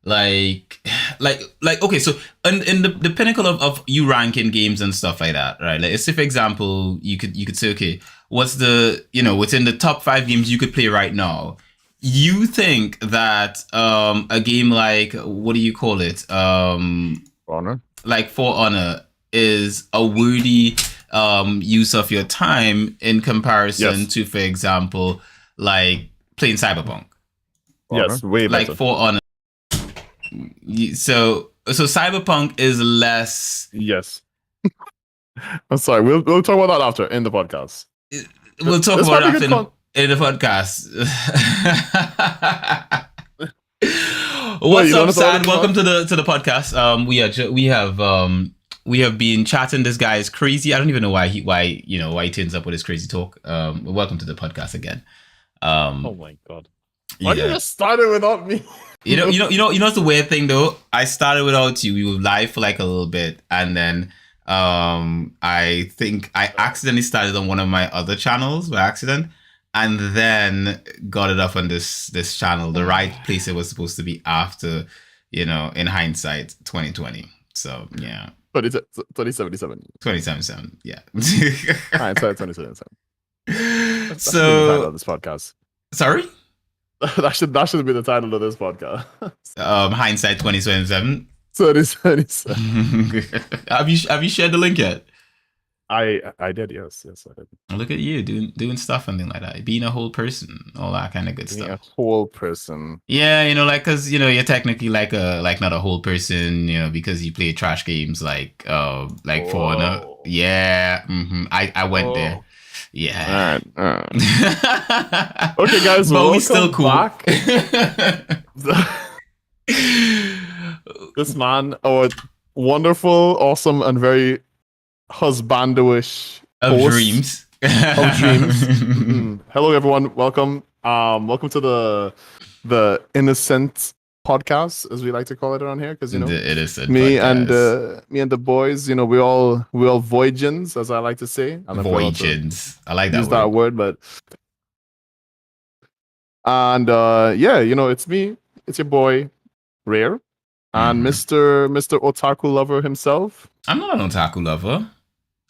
like okay, so in the pinnacle of you ranking games and stuff like that, right? Like, say for example, you could say, okay, what's within the top 5 games you could play right now? You think that a game like, what do you call it, Honor. like For Honor is a worthy use of your time in comparison Yes. to, for example, like playing Cyberpunk? Yes, way Like better. For Honor, so Cyberpunk is less. Yes. I'm sorry. We'll talk about that after in the podcast. We'll talk This about might it be after good in the podcast. Wait, What's you up, want to talk Sad? about Welcome to the podcast. We have been chatting. This guy is crazy. I don't even know why he turns up with his crazy talk. Welcome to the podcast again. Oh my god. Why you Yeah. just started without me? You know what's the weird thing though? I started without you. We were live for like a little bit, and then I think I accidentally started on one of my other channels by accident, and then got it up on this channel, the right place it was supposed to be after, in hindsight, 2020. So yeah, 2077. 2077. Yeah. Hindsight 2077. That should be the title So of this podcast. sorry. that should be the title of this podcast. Hindsight 2077. 2077. Have you shared the link yet? I did, yes, I did. Look at you doing stuff and things like that, being a whole person, all that kind of good Being stuff. a whole person. Yeah, because you're technically like not a whole person, because you play trash games like For Honor. Whoa. Yeah, I went there. Yeah. All right. Okay, guys, but we welcome still cool. back. This man, our wonderful, awesome, and very husbandish Of host dreams. of dreams. Hello, everyone. Welcome. Welcome to the innocent podcast, as we like to call it around here, because The innocent me podcast. and me and the boys, we all voyagins, as I like to say. I don't know if we're allowed to Voyagins. I like that use word. that word, but yeah, it's me. It's your boy, Rare, and Mr. Otaku lover himself. I'm not an otaku lover.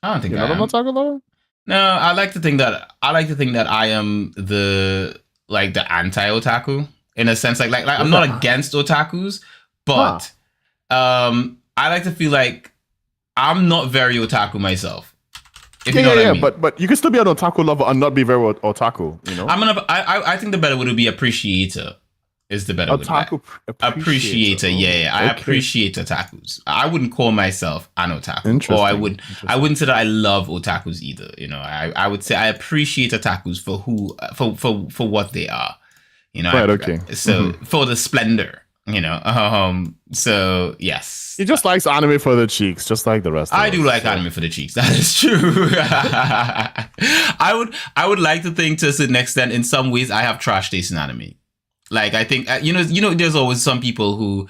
I don't think You're I not am. an otaku lover? No, I like to think that I am the anti-otaku in a sense. Like I'm not against otakus, but I like to feel like I'm not very otaku myself. If you know what I mean. But you can still be an otaku lover and not be very otaku. I think the better would be appreciator. Is the better otaku appreciator? Yeah, I appreciate otakus. I wouldn't call myself an otaku, or I wouldn't say that I love otakus either. I would say I appreciate otakus for what they are. Right. Okay. So for the splendor. So yes, he just likes anime for the cheeks, just like the rest of us. I do like anime for the cheeks. That is true. I would like to think, to a certain extent, in some ways, I have trash taste in anime. Like, I think, there's always some people who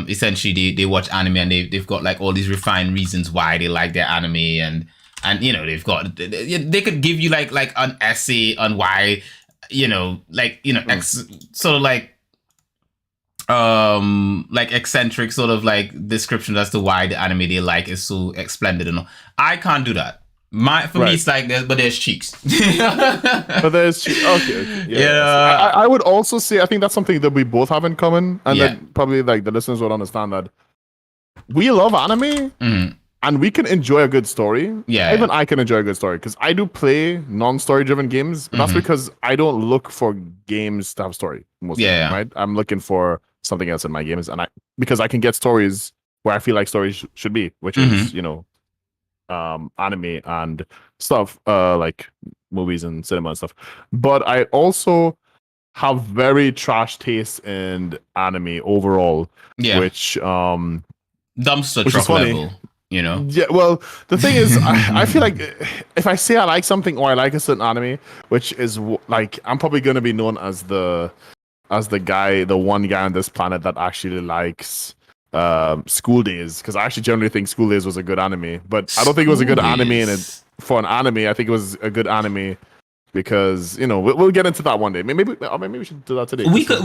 essentially they watch anime and they've got like all these refined reasons why they like their anime, and they've got, they could give you like an essay on why, sort of like eccentric sort of like description as to why the anime they like is so splendid and all. I can't do that. For me, it's like there's cheeks. But there's cheeks. Okay. Yeah. I would also say I think that's something that we both have in common, and that probably like the listeners would understand that we love anime, and we can enjoy a good story. Yeah. Even I can enjoy a good story because I do play non-story driven games, but that's because I don't look for games to have story mostly. Yeah. Right. I'm looking for something else in my games, and because I can get stories where I feel like stories should be, which is anime and stuff, like movies and cinema and stuff. But I also have very trash taste in anime overall, which dumpster truck level, Yeah, well, the thing is, I feel like if I say I like something or I like a certain anime, which is like I'm probably gonna be known as the one guy on this planet that actually likes School Days, because I actually generally think School Days was a good anime, but I don't think it was a good anime for an anime. I think it was a good anime because we'll get into that one day. Maybe we should do that today. We could.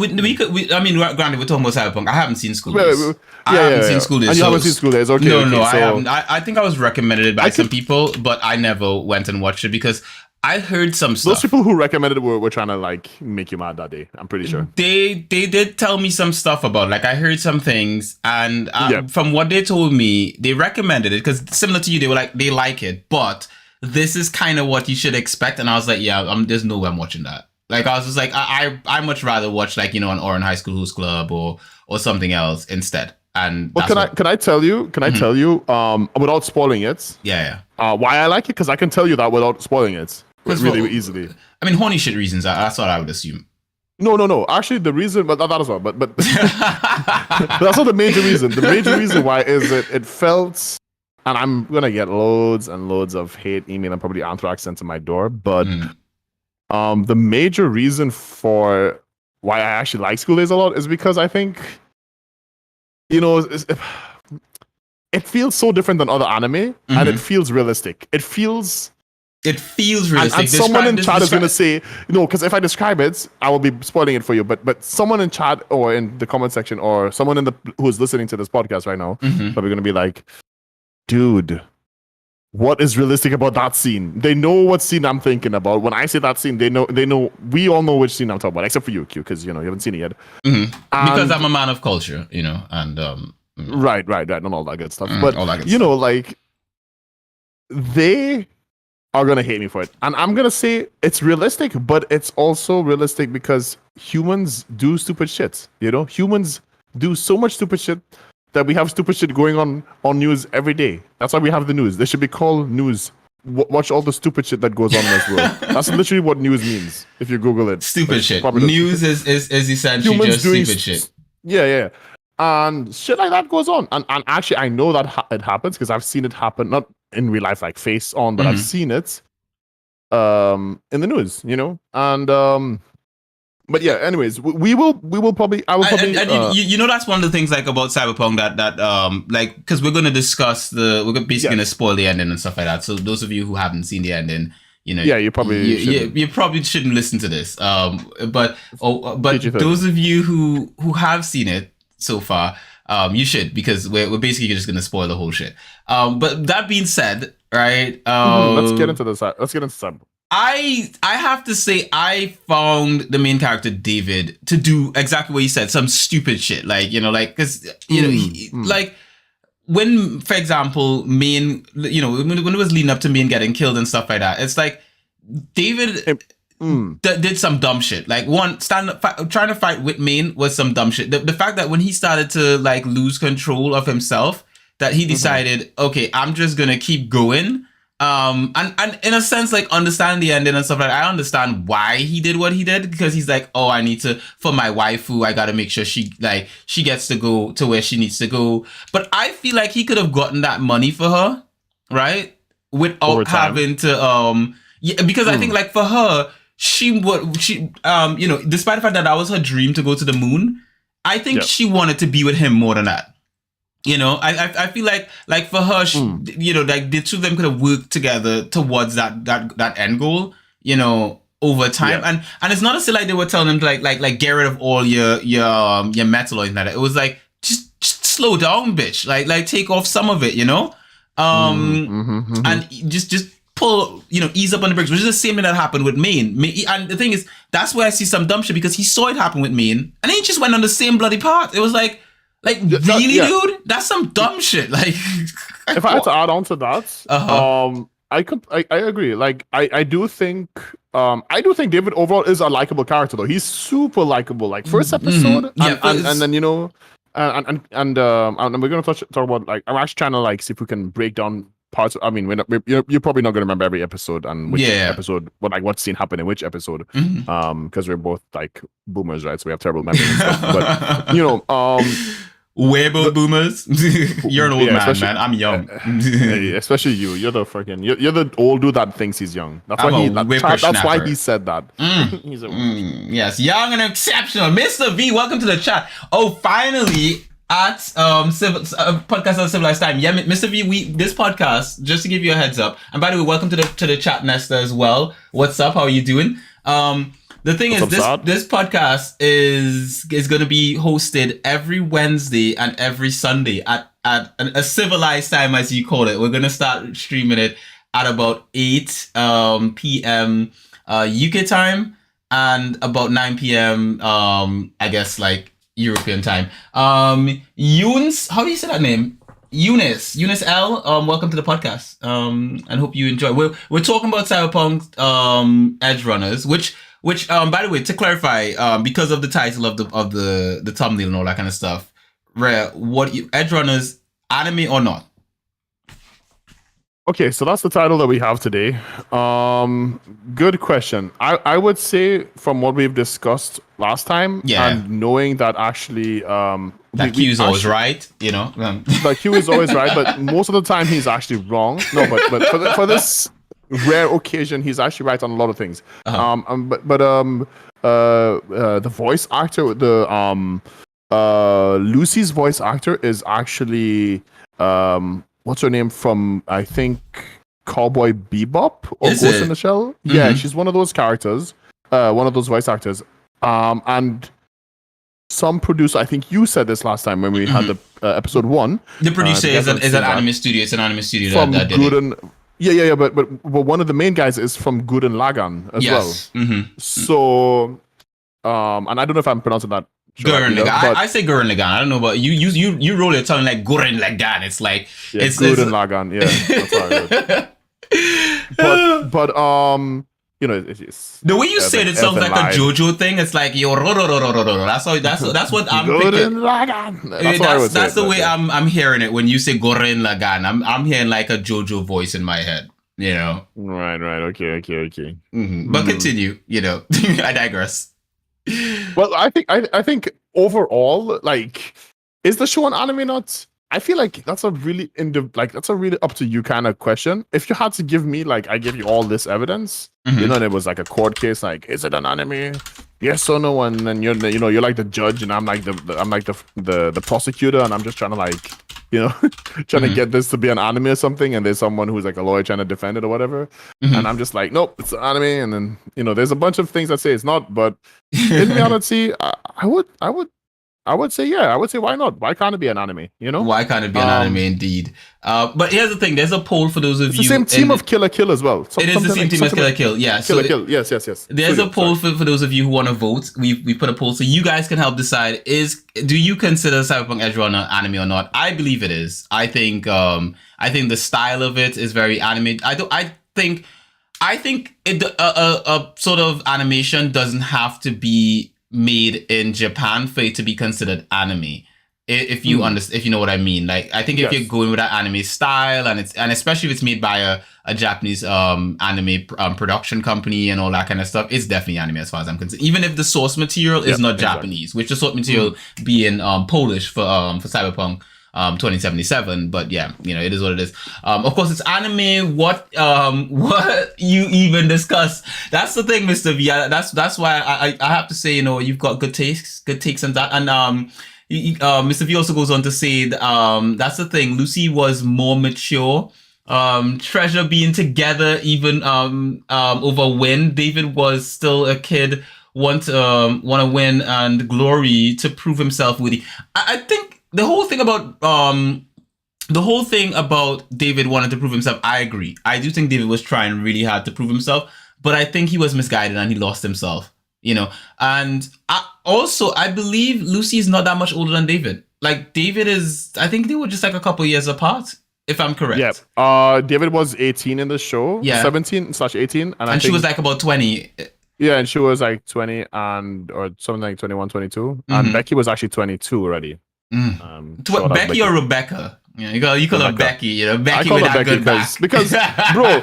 I mean, granted, we're talking about Cyberpunk. I haven't seen School Days. I haven't seen School Days. And you haven't seen School Days? Okay. No, so I haven't. I think I was recommended it by some people, but I never went and watched it because I heard some stuff. Those people who recommended it were trying to like make you mad that day. I'm pretty sure. They did tell me some stuff about it. Like I heard some things, and from what they told me, they recommended it because similar to you, they were like they like it, but this is kind of what you should expect. And I was like, there's no way I'm watching that. Like I was just like, I much rather watch like an Orange High School Who's Club or something else instead. And can I tell you? Can I tell you? Without spoiling it. Yeah. Why I like it? Because I can tell you that without spoiling it. Really easily. I mean, horny shit reasons. That's what I would assume. No. Actually, the reason, but that as well. But but that's not the major reason. The major reason why is it felt, and I'm gonna get loads and loads of hate email and probably anthrax sent to my door. But the major reason for why I actually like School Days a lot is because I think, it feels so different than other anime, and it feels realistic. It feels realistic. And someone in chat is going to say, because if I describe it, I will be spoiling it for you. But someone in chat or in the comment section or someone who's listening to this podcast right now probably going to be like, dude, what is realistic about that scene? They know what scene I'm thinking about. When I say that scene, they know. We all know which scene I'm talking about, except for you, Q, because you haven't seen it yet. Because I'm a man of culture, and right, and all that good stuff. But like they are gonna hate me for it, and I'm gonna say it's realistic, but it's also realistic because humans do stupid shit. Humans do so much stupid shit that we have stupid shit going on news every day. That's why we have the news. They should be called news. Watch all the stupid shit that goes on in this world. That's literally what news means if you Google it. Stupid shit. News is essentially just stupid shit. Yeah. And shit like that goes on. And actually, I know that it happens because I've seen it happen, not in real life, like face on, but I've seen it in the news, And but yeah, anyways, we will probably. I will probably. That's one of the things like about Cyberpunk that like because we're gonna discuss we're basically gonna spoil the ending and stuff like that. So those of you who haven't seen the ending, you probably you probably shouldn't listen to this. But those of you who have seen it so far, you should, because we're basically just gonna spoil the whole shit. But that being said, right? Let's get into this. Let's get into Cyberpunk. I have to say I found the main character David to do exactly what he said, some stupid shit, like because like when, for example, when it was leading up to Main getting killed and stuff like that, it's like David did some dumb shit. Like trying to fight with Main was some dumb shit. The fact that when he started to like lose control of himself, that he decided, okay, I'm just gonna keep going. And in a sense, like understanding the ending and stuff like that, I understand why he did what he did, because he's like, oh, I need to, for my waifu, I gotta make sure she gets to go to where she needs to go. But I feel like he could have gotten that money for her, right? Without having to, because I think like for her, despite the fact that was her dream to go to the moon, I think she wanted to be with him more than that. I feel like for her, like the two of them could have worked together towards that end goal, over time. And it's not like they were telling him to like get rid of all your metal or anything like that. It was like just slow down, bitch. Like take off some of it, and just pull, ease up on the brakes, which is the same thing that happened with Main. And the thing is, that's where I see some dumb shit, because he saw it happen with Main, and then he just went on the same bloody path. It was like really, dude? That's some dumb shit. Like, if I had to add on to that, I agree. Like, I do think David overall is a likable character, though. He's super likable. Like first episode, and then and we're gonna talk about, like, I'm actually trying to like see if we can break down parts. I mean, you're probably not gonna remember every episode and which episode, what scene happened in which episode, because we're both like boomers, right? So we have terrible memory and stuff. But we're both boomers. You're an old man. I'm young. Especially you. You're the freaking. You're the old dude that thinks he's young. That's why he said that. He's yes, young and exceptional. Mr. V, welcome to the chat. Oh, finally, at podcast on civilized time. Yeah, Mr. V, this podcast, just to give you a heads up, and by the way, welcome to the chat Nesta as well. What's up? How are you doing? The thing is, this podcast is going to be hosted every Wednesday and every Sunday at a civilized time, as you call it. We're going to start streaming it at about 8 p.m. UK time and about 9 p.m. I guess like European time. Eunice, how do you say that name? Eunice L. Welcome to the podcast. And hope you enjoy. We're talking about Cyberpunk Edgerunners, which by the way, to clarify, because of the title of the thumbnail and all that kind of stuff, Rare, Edgerunners, anime or not? Okay, so that's the title that we have today. Good question. I would say from what we've discussed last time, and knowing that actually that Q is always right, you know. But Q is always right, but most of the time he's actually wrong. No, but for this rare occasion, he's actually right on a lot of things. The voice actor, Lucy's voice actor is actually what's her name from, I think, Cowboy Bebop or Ghost in the Shell? Mm-hmm. Yeah, she's one of those characters, one of those voice actors. And some producer, I think you said this last time when we had the episode 1. The producer is an anime studio. It's an anime studio from that did Gurren, it. Yeah, but one of the main guys is from Gurren Lagann as well. Mm-hmm. So, and I don't know if I'm pronouncing that. Gurren Lagann. I say Gurren Lagann. I don't know, but you roll your tongue like Gurren Lagann. It's like it's Gurren Lagann. Yeah, that's how but you know, it's the way you say it sounds like a JoJo thing. It's like yo ro ro ro ro ro ro. That's what I'm thinking. That's the way I'm hearing it when you say Gurren Lagann. I'm hearing like a JoJo voice in my head. You know. Right. Okay. Mm-hmm. But continue. You know, I digress. Well, I think overall, like, is the show an anime not? I feel like that's a really up to you kind of question. If you had to give me, like, I give you all this evidence, you know, and it was like a court case, like, is it an anime? Yes or no? And then you're like the judge, and I'm like the prosecutor, and I'm just trying to like, you know, trying to get this to be an anime or something, and there's someone who's like a lawyer trying to defend it or whatever, and I'm just like, nope, it's an anime, and then you know, there's a bunch of things that say it's not, but in reality, I would say yeah. I would say why not? Why can't it be an anime? You know? Why can't it be an anime indeed? But here's the thing: there's a poll for those of you. It's the same team of Kill la Kill as well. It is the same team as Kill la Kill. Yeah. Kill la Kill. Yes. There's a poll for those of you who want to vote. We put a poll so you guys can help decide: do you consider Cyberpunk Edgerunners anime or not? I believe it is. I think the style of it is very anime. I think a sort of animation doesn't have to be made in Japan for it to be considered anime. If you understand, if you know what I mean. Like, I think if you're going with that anime style, and especially if it's made by a Japanese anime production company and all that kind of stuff, it's definitely anime as far as I'm concerned. Even if the source material is not Japanese, which the source material being Polish for Cyberpunk 2077, but yeah, you know, it is what it is. Of course, it's anime. What you even discuss? That's the thing, Mr. V. That's why I have to say, you know, you've got good takes and that. And Mr. V also goes on to say that's the thing. Lucy was more mature. Treasure being together, even over Win. David was still a kid. Want to win and glory to prove himself worthy. I think. The whole thing about David wanting to prove himself, I agree. I do think David was trying really hard to prove himself, but I think he was misguided and he lost himself, you know. And I believe Lucy is not that much older than David. Like, David is, I think they were just like a couple years apart, if I'm correct. Yeah. David was 18 in the show. Yeah. 17/18. And she was like about 20. Yeah, and she was like 20 or something like 21, 22. Mm-hmm. And Becky was actually 22 already. Becky or Rebecca? Yeah, you call her Becky. You know, Becky with that good back. Because bro,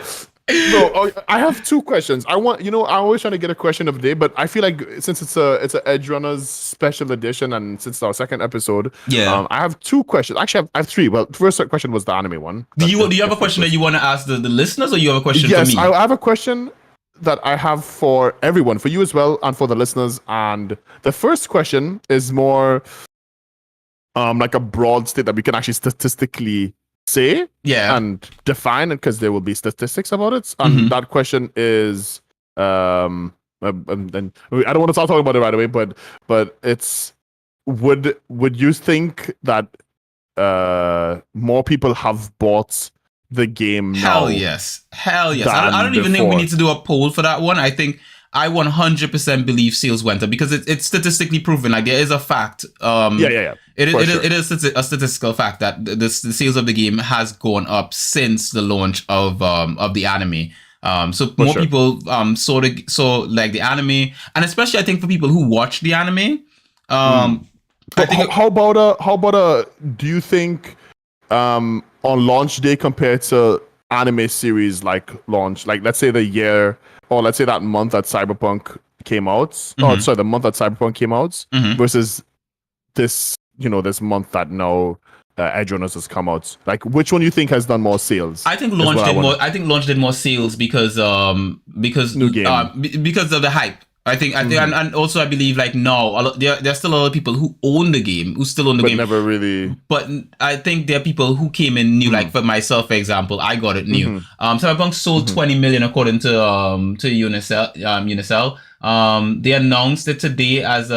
I have two questions. I always trying to get a question of the day, but I feel like since it's a Edgerunners special edition, and since our second episode, I have two questions. Actually, I have three. Well, the first question was the anime one. Do you have a question that you want to ask the listeners, or you have a question for me? Yes, I have a question that I have for everyone, for you as well, and for the listeners. And the first question is more. like a broad state that we can actually statistically say and define it, because there will be statistics about it. And that question is, and I don't want to start talking about it right away, but it's, would you think that more people have bought the game now? Hell yes. I don't even think we need to do a poll for that one. I think I 100% believe sales went up, because it's statistically proven. Like, there is a fact. It is a statistical fact that the sales of the game has gone up since the launch of the anime. So more people saw like the anime, and especially I think for people who watch the anime. I think how about do you think on launch day compared to anime series like launch, like let's say the year, or let's say that month that Cyberpunk came out, the month that Cyberpunk came out versus this, this month that now Edgerunners has come out, like which one do you think has done more sales? I think launch did more. I think launch did more sales because new game, because of the hype. I think, and also I believe like now there are still a lot of people who own the game, who still own the game, never really. But I think there are people who came in new. Like for myself, for example, I got it new. Cyberpunk sold 20 million according to Unicell. They announced it today as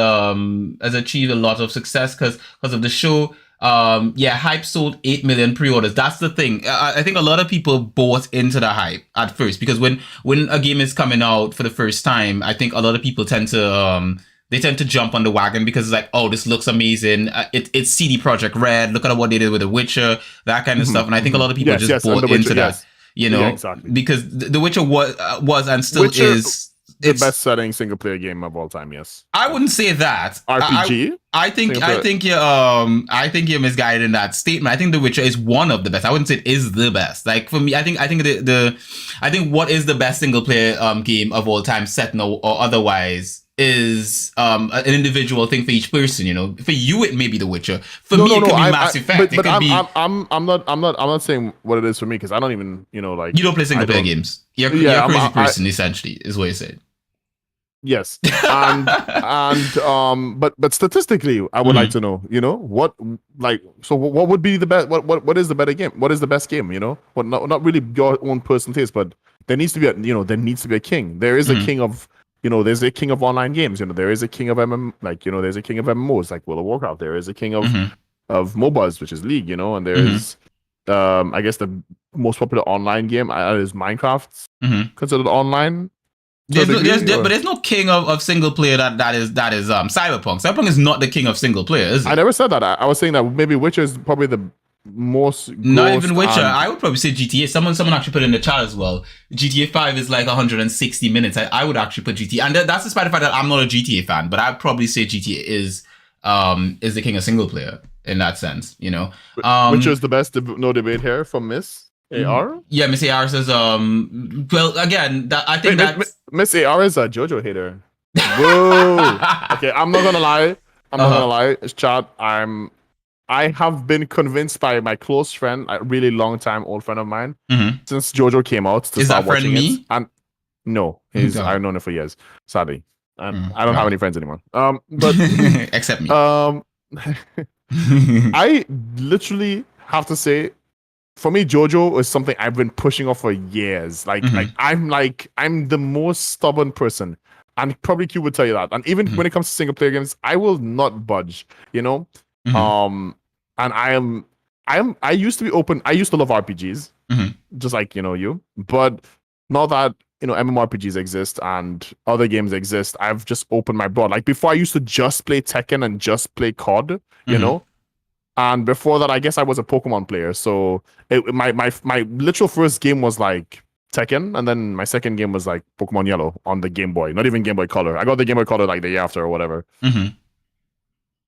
achieved a lot of success because of the show. Hype sold 8 million pre-orders. That's the thing. I think a lot of people bought into the hype at first, because when a game is coming out for the first time, I think a lot of people tend to jump on the wagon, because it's like, oh, this looks amazing. It's CD Projekt Red. Look at what they did with The Witcher, that kind of stuff. And I think a lot of people bought into that. Exactly. Because The Witcher was and still is the best-selling single-player game of all time. Yes, I wouldn't say that. RPG. I think you're misguided in that statement. I think The Witcher is one of the best. I wouldn't say it is the best. Like for me, I think what is the best single-player game of all time, set or otherwise, is an individual thing for each person. For you, it may be The Witcher. For me, it could be Mass Effect. But I'm not saying what it is for me, because I don't even like. You don't play single-player games. You're a crazy person, essentially, is what you're saying. Yes, and but statistically, I would like to know, what would be the best? What is the better game? What is the best game? What not really your own personal taste, but there needs to be a king. There is a king of there's a king of online games. There is a king of there's a king of MMOs like World of Warcraft. There is a king of MOBAs, which is League. And there is I guess the most popular online game is Minecraft, considered online. But there's no king of single player that is Cyberpunk. Cyberpunk is not the king of single player, is it? I never said that. I was saying that maybe Witcher is probably the most. Not even Witcher. I would probably say GTA. Someone actually put it in the chat as well. GTA 5 is like 160 minutes. I would actually put GTA, and that's despite the fact that I'm not a GTA fan. But I'd probably say GTA is the king of single player in that sense. Witcher is the best. No debate here from Miss AR? Yeah, Miss AR says, well, again, I think that Miss AR is a JoJo hater. Whoa. Okay, I'm not gonna lie. It's chat. I have been convinced by my close friend, a really long time old friend of mine, since JoJo came out to start watching it. Is that friend me? No, I've known it for years. Sadly, I don't have any friends anymore. But except me. I literally have to say, for me, JoJo is something I've been pushing off for years. I'm the most stubborn person, and probably Q would tell you that. And even when it comes to single player games, I will not budge. And I used to be open. I used to love RPGs, just like you. But now that MMORPGs exist and other games exist, I've just opened my broad. Like before, I used to just play Tekken and just play COD. And before that, I guess I was a Pokemon player. So my literal first game was like Tekken, and then my second game was like Pokemon Yellow on the Game Boy. Not even Game Boy Color. I got the Game Boy Color like the year after or whatever.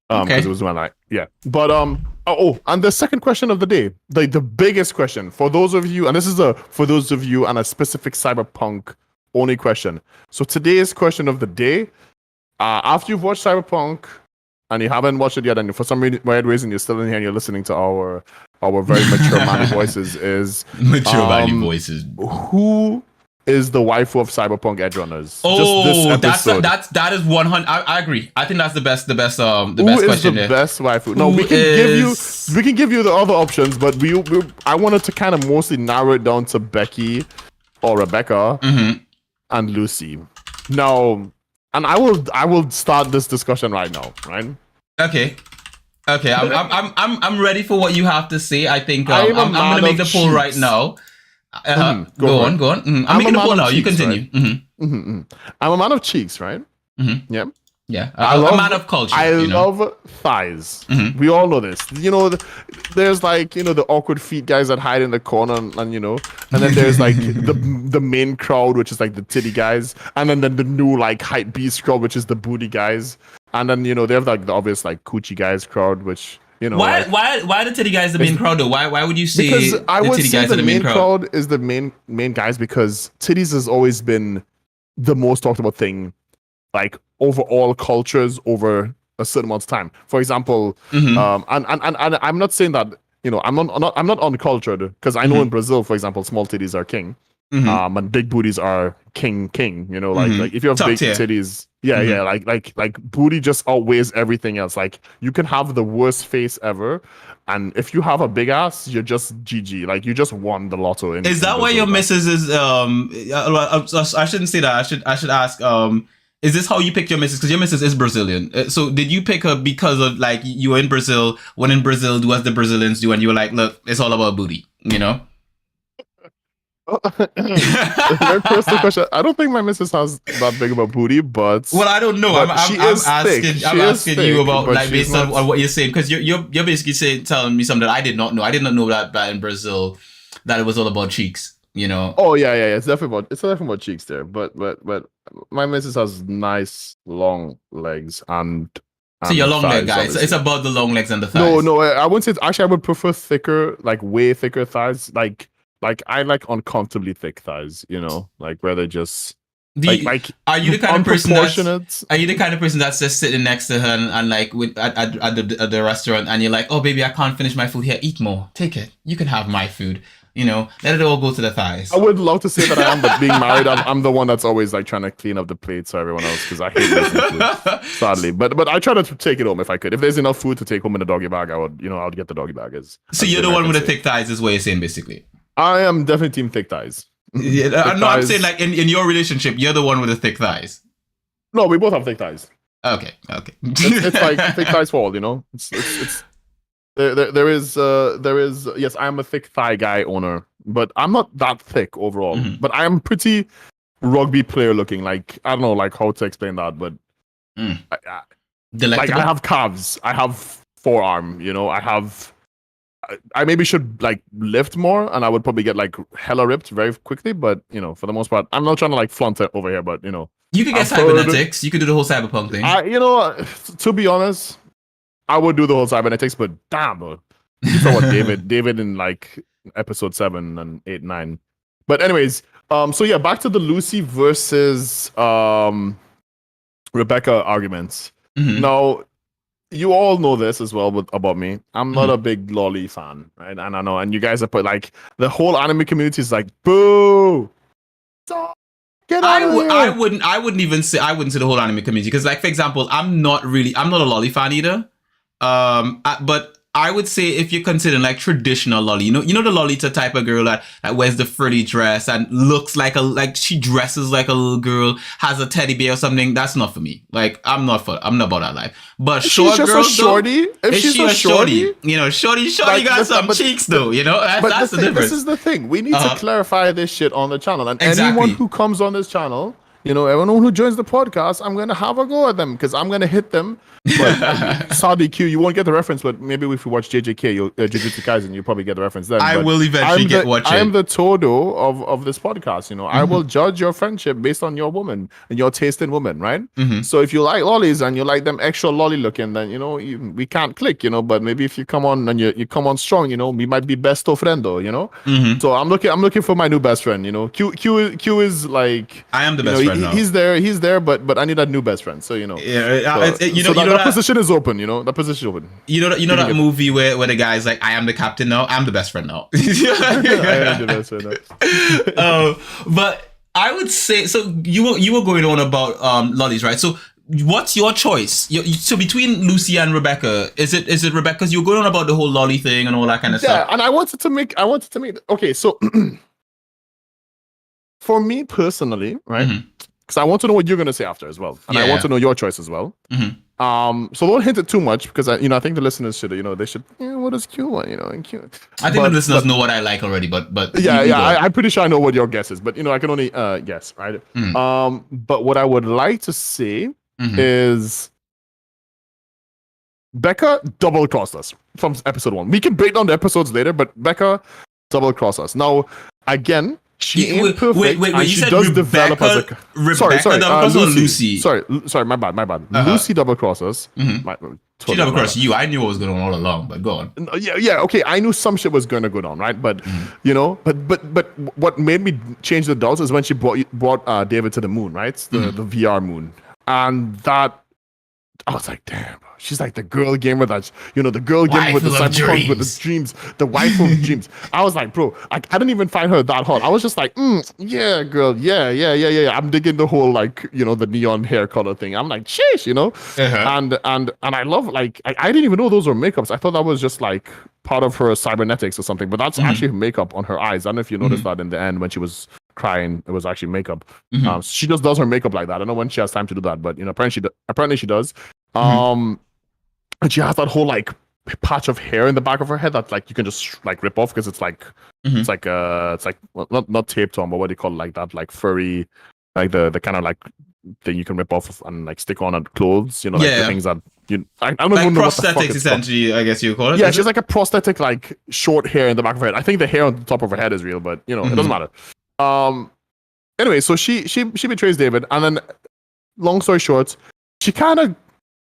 Because it was when But and the second question of the day, the biggest question for those of you, and this is for those of you and a specific Cyberpunk only question. So today's question of the day, after you've watched Cyberpunk and you haven't watched it yet, and for some weird reason you're still in here and you're listening to our very mature manly voices, is mature manly voices. Who is the waifu of Cyberpunk Edgerunners. Oh, that is 100. I agree. I think that's the best best question there. Who is the best waifu? No, we can give you the other options, but I wanted to kind of mostly narrow it down to Becky or Rebecca and Lucy. Now, and I will start this discussion right now, right? Okay. I'm ready for what you have to say. I think I'm gonna make the poll right now. Go on. I'm making the poll now. You continue. Right? I'm a man of cheeks, right? Yeah. I'm a man of culture. I love thighs. We all know this. There's like the awkward feet guys that hide in the corner, and then there's like the main crowd, which is like the titty guys, and then the new like hype beast crowd, which is the booty guys, and then they have like the obvious like coochie guys crowd, which. Why the titty guys the main crowd though? Why would you say because I would titty say guys the are the main main crowd is the main guys because titties has always been the most talked about thing, like over all cultures over a certain amount of time. For example, and I'm not saying that I'm not uncultured because I know in Brazil, for example, small titties are king. And big booties are king. Like if you have top big tier. titties, like booty just outweighs everything else. Like you can have the worst face ever, and if you have a big ass, you're just GG. Like you just won the lotto. Is that why your missus is I shouldn't say that. I should ask is this how you picked your missus? Because your missus is Brazilian. So did you pick her because of like you were in Brazil, when in Brazil do as the Brazilians do, and you were like, look, it's all about booty, Very personal question. I don't think my missus has that big of a booty, but I don't know. I'm asking you about like based on what you're saying, because you're basically telling me something that I did not know. I did not know that in Brazil that it was all about cheeks. Oh yeah. It's definitely about cheeks there. But my missus has nice long legs and. So your long leg guys. It's about the long legs and the thighs. No, I wouldn't say. Actually, I would prefer thicker, like way thicker thighs, like I like uncomfortably thick thighs, like where they just are you the kind of person that's just sitting next to her and like at the restaurant, and you're like, oh baby, I can't finish my food here, eat more, take it, you can have my food, let it all go to the thighs. I would love to say that I am, but being married, I'm the one that's always like trying to clean up the plates for everyone else because I hate listening to it, sadly. But I try to take it home if I could. If there's enough food to take home in the doggy bag, I would get the doggy bag. So you're the one with the thick thighs, is what you're saying basically. I am definitely team thick thighs. Yeah, no, I'm saying like in your relationship, you're the one with the thick thighs. No, we both have thick thighs. Okay. It's like thick thighs fall, It's there is yes, I am a thick thigh guy owner, but I'm not that thick overall. But I am pretty rugby player looking. Like I don't know, like how to explain that, but like I have calves, I have forearm, I maybe should like lift more, and I would probably get like hella ripped very quickly. But for the most part, I'm not trying to like flaunt it over here. But you could get cybernetics. You could do the whole cyberpunk thing. To be honest, I would do the whole cybernetics. But damn, bro, you saw what David in like episode 7 and 8, 9. But anyways, so yeah, back to the Lucy versus Rebecca arguments. Now. You all know this as well about me. I'm not a big lolly fan, right? And I know, and you guys are put like the whole anime community is like, boo. Get out of here. I wouldn't say the whole anime community, because like for example, I'm not a lolly fan either. But I would say if you're considering like traditional lolly, the Lolita type of girl that wears the frilly dress and looks like she dresses like a little girl, has a teddy bear or something, that's not for me. Like I'm not about that life. But short girls, shorty, if she's a shorty, shorty like, got some cheeks though, that's the difference. This is the thing. We need to clarify this shit on the channel, and anyone who comes on this channel, everyone who joins the podcast, I'm gonna have a go at them because I'm gonna hit them. But Saudi Q, you won't get the reference, but maybe if you watch JJK, Jujutsu Kaisen, you'll probably get the reference then. I will eventually watch it. I am the Todo of this podcast. I will judge your friendship based on your woman and your taste in women, right? So if you like lollies and you like them extra lolly looking, then we can't click, But maybe if you come on and you come on strong, we might be besto friendo, So I'm looking for my new best friend. Q is like, I am the best friend now. He's there, but I need a new best friend. So that position is open. That position is open. That movie where the guy's like, I am the captain now. I'm the best friend now. I am the best friend now. But I would say so. You were going on about lollies, right? So what's your choice? So between Lucy and Rebecca, is it Rebecca? Because you're going on about the whole lolly thing and all that kind of stuff. Yeah, and I wanted to make. Okay, so for me personally, right? Because I want to know what you're going to say after as well, and I want to know your choice as well. So don't hint it too much because I think the listeners should, they should. What is cute one? And cute. I think the listeners know what I like already, but I'm pretty sure I know what your guess is, but I can only guess, right? But what I would like to say is Becca double crossed us from episode 1. We can break down the episodes later, but Becca double crossed us. Now again. She ain't perfect. Wait, and you she said does Rebecca, develop as a Rebecca double cross or Lucy? Sorry, my bad. Lucy double crosses. She double crossed you. I knew what was going on all along, but go on. Yeah. Okay, I knew some shit was going to go down, right? But but what made me change the doubts is when she brought David to the moon, right? The VR moon, and that I was like, damn, bro. She's like the girl gamer that's, the girl gamer with the cyberpunk with the dreams, the wife of dreams. I was like, bro, I didn't even find her that hot. I was just like, yeah, girl, yeah. I'm digging the whole the neon hair color thing. I'm like, sheesh, and I love I didn't even know those were makeups. I thought that was just like part of her cybernetics or something, but that's actually makeup on her eyes. I don't know if you noticed that in the end when she was crying, it was actually makeup. She just does her makeup like that. I don't know when she has time to do that, but apparently she does. And she has that whole patch of hair in the back of her head that you can just rip off because it's not taped on, but what do you call it, that furry, the kind of thing you can rip off and stick on clothes, the things that I don't even know what the fuck prosthetics essentially, I guess you call it. Yeah, she's like a prosthetic short hair in the back of her head. I think the hair on the top of her head is real, but it doesn't matter. Anyway, so she betrays David, and then long story short, she kind of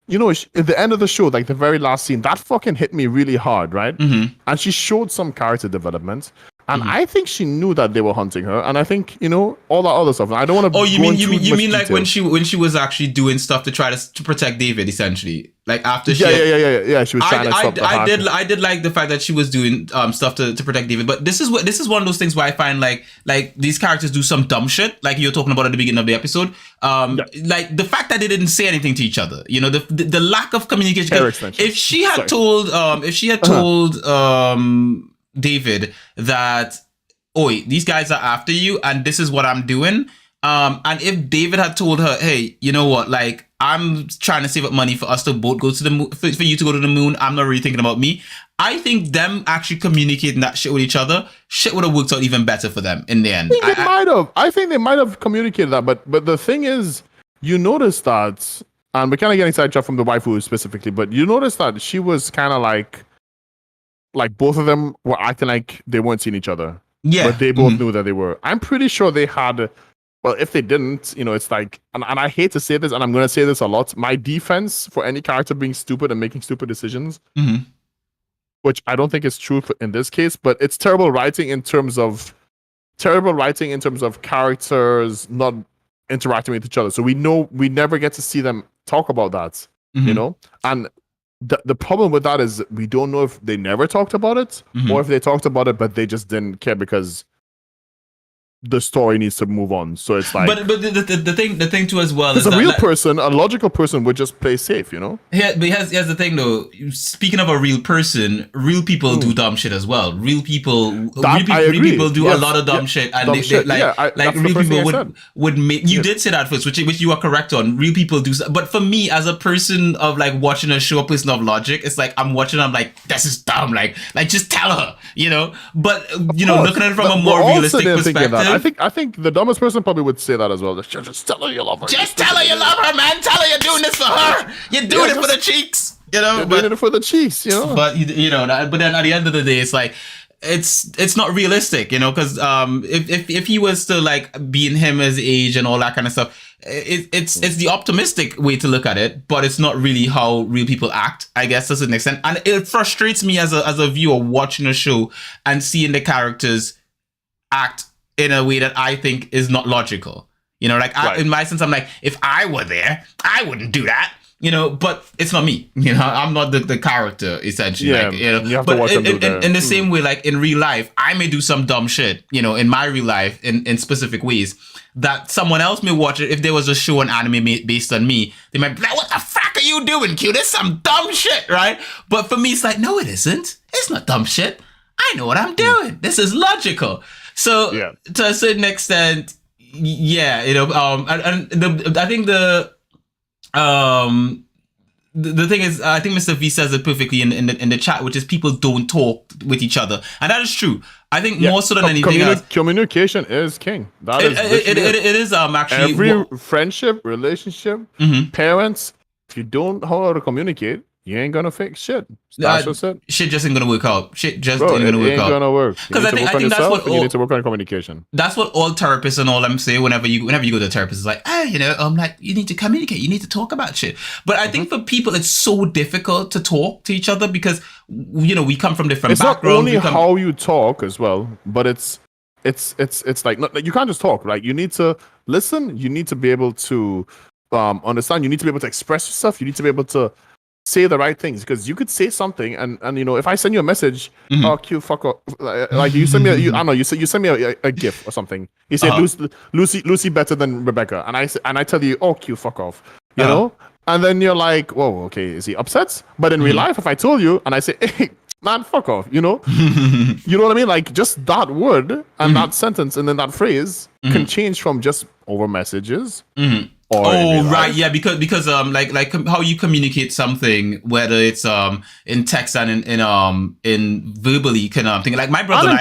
at the end of the show, the very last scene, that fucking hit me really hard, right? And she showed some character development, and I think she knew that they were hunting her, and I think all that other stuff. And I don't want to. Oh, you mean like when she was actually doing stuff to try to protect David, essentially, after she. Yeah. She was trying to stop the hacker. I did like the fact that she was doing stuff to protect David, but this is one of those things where I find like these characters do some dumb shit, like you're talking about at the beginning of the episode. Like the fact that they didn't say anything to each other, the lack of communication. If she had told David that, oi, these guys are after you and this is what I'm doing, and if David had told her, hey, you know what, I'm trying to save up money for us to both go to the moon, for you to go to the moon, I'm not really thinking about me, I think them actually communicating that shit with each other, shit would have worked out even better for them in the end. I think they might have communicated that, but the thing is, you notice that, and we're kind of getting sidetracked from the waifu specifically, but you notice that she was kind of like both of them were acting like they weren't seeing each other. Yeah. But they both knew that they were. I'm pretty sure they had, well, if they didn't, it's and I hate to say this, and I'm going to say this a lot, my defense for any character being stupid and making stupid decisions, which I don't think is true in this case, but it's terrible writing in terms of characters not interacting with each other. So we never get to see them talk about that, and the problem with that is we don't know if they never talked about it or if they talked about it but they just didn't care because the story needs to move on. So it's like, but the thing too as well is a real person, a logical person would just play safe, Yeah, but here's the thing though. Speaking of a real person, real people do dumb shit as well. Real people do a lot of dumb shit, and real people would make. You did say that first, which you are correct on. Real people do, but for me, as a person of watching a show, a person of logic, it's I'm watching. I'm like, this is dumb. Like just tell her, But looking at it from a more realistic perspective. I think the dumbest person probably would say that as well. Just tell her you love her. Just tell her you love her, man. Tell her you're doing this for her. You're doing it for the cheeks. You're doing it for the cheeks, But but then at the end of the day, it's it's not realistic, because if he was to being him his age and all that kind of stuff, it's the optimistic way to look at it, but it's not really how real people act, I guess, to a certain extent. And it frustrates me as a viewer watching a show and seeing the characters act in a way that I think is not logical. In my sense, I'm like, if I were there, I wouldn't do that. but it's not me. I'm not the character essentially. Yeah, Like, you have to but watch them do in the same way, like in real life, I may do some dumb shit, in my real life in specific ways that someone else may watch it. If there was a show on anime based on me, they might be like, "What the fuck are you doing, Q? This is some dumb shit, right?" But for me, it's like, no, it isn't. It's not dumb shit. I know what I'm doing. This is logical. So to a certain extent, yeah, I think the thing is, I think Mr. V says it perfectly in the chat, which is people don't talk with each other, and that is true. I think more so than anything else, communication is king. It is actually every friendship, relationship, parents. If you don't know how to communicate, you ain't gonna fix shit. That's just it. Shit just ain't gonna work out. Shit just ain't gonna work out. It ain't gonna work. Because I think that's what you need to work on communication. That's what all therapists and all them say whenever you go to a therapist. It's like, like you need to communicate. You need to talk about shit. But I think for people, it's so difficult to talk to each other because we come from different backgrounds. It's not only how you talk as well, but it's like you can't just talk. Right? You need to listen. You need to be able to understand. You need to be able to express yourself. You need to be able to say the right things, because you could say something and if I send you a message, oh, Q, fuck off, like you send me I don't know, you send me a GIF or something. You say Lucy better than Rebecca, and I tell you, oh, Q, fuck off, you know, and then you're like, whoa, okay, is he upset? But in real life, if I told you and I say, hey, man, fuck off, you know what I mean? Like just that word and that sentence and then that phrase can change from just over messages. Right, yeah, because like how you communicate something, whether it's in text and in verbally, can think like my brother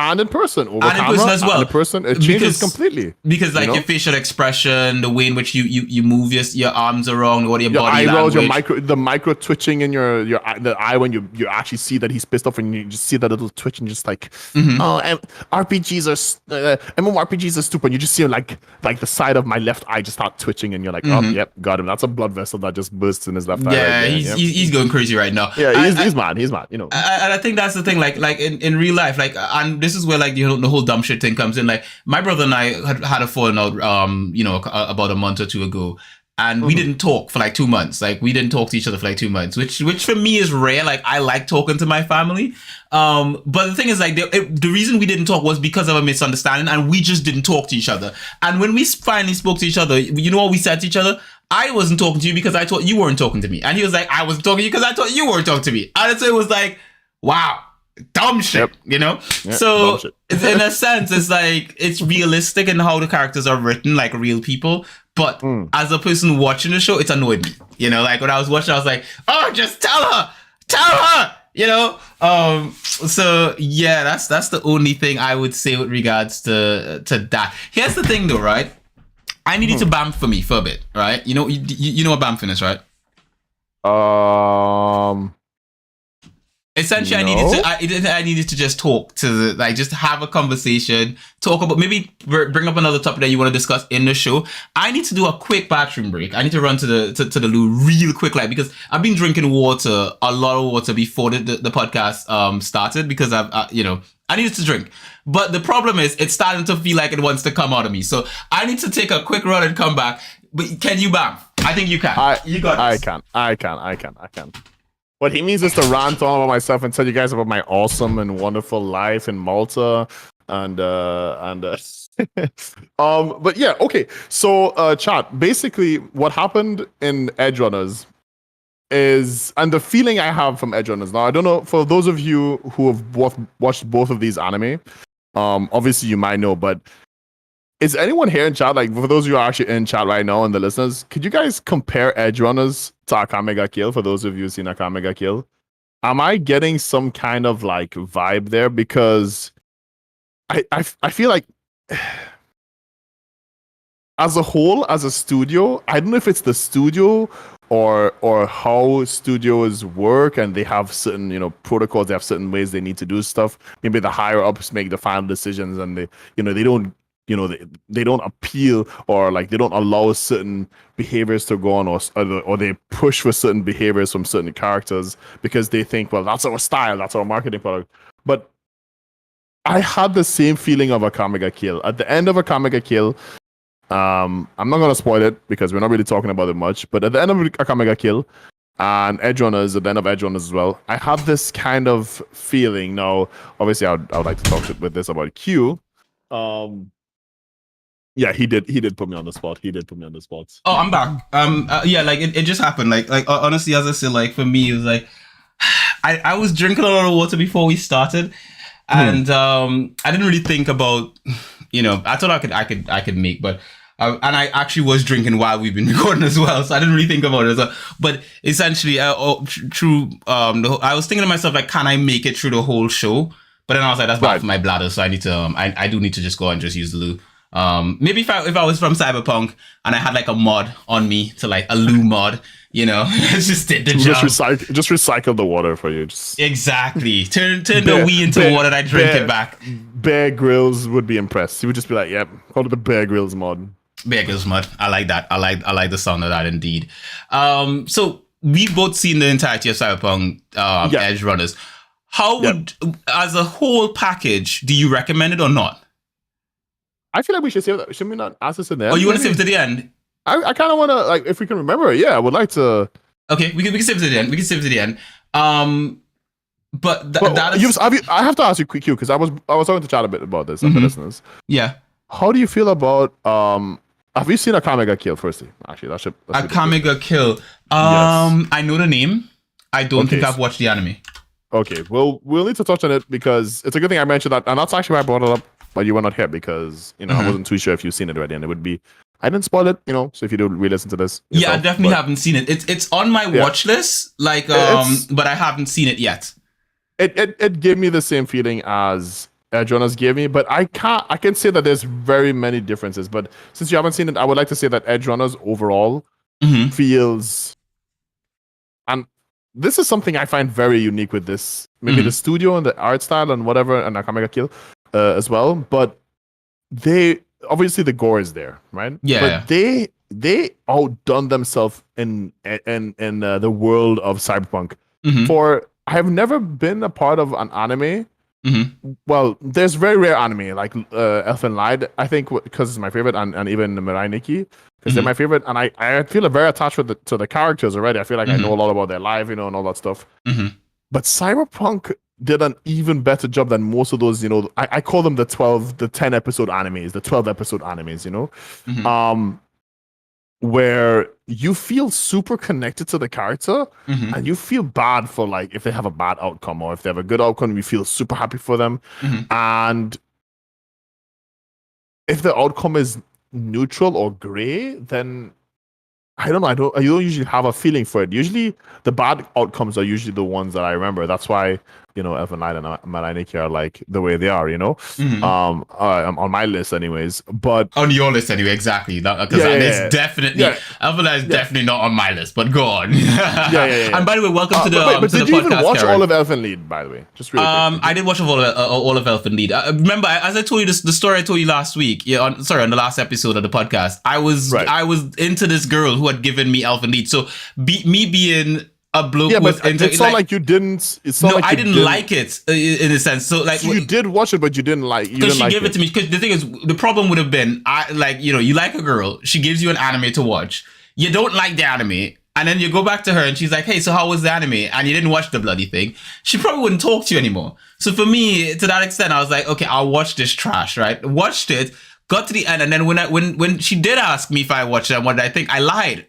and in person, over and in person as well. And in person, it changes completely because like your facial expression, the way in which you move your arms around, or your body eyebrows, language, the micro twitching in your the eye when you actually see that he's pissed off, and you just see that little twitch and just like RPGs are MMORPGs are stupid. And you just see like the side of my left eye just start twitching, and you're like, oh, yep, got him. That's a blood vessel that just bursts in his left eye. Yeah, right, he's going crazy right now. Yeah, he's mad. He's mad. And I think that's the thing. Like in real life, like, and this is where like the whole dumb shit thing comes in. Like my brother and I had a falling out about a month or two ago, and we didn't talk for like 2 months. Like we didn't talk to each other for like 2 months, which for me is rare. Like I like talking to my family, but the thing is, like the reason we didn't talk was because of a misunderstanding, and we just didn't talk to each other. And when we finally spoke to each other, you know what we said to each other? I wasn't talking to you because I thought you weren't talking to me, and he was like, I wasn't talking to you because I thought you weren't talking to me. And so it was like, wow. Dumb shit, Yep, so in a sense, it's like it's realistic in how the characters are written, like real people. But as a person watching the show, it's annoyed me. Like when I was watching, I was like, oh, just tell her. So yeah, that's the only thing I would say with regards to that. Here's the thing, though, right? I need you to bamf for me for a bit, right? You know what bamfing is, right? Essentially, no. I needed to just talk to just have a conversation, talk about, maybe bring up another topic that you want to discuss in the show. I need to do a quick bathroom break. I need to run to the loo real quick, like, because I've been drinking water, a lot of water before the podcast started, because I needed to drink. But the problem is it's starting to feel like it wants to come out of me. So I need to take a quick run and come back. But can you bamf? I think you can. You got this. I can. What he means is to rant on about myself and tell you guys about my awesome and wonderful life in Malta, and but yeah, okay. So chat, basically what happened in Edgerunners is, and the feeling I have from Edgerunners, now I don't know, for those of you who have watched both of these anime, obviously you might know, but is anyone here in chat, like for those of you who are actually in chat right now and the listeners, could you guys compare Edgerunners to Akame ga Kill, for those of you who've seen Akame ga Kill? Am I getting some kind of like vibe there? Because I feel like as a whole, as a studio, I don't know if it's the studio or how studios work, and they have certain protocols, they have certain ways they need to do stuff. Maybe the higher ups make the final decisions, and they don't they don't appeal, or like they don't allow certain behaviors to go on, or they push for certain behaviors from certain characters because they think, well, that's our style, that's our marketing product. But I had the same feeling of Akame ga Kill. At the end of Akame ga Kill, I'm not gonna spoil it because we're not really talking about it much. But at the end of Akame ga Kill and Edgerunners, at the end of Edgerunners as well, I have this kind of feeling. Now, obviously, I would like to talk with this about Q. Yeah, he did put me on the spot. Oh, I'm back. Yeah, like it just happened. Like honestly, as I said, like for me, it was like I was drinking a lot of water before we started, and I didn't really think about, I thought I could make, but and I actually was drinking while we've been recording as well, so I didn't really think about it as well. But essentially, I was thinking to myself, like, can I make it through the whole show? But then I was like, that's bad for my bladder, so I need to I do need to just go and just use the loo. Maybe if I was from Cyberpunk and I had like a mod on me to like a loo mod, just did the job. Just recycle the water for you. Exactly. Turn the wee into water and I drink it back. Bear Grylls would be impressed. He would just be like, "Yep, call it the Bear Grylls mod." Bear Grylls mod. I like that. I like the sound of that indeed. So we've both seen the entirety of Cyberpunk Edgerunners. How would, as a whole package, do you recommend it or not? I feel like we should save that. Should we not ask this in there? Oh, you want to save it to the end? I kind of want to, like, if we can remember it. Yeah, I would like to. Okay, we can save it to the end. We can save it to the end. But that is... I have to ask you quick, Q, because I was talking to chat a bit about this for the listeners. Yeah. How do you feel about have you seen Akame ga Kill? Firstly, actually, that should Akame ga Kill. Yes. I know the name. I don't think I've watched the anime. Okay, well, we'll need to touch on it because it's a good thing I mentioned that, and that's actually why I brought it up. But you were not here because I wasn't too sure if you've seen it already, and it would be I didn't spoil it, So if you do re-listen to this, I definitely haven't seen it. It's on my watch list, like but I haven't seen it yet. It gave me the same feeling as Edgerunners gave me, but I can say that there's very many differences. But since you haven't seen it, I would like to say that Edgerunners overall feels, and this is something I find very unique with this. Maybe the studio and the art style and whatever, and Akame ga Kill as well. But they obviously the gore is there, right? Yeah. But they outdone themselves in the world of Cyberpunk. For I have never been a part of an anime. Well, there's very rare anime like Elfen Lied, I think, because it's my favorite, and even Mirai Nikki, because they're my favorite, and I feel very attached to the characters already. I feel like I know a lot about their life, and all that stuff. But Cyberpunk did an even better job than most of those, I call them the 10 episode animes, the 12 episode animes, where you feel super connected to the character and you feel bad for, like, if they have a bad outcome or if they have a good outcome, you feel super happy for them. And if the outcome is neutral or gray, then I don't know. You don't usually have a feeling for it. Usually, the bad outcomes are usually the ones that I remember. That's why Elfen Lied and Mirai Nikki are like the way they are. On my list, anyways. But on your list, anyway, exactly. Because it's definitely Elfen Lied is definitely not on my list. But go on. And by the way, welcome to the but to did the you podcast, even watch Karen. all of Elfen Lied? By the way, just really quick. I did watch all of Elfen Lied. Remember, as I told you the story I told you last week. On the last episode of the podcast, I was into this girl who had given me Elfen Lied. So me being a bloke with it's not like you didn't. It's not I didn't like it in a sense. So like, you did watch it, but you didn't like. Because she gave it to me. Because the thing is, the problem would have been, you like a girl, she gives you an anime to watch, you don't like the anime, and then you go back to her and she's like, "Hey, so how was the anime?" And you didn't watch the bloody thing. She probably wouldn't talk to you anymore. So for me, to that extent, I was like, okay, I'll watch this trash. Right? Watched it. Got to the end, and then when she did ask me if I watched it and what did I think, I lied,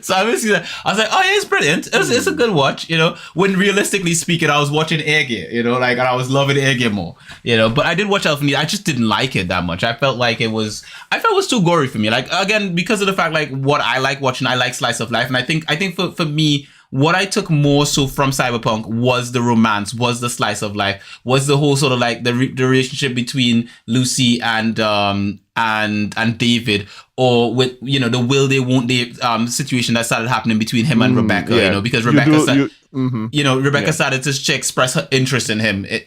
So I was like, oh yeah, it's brilliant. It's a good watch, When realistically speaking, I was watching Ege, and I was loving Ege more, But I did watch Elfen Lied. I just didn't like it that much. I felt it was too gory for me. Like, again, because of the fact, like, what I like watching, I like slice of life, and I think for me, what I took more so from Cyberpunk was the romance, was the slice of life, was the whole sort of like the relationship between Lucy and David, or with the will they won't they situation that started happening between him and Rebecca, because Rebecca Rebecca started to express her interest in him, at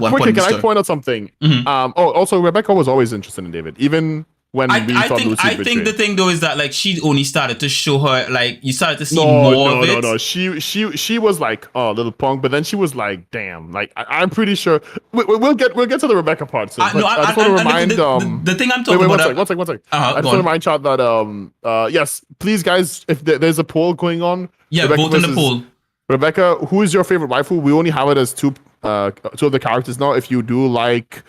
one point. Can I point out something? Also, Rebecca was always interested in David, even when we thought Lucy I think betrayed. the thing though is that like she only started to show her, like you started to see No, more no, of no, it. no. She was like, oh, little punk, but then she was like, damn. Like I'm pretty sure we'll get to the Rebecca part soon. But I just want to remind the thing I'm talking wait, about. one second. I just Go want to on. remind chat that yes, please guys, if there's a poll going on, Yeah, Rebecca vote in the versus poll. Rebecca, who is your favorite waifu? We only have it as two of the characters now. If you do like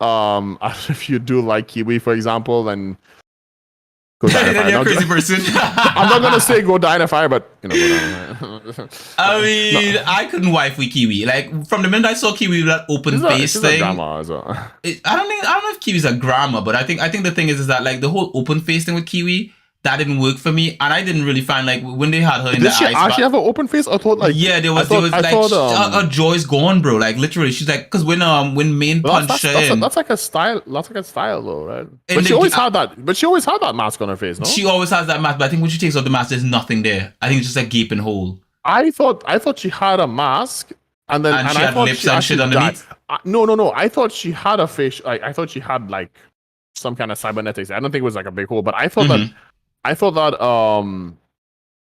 if you do like Kiwi, for example, then go die in a fire. You're a crazy person. I'm not gonna say go die in a fire, but you know, go die in a fire. I mean, I couldn't wife with Kiwi. Like from the minute I saw Kiwi with that open face thing, drama as well. I don't know if Kiwi's a grammar, but I think the thing is that like the whole open face thing with Kiwi, that didn't work for me, and I didn't really find like when they had her in Did the she ice. actually have an open face? I thought like yeah, there was her joy's gone, bro. Like literally, she's like because when main punched her in, that's like a style. That's like a style though, right? But she always had that. But she always had that mask on her face, no? She always has that mask, but I think when she takes off the mask, there's nothing there. I think it's just a gaping hole. I thought she had a mask, and then she I had thought lips she and shit underneath. No. I thought she had a face. I thought she had like some kind of cybernetics. I don't think it was like a big hole, but I thought that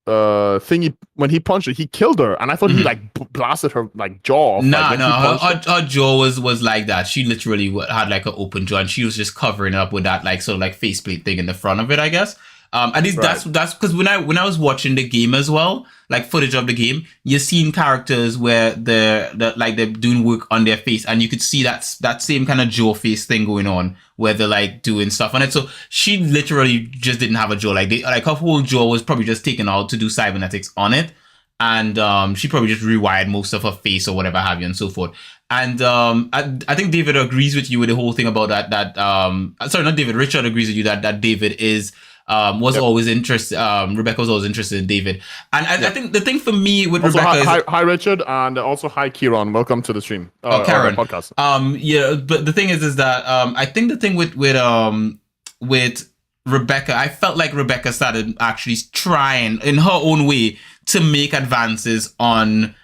thingy when he punched her, he killed her, and I thought he like blasted her like jaw off. Her jaw was like that. She literally had like an open jaw, and she was just covering it up with that like sort of like faceplate thing in the front of it, I guess. At least that's because when I was watching the game as well, like footage of the game, you're seeing characters where they're doing work on their face, and you could see that same kind of jaw face thing going on where they're like doing stuff on it. So she literally just didn't have a jaw. Like her whole jaw was probably just taken out to do cybernetics on it, and she probably just rewired most of her face or whatever have you and so forth. And I think David agrees with you with the whole thing about that. Sorry, not David. Richard agrees with you that David is. Always interested. Rebecca was always interested in David, and I think the thing for me with also, Rebecca hi Richard, and also hi Kieran. Welcome to the stream. Karen podcast. Yeah, but the thing is that I think the thing with Rebecca, I felt like Rebecca started actually trying in her own way to make advances on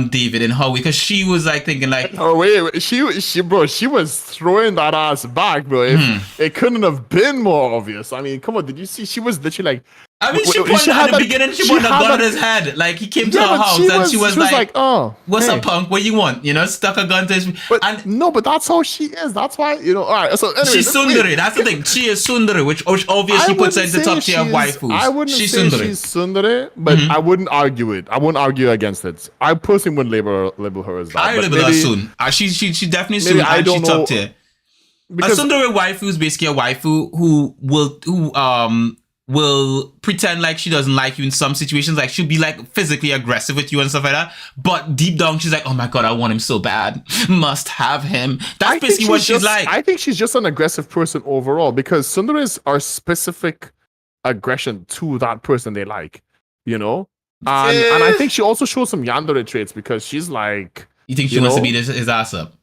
David in her way, because she was like thinking like, oh wait, she was throwing that ass back, bro. It couldn't have been more obvious. I mean, come on, did you see? She was literally like, I mean, she pointed at the beginning, she pointed a gun at his head. Like, he came to her house and she was like, oh, what's up, punk? What you want? You know, stuck a gun to his... But that's how she is. That's why, you know, all right. So anyway, she's Sundari. That's the thing. She is Sundari, which obviously puts her in the top tier of waifus. I wouldn't say she's Sundari, but I wouldn't argue it. I wouldn't argue against it. I personally wouldn't label her as that. I label her soon. She definitely soon, and she's top tier. A Sundari waifu is basically a waifu who will pretend like she doesn't like you in some situations. Like, she'll be like physically aggressive with you and stuff like that, but deep down she's like, oh my god, I want him so bad, must have him. That's basically what she's like. I think she's just an aggressive person overall, because sundares are specific aggression to that person they like, you know. And I think she also shows some yandere traits, because she's like, you think she wants to beat his ass up?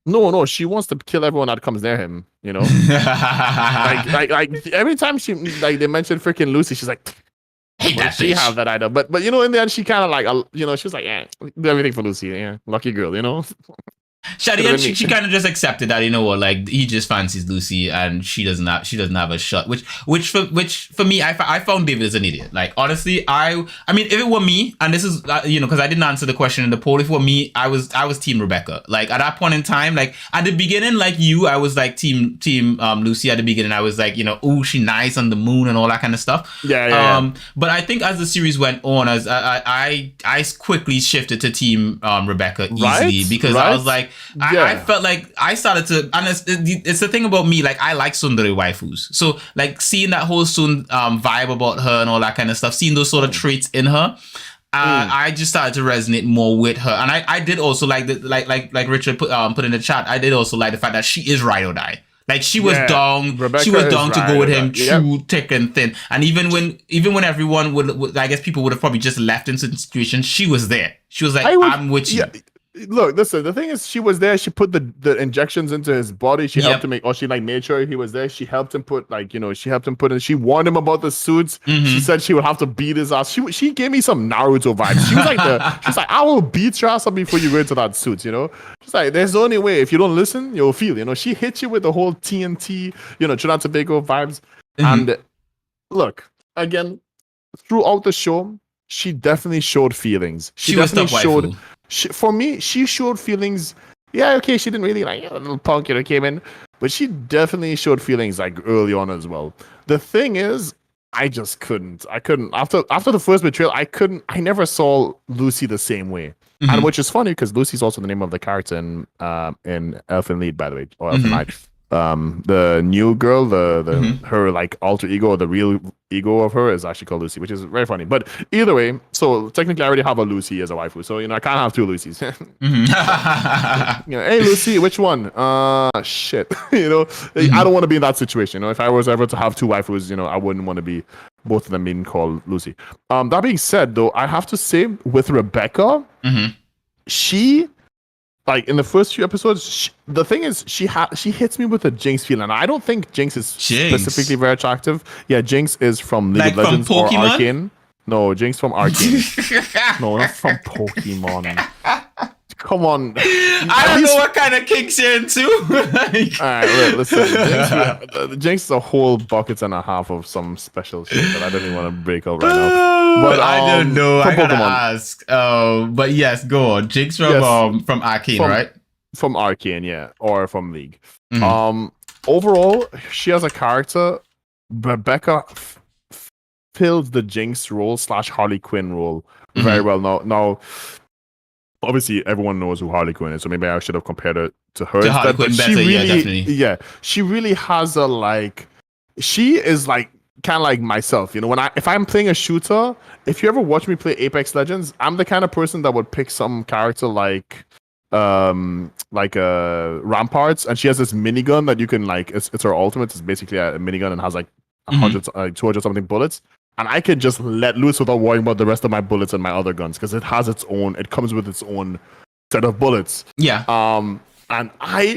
No, she wants to kill everyone that comes near him, you know? like every time they mention freaking Lucy, she's like, hate that she have that idea. But you know, in the end, she kind of like, you know, she was like, yeah, do everything for Lucy, yeah, lucky girl, you know? Shadi, she kind of just accepted that, you know what, like, he just fancies Lucy and she doesn't have a shot, which for me, I found David as an idiot. Like, honestly, I mean, if it were me, and this is, you know, because I didn't answer the question in the poll, if it were me, I was team Rebecca. Like, at that point in time, like, at the beginning, like you, I was like team Lucy at the beginning. I was like, you know, oh, she nice on the moon and all that kind of stuff. Yeah. But I think as the series went on, as I quickly shifted to team Rebecca easily, because I was like, I felt like I started to, and it's the thing about me, like, I like Sundari waifus. So, like, seeing that whole vibe about her and all that kind of stuff, seeing those sort of traits in her, I just started to resonate more with her. And I did also like like Richard put in the chat, I did also like the fact that she is ride or die. Like, she was down. Rebecca, she was down to go with him through thick and thin. And even when everyone would, I guess people would have probably just left in certain situations, she was there. She was like, I'm with you. Look, listen, the thing is, she was there. She put the injections into his body. She helped Yep. him make, or she like made sure he was there. She helped him put she helped him put in. She warned him about the suits. She said she would have to beat his ass. She gave me some Naruto vibes. She's like, I will beat your ass up before you go into that suit. You know, she's like, there's the only way. If you don't listen, you'll feel. You know, she hit you with the whole TNT, Trinidad and Tobago vibes. And look, again, throughout the show, she definitely showed feelings. She definitely showed. For me, she showed feelings. Yeah, okay, she didn't really like a little punk, came in, but she definitely showed feelings like early on as well. The thing is, I just couldn't. I couldn't after the first betrayal. I never saw Lucy the same way, and which is funny because Lucy's also the name of the character in Elfen Lied, by the way, or Elfen Lied. The new girl, her like alter ego, the real ego of her is actually called Lucy, which is very funny. But either way, so technically I already have a Lucy as a waifu, so I can't have two Lucys. Hey Lucy, which one? Shit. I don't want to be in that situation. If I was ever to have two waifus, I wouldn't want to be both of them being called Lucy. That being said, though, I have to say with Rebecca, she. Like in the first few episodes, the thing is, she hits me with a Jinx feeling. I don't think Jinx is specifically very attractive. Yeah, Jinx is from League of Legends or Arcane. No, Jinx from Arcane. No, not from Pokemon. Come on. I don't know what kind of kinks you're into. All right, listen. Jinx is a whole bucket and a half of some special shit that I don't even want to break out right now. But I don't know. I gotta ask. But yes, go on. Jinx from Arcane, right? From Arcane, yeah, or from League. Overall, she has a character. Rebecca fills the Jinx role / Harley Quinn role very well. Now. Obviously, everyone knows who Harley Quinn is, so maybe I should have compared it to her. Harley Quinn better, definitely. Yeah, she really has a she is like kind of like myself. If I'm playing a shooter, if you ever watch me play Apex Legends, I'm the kind of person that would pick some character like Ramparts, and she has this minigun that you can it's her ultimate. It's basically a minigun and has 200 something bullets. And I can just let loose without worrying about the rest of my bullets and my other guns because it comes with its own set of bullets. Yeah. And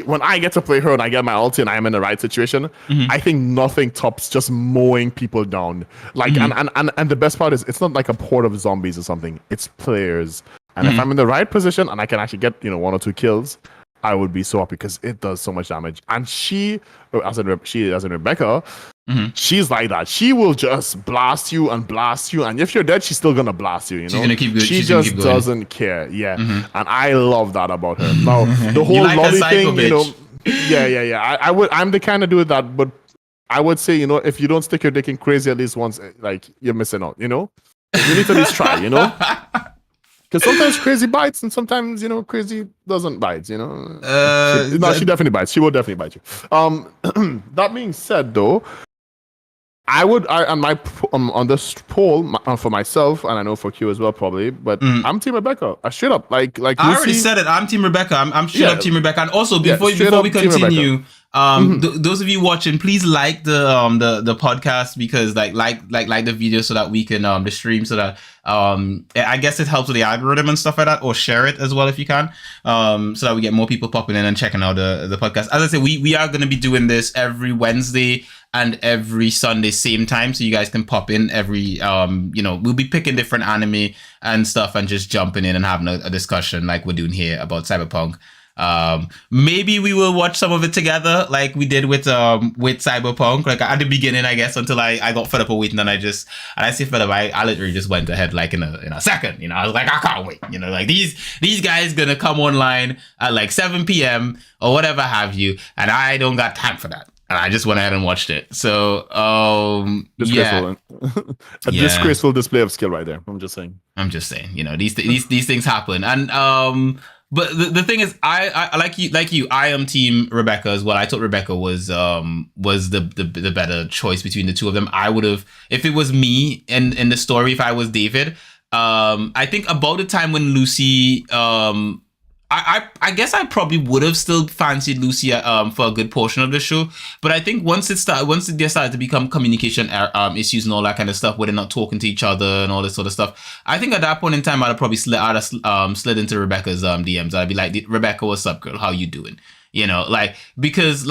when I get to play her and I get my ulti and I'm in the right situation, I think nothing tops just mowing people down. And the best part is it's not like a horde of zombies or something. It's players. And if I'm in the right position and I can actually get, 1 or 2 kills, I would be so happy because it does so much damage. And she, as in Rebecca, she's like that. She will just blast you, and if you're dead, she's still gonna blast you. She's gonna keep going. She just doesn't care. Yeah, and I love that about her. Now the whole lolly thing, yeah. I'm the kind of dude that, but I would say, if you don't stick your dick in crazy at least once, you're missing out. You need to at least try. Because sometimes crazy bites, and sometimes crazy doesn't bite. She definitely bites. She will definitely bite you. That being said, though, on this poll for myself, and I know for Q as well probably, but I'm Team Rebecca. Straight up, like Lucy, I already said it. I'm Team Rebecca. I'm straight up Team Rebecca. And also before we continue, those of you watching, please like the podcast because like the video so that we can the stream so that I guess it helps with the algorithm and stuff like that, or share it as well if you can, so that we get more people popping in and checking out the podcast. As I said, we are going to be doing this every Wednesday and every Sunday same time, so you guys can pop in every we'll be picking different anime and stuff and just jumping in and having a discussion like we're doing here about Cyberpunk. Maybe we will watch some of it together like we did with Cyberpunk, like at the beginning, I guess, until I got fed up of waiting, and I say fed up, I literally just went ahead like in a second. I was like, I can't wait, like these guys gonna come online at like 7 p.m. or whatever have you, and I don't got time for that. And I just went ahead and watched it. So, disgraceful. Disgraceful display of skill right there. I'm just saying. These things happen. And but the thing is, I like you. I am Team Rebecca as well. I thought Rebecca was the better choice between the two of them. I would have, if it was me in the story, if I was David. I think about the time when Lucy I guess I probably would have still fancied Lucy for a good portion of the show, but I think once there started to become communication issues and all that kind of stuff, where they're not talking to each other and all this sort of stuff, I think at that point in time I'd have probably slid into Rebecca's DMs. I'd be like, Rebecca, what's up, girl? How you doing? Because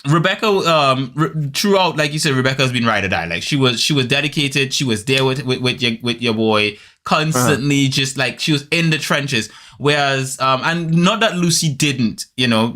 Rebecca, throughout, like you said, Rebecca's been ride or die. Like she was dedicated. She was there with your boy constantly, just like she was in the trenches. Whereas, and not that Lucy didn't,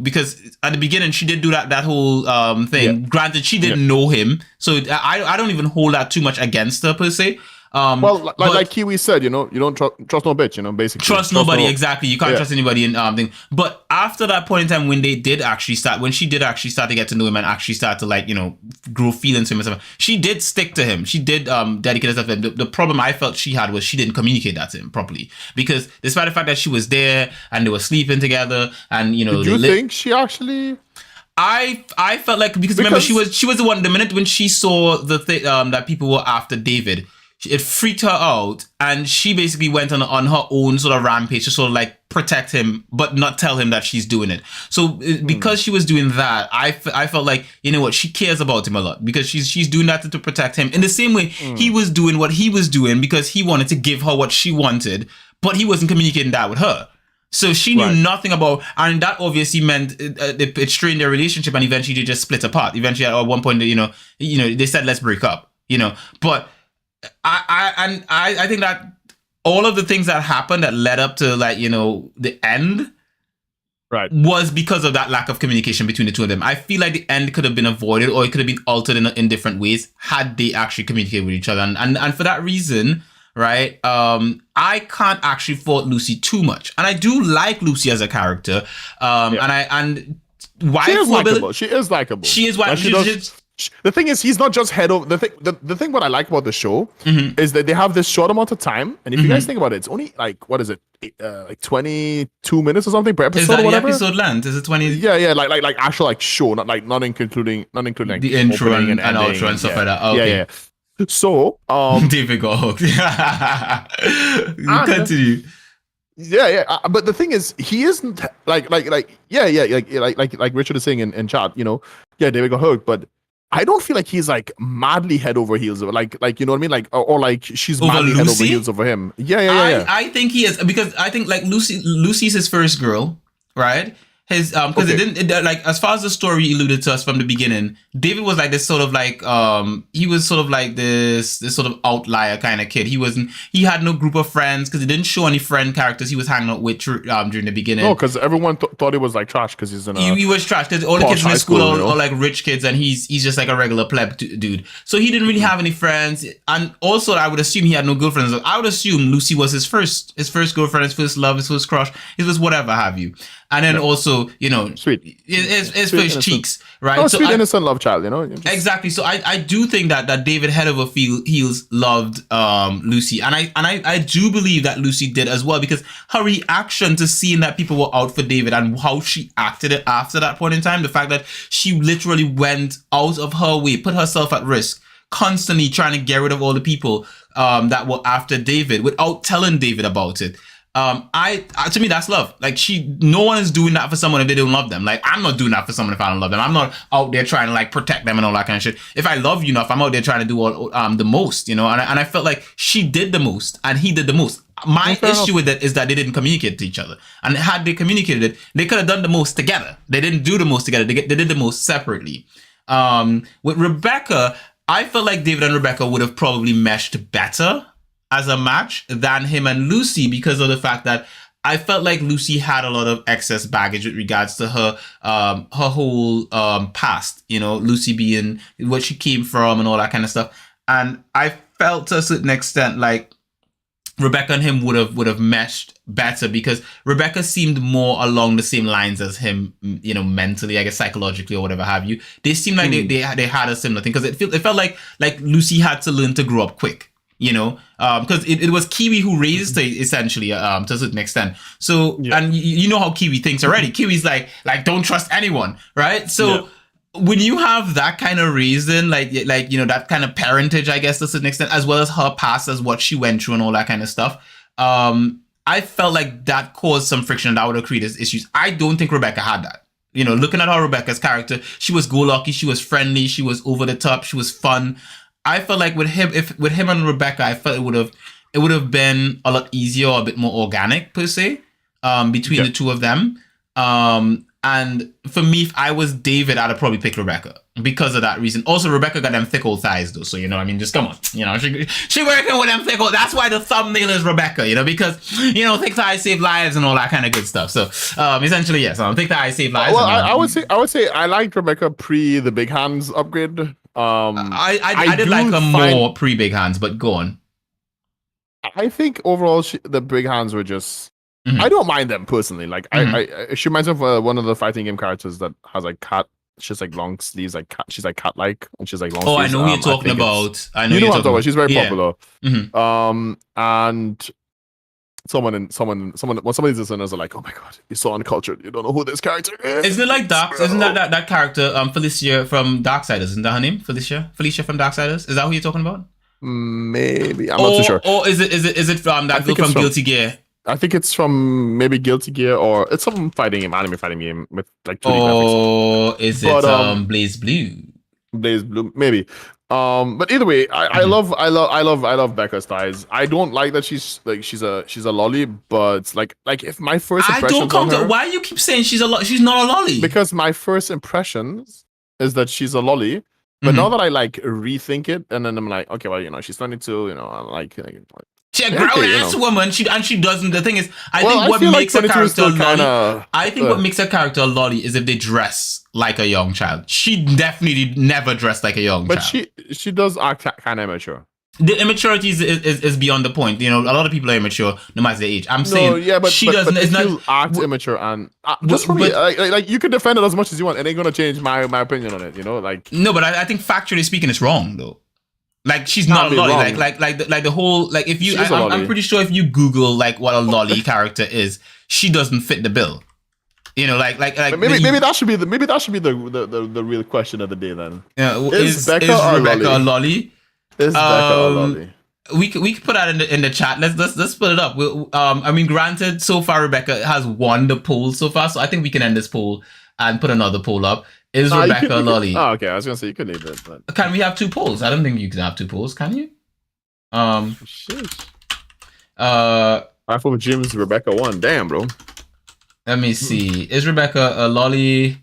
because at the beginning she did do that whole thing. Yeah. Granted, she didn't know him, so I don't even hold that too much against her per se. Like Kiwi said, you don't trust no bitch, basically. Trust nobody, exactly. You can't trust anybody in thing. But after that point in time, when she did actually start to get to know him and actually start to grow feelings for him and stuff, she did stick to him. She did dedicate herself to him. The problem I felt she had was she didn't communicate that to him properly. Because despite the fact that she was there and they were sleeping together and did you think she actually? I felt like because remember she was the one the minute when she saw the thing that people were after David. It freaked her out, and she basically went on her own sort of rampage to sort of protect him, but not tell him that she's doing it. So because she was doing that, I felt like, she cares about him a lot because she's doing that to protect him. In the same way, he was doing what he was doing because he wanted to give her what she wanted, but he wasn't communicating that with her. So she knew nothing about, and that obviously meant it strained their relationship, and eventually they just split apart. Eventually, at one point, they said, let's break up. But I think that all of the things that happened that led up to the end was because of that lack of communication between the two of them. I feel like the end could have been avoided, or it could have been altered in different ways had they actually communicated with each other. And for that reason, right, I can't actually fault Lucy too much. And I do like Lucy as a character. And why she is likable. She is likable. She is why the thing is, he's not just head over. The thing what I like about the show is that they have this short amount of time, and if you guys think about it, it's only what is it, 22 minutes or something per episode. Is that or whatever? The episode length? Is it 20? Yeah, like actual show, not inclling the intro and outro and stuff like that. Okay. Yeah. So David got hooked. Continue. But the thing is, he isn't like Richard is saying in chat. David got hooked, but I don't feel like he's madly head over heels, like you know what I mean, or she's over madly Lucy? head over heels over him. Yeah. I think he is, because I think Lucy's his first girl, right? His because it didn't as far as the story alluded to us from the beginning, David was this sort of he was sort of this sort of outlier kind of kid. He had no group of friends because he didn't show any friend characters he was hanging out with during the beginning. No, because everyone thought he was trash because he's in a he was trash because all the kids in his school are rich kids, and he's just a regular pleb dude. So he didn't really have any friends, and also I would assume he had no girlfriends. I would assume Lucy was his first girlfriend, his first love, his first crush, his first whatever have you. And then also, sweet. His first cheeks, right? Oh, so sweet innocent love child, Exactly. So I do think that David head over heels loved Lucy, and I do believe that Lucy did as well, because her reaction to seeing that people were out for David and how she acted it after that point in time, the fact that she literally went out of her way, put herself at risk, constantly trying to get rid of all the people that were after David without telling David about it. To me, that's love. No one is doing that for someone if they don't love them. I'm not doing that for someone if I don't love them. I'm not out there trying to protect them and all that kind of shit. If I love you enough, I'm out there trying to do all the most, and I felt like she did the most and he did the most. My issue with that is that they didn't communicate to each other. And had they communicated it, they could have done the most together. They didn't do the most together. They did the most separately. With Rebecca, I felt like David and Rebecca would have probably meshed better as a match than him and Lucy, because of the fact that I felt like Lucy had a lot of excess baggage with regards to her whole past, Lucy being what she came from and all that kind of stuff. And I felt to a certain extent like Rebecca and him would have meshed better, because Rebecca seemed more along the same lines as him, mentally, I guess, psychologically or whatever have you. They seemed like they had a similar thing, because it felt like Lucy had to learn to grow up quick. Because it was Kiwi who raised her, essentially, to a certain extent. So, and you know how Kiwi thinks already. Kiwi's like don't trust anyone, right? So when you have that kind of reason, that kind of parentage, I guess, to a certain extent, as well as her past, as what she went through and all that kind of stuff, I felt like that caused some friction that would have created issues. I don't think Rebecca had that. You know, looking at how Rebecca's character, she was go-lucky, she was friendly, she was over the top, she was fun. I felt like with him and Rebecca, I felt it would have been a lot easier, or a bit more organic per se, between the two of them. And for me, if I was David, I'd have probably picked Rebecca because of that reason. Also, Rebecca got them thick old thighs though, so you know, I mean, just come on, you know, she working with them thick old. That's why the thumbnail is Rebecca, you know, because you know, thick thighs save lives and all that kind of good stuff. So, essentially, yes, thick thighs save lives. Well, I would say I liked Rebecca pre the big hands upgrade. I did like her more pre big hands, but go on. I think overall the big hands were just. I don't mind them personally. Like she reminds me of one of the fighting game characters that has like cat. She's like long sleeves, like cat. She's like cat-like, and she's like long. Oh, sleeves. I know who you're talking about. I know you know what I'm talking about. She's very popular. Mm-hmm. And somebody's listeners are like, "Oh my god, you're so uncultured. You don't know who this character is." Isn't it like Dark? Isn't that character Felicia from Darksiders? Isn't that her name? Felicia from Darksiders. Is that who you're talking about? Maybe I'm not too sure. Or is it from that girl from Guilty Gear? I think it's from maybe Guilty Gear, or it's some anime fighting game with like 2D graphics. Or is it Blaze Blue? Blaze Blue, maybe. But either way, I love Becca's thighs. I don't like that she's a lolly, but like if my first impressions why you keep saying she's not a lolly? Because my first impressions is that she's a lolly. But now that I like rethink it, and then I'm like, okay, well, you know, she's 22, you know, I like she's a grown-ass woman. She doesn't. The thing is, I think what makes a character a lolly. I think what makes a character a lolly is if they dress like a young child. She definitely never dressed like a young child. But she does act kind of immature. The immaturity is beyond the point. You know, a lot of people are immature no matter their age. I'm saying, but she doesn't. It's not act immature, and just for me, like you can defend it as much as you want. It ain't gonna change my opinion on it. You know, like no, but I think factually speaking, it's wrong though. Like she's not a lolly. Like the whole like if you I'm pretty sure if you Google like what a lolly character is, she doesn't fit the bill. You know, like maybe that should be the real question of the day then. Yeah, is Rebecca a lolly? Is Becca a lolly? We could put that in the chat. Let's put it up. I mean, granted, so far Rebecca has won the poll so far, so I think we can end this poll and put another poll up. Is Rebecca a lolly? Oh, okay. I was gonna say you could leave it, but can we have two polls? I don't think you can have two polls. Can you? Sheesh. I thought Jim's Rebecca won. Damn, bro. Let me see. Is Rebecca a lolly?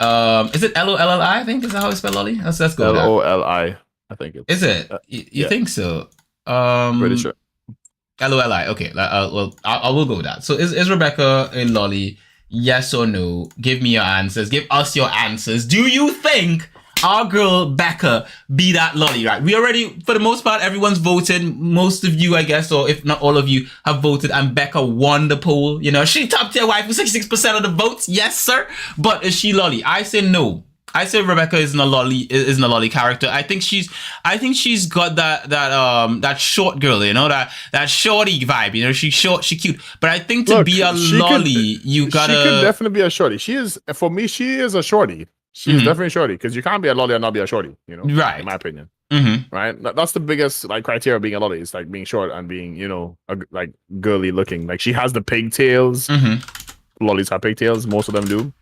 Is it LOLLI? I think is that how it's spelled lolly? Let's go. LOLI. I think it's. Is it? You think so? Pretty sure. LOLI. Okay. I will go with that. So is Rebecca a lolly? Yes or no? Give me your answers. Give us your answers. Do you think our girl Becca be that lolly? Right? We already, for the most part, everyone's voted. Most of you, I guess, or if not all of you, have voted, and Becca won the poll. You know, she top tier wife with 66% of the votes. Yes, sir. But is she lolly? I say no. I say Rebecca isn't a lolly character. I think she's got that short girl, you know, that shorty vibe, you know, she's short, she's cute. But I think to be a lolly, you gotta. She could definitely be a shorty. She is a shorty. She's definitely a shorty because you can't be a lolly and not be a shorty, you know. Right. In my opinion. Right. That's the biggest like criteria of being a lolly. It's like being short and being, you know, like girly looking. Like she has the pigtails. Lollies have pigtails. Most of them do.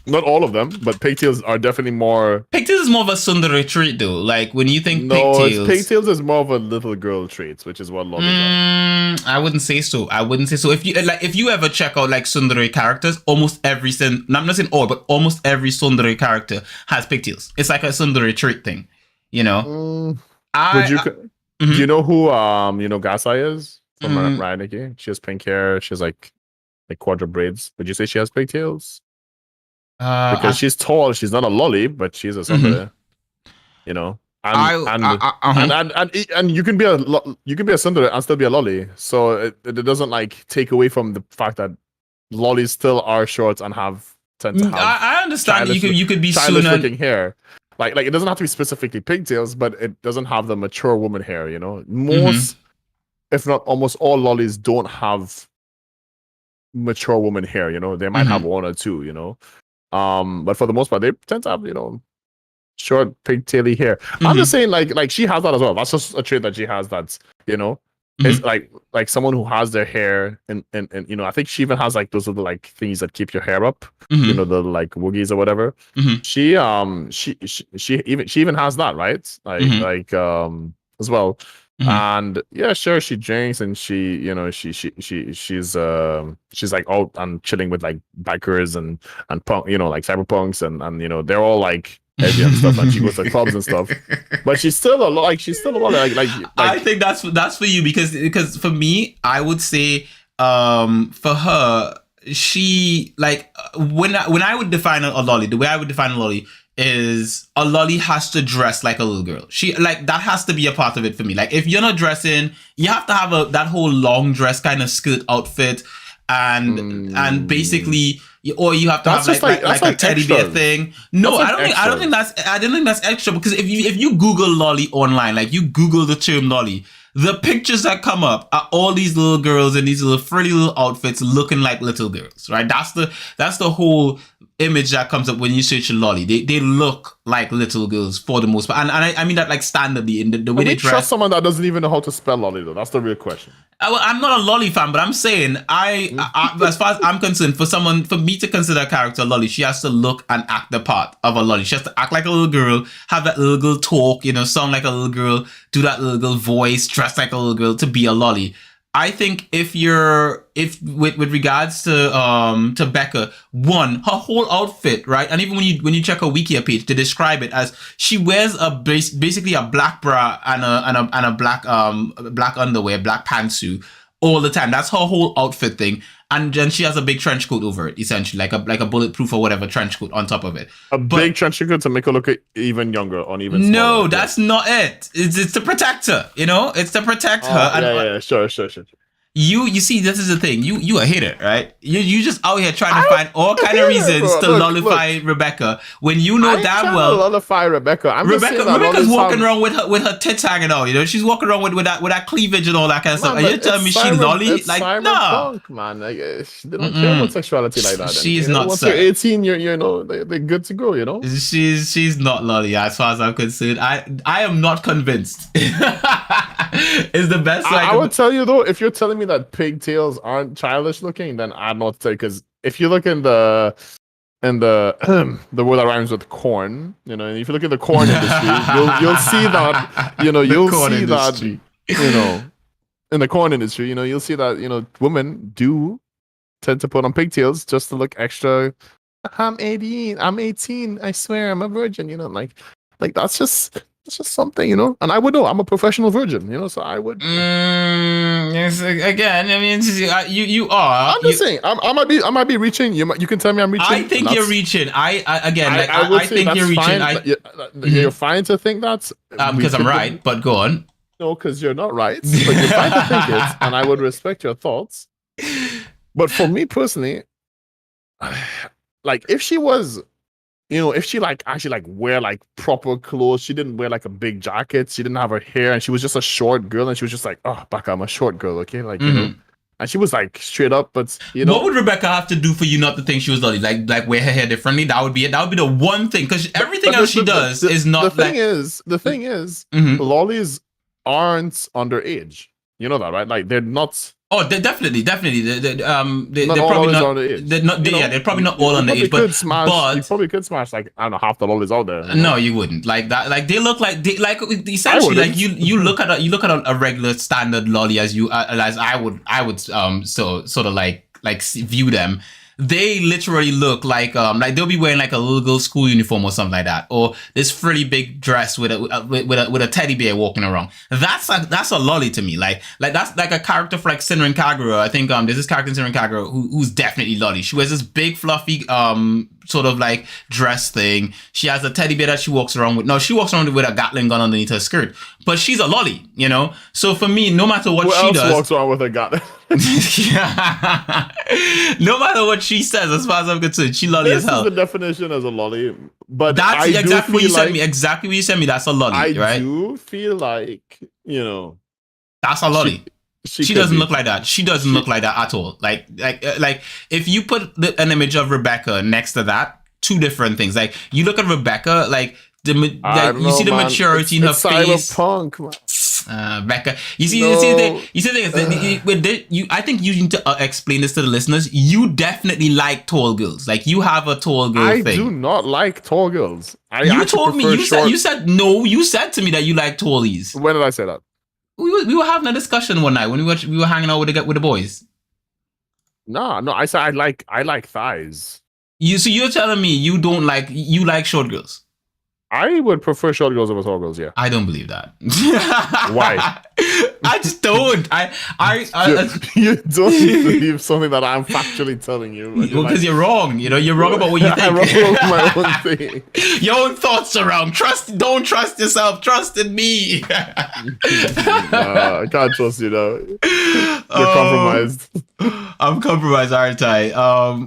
Not all of them, but pigtails are definitely more. Pigtails is more of a sundere trait, though. Like when you think pigtails is more of a little girl trait, which is what lollies are. I wouldn't say so. If you ever check out like tsundere characters, almost every I'm not saying all, but almost every tsundere character has pigtails. It's like a tsundere trait thing, you know. Do you know who Gasai is from Ryaniki? She has pink hair. She has like quadra braids. Would you say she has pigtails? Because she's tall, she's not a lolly, but she's a tsundere. You know, and you can be a tsundere and still be a lolly. So it doesn't like take away from the fact that lollies still are short and tend to have. I understand. You could be stylish looking hair. Like it doesn't have to be specifically pigtails, but it doesn't have the mature woman hair. You know, most, if not almost all lollies don't have mature woman hair. You know, they might have one or two. You know. But for the most part, they tend to have, you know, short pigtaily hair. I'm just saying, like she has that as well. That's just a trait that she has. That's, you know, It's like someone who has their hair and you know, I think she even has like those little like things that keep your hair up, you know, the like woogies or whatever. She even has that, right? Like as well. And yeah, sure, she drinks and she, you know, she's like out and chilling with like bikers and punk, you know, like cyberpunks and you know, they're all like heavy and stuff, and she goes to clubs and stuff. But she's still a lot like I think that's for you because for me, I would say for her, she like when I would define a lolly, the way I would define a lolly is a lolly has to dress like a little girl. She like that has to be a part of it for me. Like if you're not dressing, you have to have that whole long dress kind of skirt outfit and basically, or you have to have like a teddy bear thing. No, I don't think that's extra, because if you Google lolly online, like you Google the term lolly, the pictures that come up are all these little girls in these little frilly little outfits looking like little girls, right? That's the whole image that comes up when you search a lolly. They look like little girls for the most part, and I mean that like standardly in the way they dress. Trust someone that doesn't even know how to spell lolly though. That's the real question. Well, I'm not a lolly fan, but I'm saying I as far as I'm concerned, for me to consider a character a lolly, she has to look and act the part of a lolly. She has to act like a little girl, have that little girl talk, you know, sound like a little girl, do that little girl voice, dress like a little girl to be a lolly. I think if with regards to Becca, one, her whole outfit, right? And even when you check her Wikia page, to describe it as she wears basically a black bra and a black underwear, black pantsuit all the time. That's her whole outfit thing. And then she has a big trench coat over it, essentially, like a bulletproof or whatever trench coat on top of it. Big trench coat to make her look even younger or even smaller. No, that's not it. It's to protect her, you know? It's to protect her. Yeah, sure. You see, this is the thing. You a hater, right? You just out here trying to find all kind of reasons to nullify Rebecca when you know damn well nullify Rebecca. Rebecca's walking around with her tits hanging out. You know, she's walking around with that cleavage and all that kind of stuff. And you're telling me she lolly? Like no, man. Like, they don't care about sexuality like that. She's not. Once you're 18, you know they're good to go. You know, she's not lolly as far as I'm concerned. I am not convinced. It's the best. I would tell you though, if you're telling me that pigtails aren't childish looking, then I'm not saying, because if you look in the the word that rhymes with corn, you know, if you look at the corn industry, you'll see that, you know, you know, in the corn industry, you know, you'll see that, you know, women do tend to put on pigtails just to look extra. I'm 18, I swear I'm a virgin, you know, like that's just something, you know. And I would know, I'm a professional virgin, you know, so I would. Yes, again, I mean, you are. I'm just saying, I might be reaching. You can tell me I'm reaching. I think you're reaching. I think you're reaching. You're fine to think that because I'm right, but go on. No, because you're not right. But you're fine to think it, and I would respect your thoughts. But for me personally, like if she was, you know, if she like actually like wear like proper clothes, she didn't wear like a big jacket, she didn't have her hair, and she was just a short girl, and she was just like, oh, Becca, I'm a short girl, okay, like you know, and she was like straight up, but you know, what would Rebecca have to do for you not to think she was lolly? Like wear her hair differently? That would be it. That would be the one thing, because everything else she does is not. The thing is, lollies aren't underage. You know that, right? Like they're not. Oh, definitely. They're probably not. They're probably not all underage, but you probably could smash like I don't know half the lollies out there. No, you wouldn't like that. Like they look like essentially like you look at a regular standard lolly as I would sort of like view them. They literally look like they'll be wearing like a little girl school uniform or something like that, or this frilly big dress with a teddy bear walking around. That's a lolly to me. Like that's like a character for like Senran Kagura. I think there's this character in Senran Kagura who's definitely lolly. She wears this big fluffy sort of like dress thing. She has a teddy bear that she walks around with. No, she walks around with a Gatling gun underneath her skirt. But she's a lolly, you know? So for me, no matter what she does... Who else walks around with a Gatling? No matter what she says, as far as I'm concerned, she lolly as hell. This is the definition as a lolly. But that's exactly what you sent me. Exactly what you sent me. That's a lolly, right? I do feel like, you know... That's a lolly. She doesn't look like that. She doesn't look like that at all. Like if you put an image of Rebecca next to that, two different things. Like you look at Rebecca, like you see the maturity in her face. Cyberpunk. Becca. You see, No. you see the thing is, I think you need to explain this to the listeners. You definitely like tall girls. Like you have a tall girl I thing. do not like tall girls. You told me you said no. You said to me that you like tallies. When did I say that? We were having a discussion one night when we were hanging out with the boys. No, I said I like thighs. So you're telling me you like short girls? I would prefer short girls over tall girls. Yeah. I don't believe that. Why? I just don't. You don't believe something that I'm factually telling you. Because you're wrong. You're wrong about what you think. I'm wrong about my own thing. Your own thoughts are wrong. Don't trust yourself. Trust in me. I can't trust you though. You're compromised. I'm compromised, aren't I?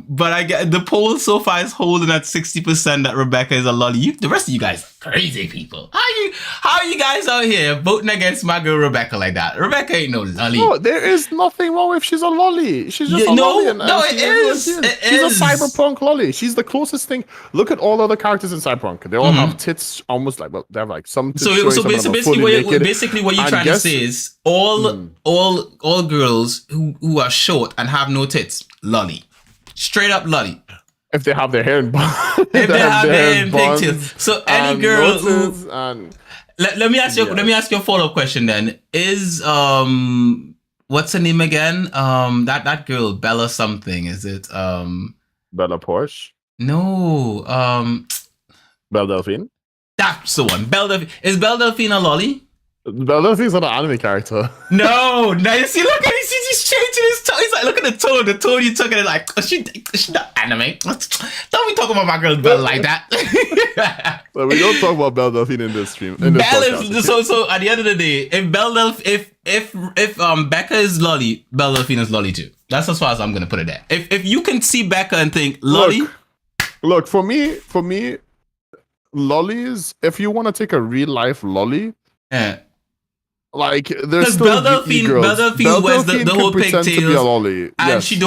But I get the poll so far is holding at 60% that Rebecca is a lolly. The rest of you guys, crazy people. How are you guys out here voting against my girl Rebecca like that? Rebecca ain't no lolly. No, there is nothing wrong if she's a lolly. She's just a lolly. No, it is. She's a cyberpunk lolly. She's the closest thing. Look at all the other characters in Cyberpunk. They all have tits, almost like they have like some. Tits So basically, what you're trying to say is all girls who are short and have no tits, lolly, straight up lolly. If they have their hair in buns. If they have their hair in pigtails. So any girl who let me ask you a follow-up question then. Is what's her name again? That girl, Bella something, is it Bella Porsche? No. Belle Delphine? That's the one. Is Belle Delphine a lolly? Belle Delphine's not an anime character. No, you see, look at he's changing his tone. He's like, look at the tone. The tone you took it like, she not anime. Don't be talking about my girl Belle like that. So we don't talk about Belle Delphine in this stream. So at the end of the day, if Becca is lolly, Belle Delphine is lolly too. That's as far as I'm gonna put it there. If you can see Becca and think lolly, look for me, lollies. If you want to take a real life lolly, like there's still Belle Delphine wears the whole pigtails, and yes, she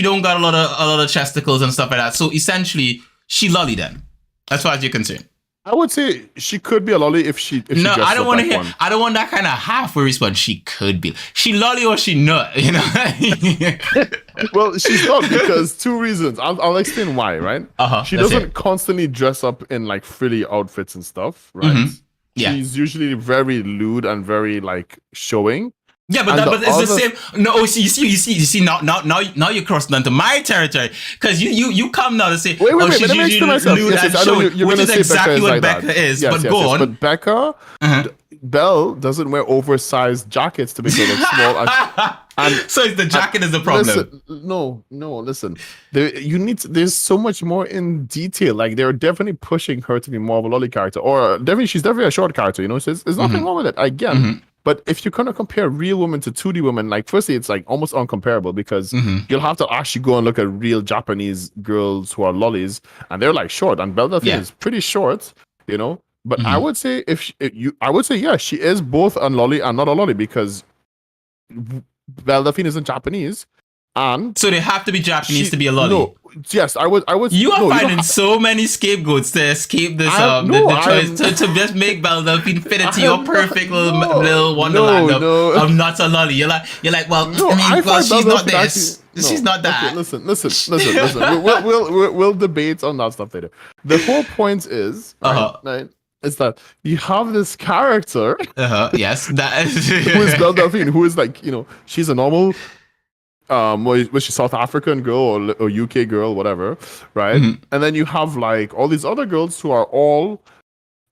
don't got a lot of chesticles and stuff like that. So essentially, she lolly then, as far as you're concerned. I would say she could be a lolly if she. No, I don't want to hear. One. I don't want that kind of halfway response. She could be. She lolly or she not. Well, she's not because two reasons. I'll explain why. Right. She doesn't constantly dress up in like frilly outfits and stuff. Right. Mm-hmm. Yeah. She's usually very lewd and very like showing. Yeah, but it's the same. No, you see. Now you're crossing onto my territory because you come now to say, wait, she's usually lewd and showing, which is exactly what Becca is. But go on. But Becca, Belle doesn't wear oversized jackets to make her look small. And so it's the jacket is the problem. Listen. There's so much more in detail. Like they're definitely pushing her to be more of a lolly character, or she's definitely a short character. So there's nothing wrong with it. Again, but if you're gonna compare real women to 2D women, like firstly, it's like almost uncomparable because you'll have to actually go and look at real Japanese girls who are lollies, and they're like short, and Belle Delphine is pretty short. But I would say she is both a lolly and not a lolly because Belle Delphine isn't Japanese, and so they have to be Japanese to be a lolly. No, yes, I would. You are finding so many scapegoats to escape this the choice to just make Belle Delphine fit into your perfect little wonderland of not a lolly. You're like, well, she's not this. She's not that. Okay, listen. We'll debate on that stuff later. The whole point is right, is that you have this character. Yes, that is who is Belle Delphine, who is like, she's a normal was she South African girl or UK girl, whatever, right? And then you have like all these other girls who are all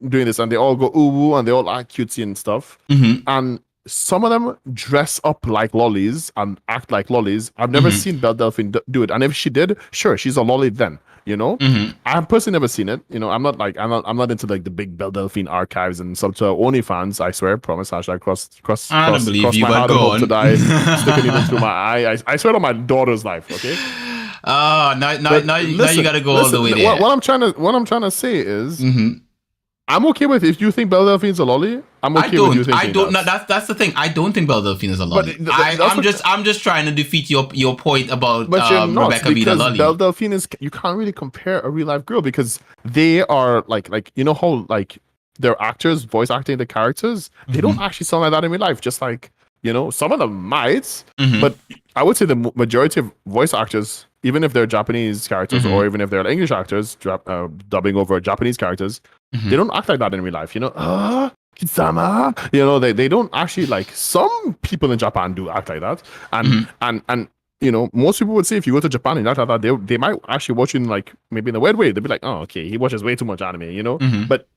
doing this, and they all go ooh and they all act cutesy and stuff. And some of them dress up like lollies and act like lollies. I've never seen Belle Delphine do it, and if she did, sure, she's a lolly then. I've personally never seen it. I'm not into like the big Belle Delphine archives and stuff. To OnlyFans, I swear, promise. #cross I don't believe you, my heart but go on. To die, stick a needle through my eye. I swear on my daughter's life. Okay. Now you gotta go all the way there. What I'm trying to say is, I'm okay with if you think Belle Delphine's a lolly. I'm okay with you thinking I don't. That's the thing. I don't think Belle Delphine is a lolly. I'm just trying to defeat your point about Rebecca being a lolly. Belle Delphine is. You can't really compare a real life girl because they are like how like their actors voice acting the characters, they don't actually sound like that in real life. Just like, some of them might, but I would say the majority of voice actors, even if they're Japanese characters or even if they're English actors dubbing over Japanese characters, they don't act like that in real life. Kisama, they don't actually, like, some people in Japan do act like that, and most people would say if you go to Japan and act like that, they might actually watch you in, like, maybe in a weird way. They'd be like, oh, okay, he watches way too much anime, but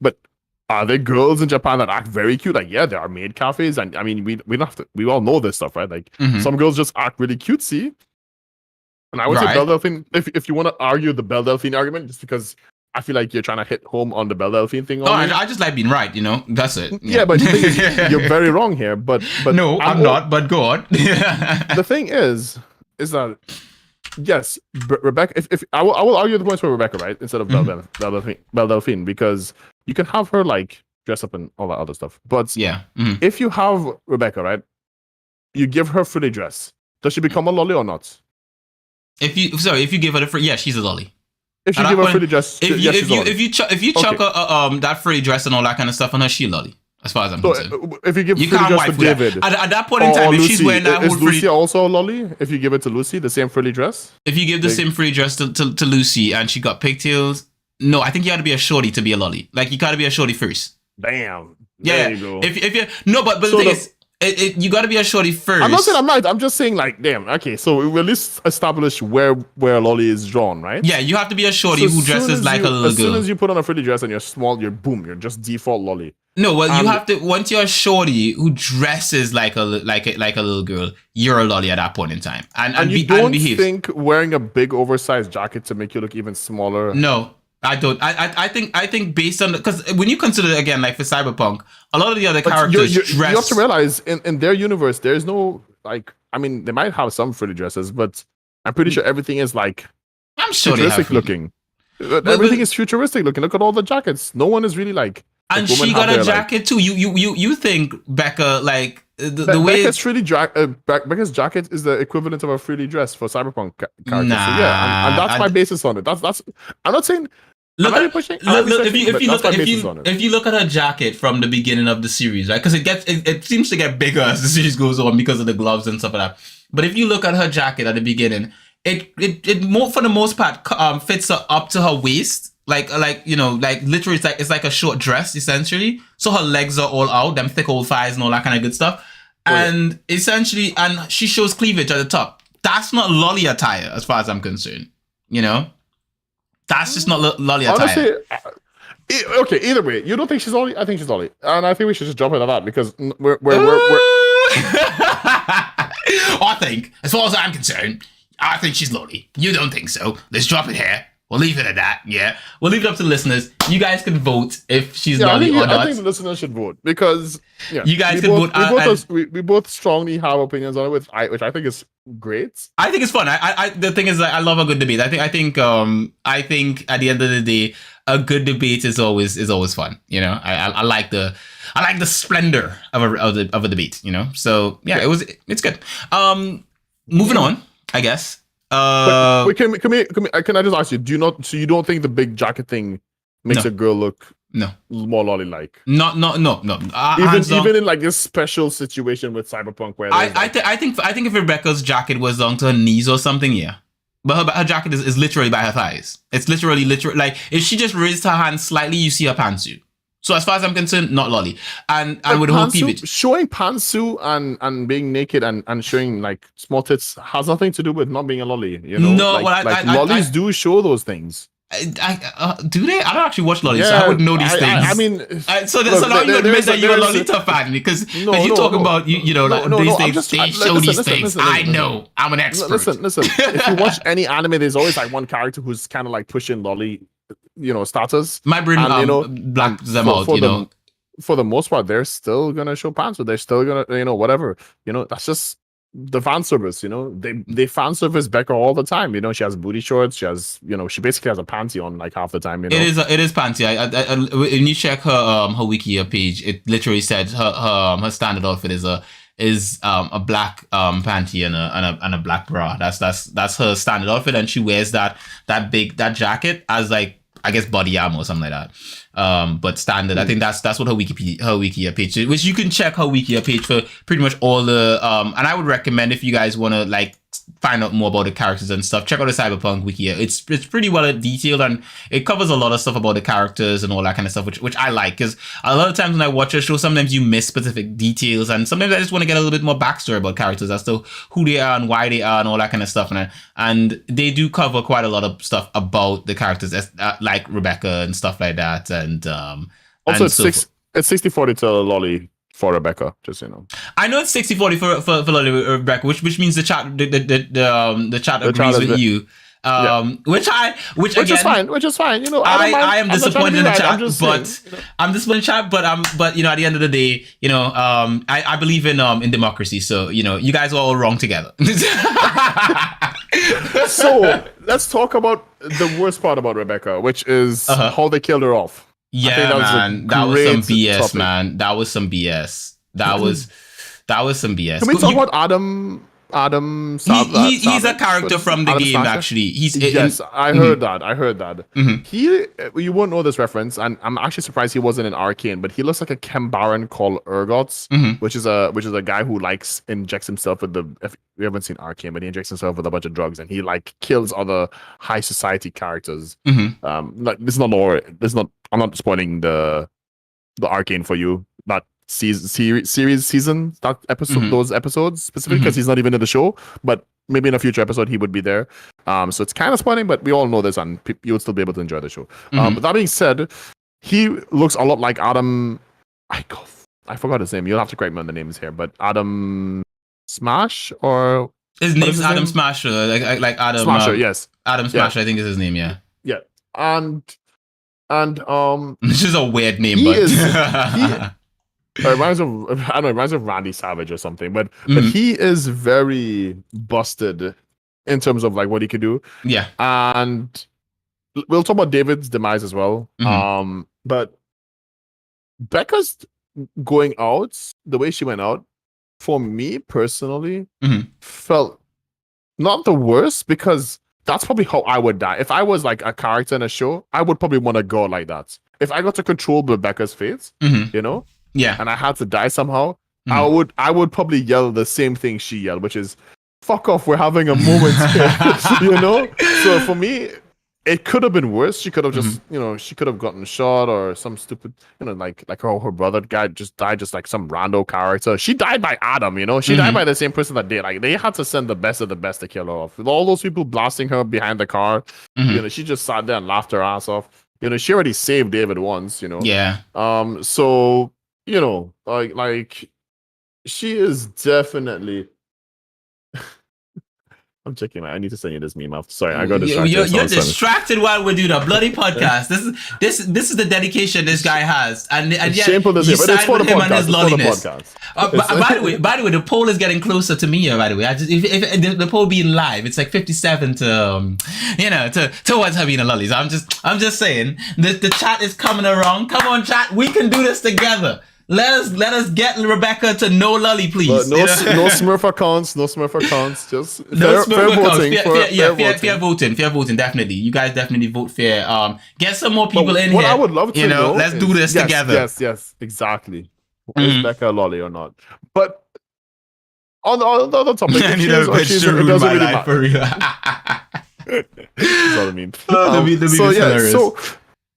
are there girls in Japan that act very cute? Like, yeah, there are maid cafes, and I mean, we don't have to. We all know this stuff, right? Like, some girls just act really cutesy, and I would say Belle Delphine. If you want to argue the Belle Delphine argument, just because I feel like you're trying to hit home on the Belle Delphine thing. I just like being right, That's it. Yeah, but the thing is, you're very wrong here. But no, I'm not. But go on. The thing is that yes, Rebecca. If I will argue the points for Rebecca, right, instead of Belle Delphine, because you can have her, like, dress up and all that other stuff. But if you have Rebecca, right, you give her frilly dress. Does she become a lolly or not? If you give her the free, she's a lolly. If you give her frilly dress, if you chuck that frilly dress and all that kind of stuff on her, she's a lolly. As far as I'm concerned. If you give frilly dress to David, at that point in time, if she's wearing that whole is Lucy also a lolly? If you give it to Lucy, the same frilly dress? If you give the same frilly dress to Lucy and she got pigtails, no, I think you got to be a shorty to be a lolly. Like, you got to be a shorty first. Damn. There you go. If you but the thing is, you got to be a shorty first. I'm not saying I'm right. I'm just saying, like, damn. Okay, so we at least establish where a lolly is drawn, right? Yeah, you have to be a shorty who dresses like a little girl. As soon as you put on a frilly dress and you're small, you're just default lolly. No, well, you have to. Once you're a shorty who dresses like a little girl, you're a lolly at that point in time. And you don't think wearing a big oversized jacket to make you look even smaller? No. I don't. I think based on, because when you consider it again, like for Cyberpunk, a lot of the other characters dress. You have to realize in their universe, there's no, like, I mean, they might have some frilly dresses, but I'm pretty sure everything is, like, I'm sure futuristic looking. Everything is futuristic looking. Look at all the jackets. No one is really like. And she got a jacket too. You think Becca, like, the way Becca's jacket is the equivalent of a frilly dress for Cyberpunk characters. So yeah, and that's my basis on it. That's I'm not saying. If you look at her jacket from the beginning of the series, right? Because it seems to get bigger as the series goes on because of the gloves and stuff like that. But if you look at her jacket at the beginning, it more, for the most part, fits her up to her waist. Like literally, it's like a short dress essentially. So her legs are all out, them thick old thighs and all that kind of good stuff. And essentially, and she shows cleavage at the top. That's not lolly attire, as far as I'm concerned. That's just not lolly attire. Honestly, okay. Either way, you don't think she's lolly? I think she's lolly, and I think we should just jump into that because we're. I think, as far as I'm concerned, I think she's lolly. You don't think so? Let's drop it here. We'll leave it at that. Yeah, we'll leave it up to the listeners. You guys can vote if she's lolly or not. I think the listeners should vote because you guys can vote. We both strongly have opinions on it, which I think is great. I think it's fun. The thing is, I love a good debate. I think at the end of the day, a good debate is always fun. I like the splendor of a debate. So yeah, it's good. Moving on, I guess. Wait, can I just ask you? Do you not? So you don't think the big jacket thing makes a girl look more lolly like? No. Even in like this special situation with Cyberpunk, where I think if Rebecca's jacket was down to her knees or something, yeah. But her jacket is literally by her thighs. It's literally like if she just raised her hand slightly, you see her pantsuit. So as far as I'm concerned, not lolly. And with the whole cleavage. Showing pantsuit and being naked and showing like small tits has nothing to do with not being a lolly. No, lollies do show those things. Do they? I don't actually watch lollies, so I wouldn't know these things. I mean, so now you admit that you're a Lolita fan because you talk about these things. They show these things. I know. I'm an expert. Listen. If you watch any anime, there's always like one character who's kind of like pushing lolly, status. My brain, blacks them out. For the most part, they're still gonna show pants, so they're still gonna, whatever. That's just the fan service. They fan service Becca all the time. She has booty shorts. She has, she basically has a panty on like half the time. It is panty. I when you check her Wikia page, it literally said her standard outfit is a black panty and a black bra. That's her standard outfit, and she wears that jacket as like, I guess, body armor or something like that. But standard, I think that's what her Wikia page is, which you can check her Wikia page for pretty much all the and I would recommend, if you guys want to like find out more about the characters and stuff, check out the Cyberpunk Wikia. It's pretty well detailed, and it covers a lot of stuff about the characters and all that kind of stuff, which I like, because a lot of times when I watch a show, sometimes you miss specific details, and sometimes I just want to get a little bit more backstory about characters as to who they are and why they are and all that kind of stuff. And they do cover quite a lot of stuff about the characters, like Rebecca and stuff like that. And also, it's 60-40 to Lolly for Rebecca, just so you know. I know it's 60-40 for Lolly Rebecca, which means the chat agrees with you. Which again, is fine. You know, I am disappointed in the chat, I'm disappointed in the chat, but you know, at the end of the day, you know, I believe in democracy, so you know, you guys are all wrong together. So let's talk about the worst part about Rebecca, which is how they killed her off. Yeah, man, that was some BS, topic. Man. That was some BS. That was some BS. Can we talk about Adam? He's a character from the Adam game, Smasher? actually. I heard that. Mm-hmm. You won't know this reference, and I'm actually surprised he wasn't in Arcane, but he looks like a Kembaran called Urgots, which is a guy who injects himself with if you haven't seen Arcane, but he injects himself with a bunch of drugs, and he like kills other high society characters. Like this is not lore. I'm not spoiling the Arcane for you. That season, that episode, those episodes specifically, because he's not even in the show, but maybe in a future episode he would be there. So it's kind of spoiling, but we all know this, and you would still be able to enjoy the show. But that being said, he looks a lot like Adam. I forgot his name. You'll have to correct me on the names here, but Adam Smash, or his name's Adam Smasher, like Adam Smasher. Yes, Adam Smasher. I think is his name. Yeah. And this is a weird name, it reminds of Randy Savage or something, but he is very busted in terms of like what he could do. Yeah, and we'll talk about David's demise as well. But Becca's going out, the way she went out, for me personally, felt not the worst, because that's probably how I would die. If I was like a character in a show, I would probably want to go like that. If I got to control Rebecca's fate, you know. Yeah, and I had to die somehow, I would probably yell the same thing she yelled, which is "fuck off, we're having a moment here." You know. So for me, it could have been worse. She could have just, you know, she could have gotten shot, or some stupid, you know, like her brother guy just died, just like some rando character. She died by Adam, you know. She died by the same person that did. Like they had to send the best of the best to kill her off. With all those people blasting her behind the car, you know, she just sat there and laughed her ass off. You know, she already saved David once, you know. Yeah. So, you know, like she is definitely. I'm checking. I need to send you this meme. Sorry, I got distracted. You're distracted while we're doing a bloody podcast. This is the dedication this guy has, and yet shameful to say, but it's for the podcast. By the way, the poll is getting closer to me here. By the way, if the poll being live, it's like 57 to towards her being a lollies. I'm just saying the chat is coming around. Come on, chat, we can do this together. Let us get Rebecca to no lolly, please. No Smurf accounts. No Smurf accounts. Just no fair voting. Fair voting. Definitely, you guys definitely vote fair. Get some more people in what here. I would love to know. Let's do this together. Yes, exactly. Is Becca a lolly or not? But on the other topic, it doesn't really matter. That's what I mean. So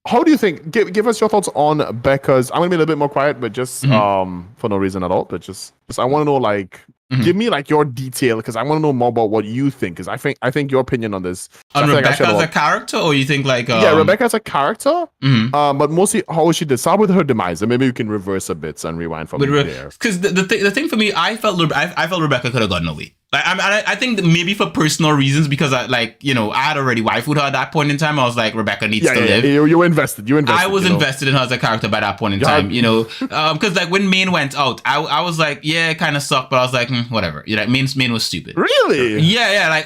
how do you think? Give us your thoughts on Becca's. I'm gonna be a little bit more quiet, but just for no reason at all. But just I want to know, like, give me like your detail, because I want to know more about what you think. Because I think your opinion on this. On Rebecca as a character, or you think like Rebecca as a character, but mostly how she did. Start with her demise, and maybe we can reverse a bit and rewind from there. Because the thing for me, I felt Rebecca could have gotten away. Like I think that maybe for personal reasons, because I had already waifued her at that point in time. I was like, Rebecca needs to live. You were invested. I was invested in her as a character by that point in time. You know, because like when Main went out, I was like, yeah, it kind of sucked, but I was like, whatever. You know, Main was stupid. Really? Yeah. Like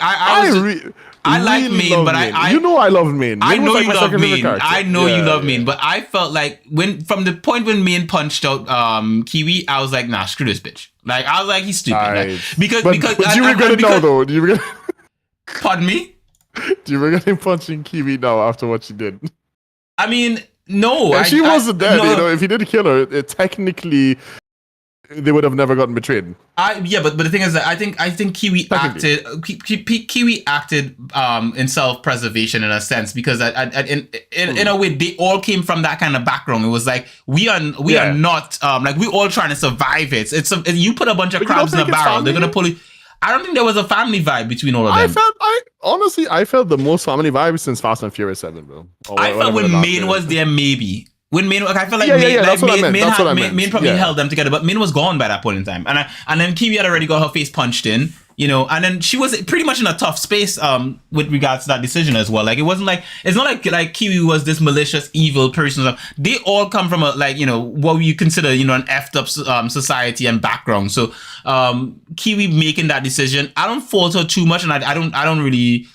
I like Main, but I I love Main. I know you love Main. I know you love Main, but I felt like from the point when Main punched out Kiwi, I was like, nah, screw this bitch. Like I was like, he's stupid. Like, because do you regret it now though? Do you regret? Pardon me? Do you regret him punching Kiwi now after what she did? I mean, No, If she wasn't dead, no, if he didn't kill her, technically they would have never gotten betrayed. but the thing is that I think Kiwi acted Kiwi acted in self-preservation in a sense, because in a way they all came from that kind of background. It was like we are not like we all trying to survive it. You put a bunch of crabs in a barrel, they're gonna pull you. I don't think there was a family vibe between all of them. I felt the most family vibe since Fast and Furious 7, bro. I felt when Maine was there, maybe. When Maine, I felt like Maine probably held them together, but Maine was gone by that point in time, and then Kiwi had already got her face punched in, and then she was pretty much in a tough space with regards to that decision as well. Like it's not like Kiwi was this malicious, evil person. They all come from what you consider an effed up society and background. So Kiwi making that decision, I don't fault her too much, and I don't really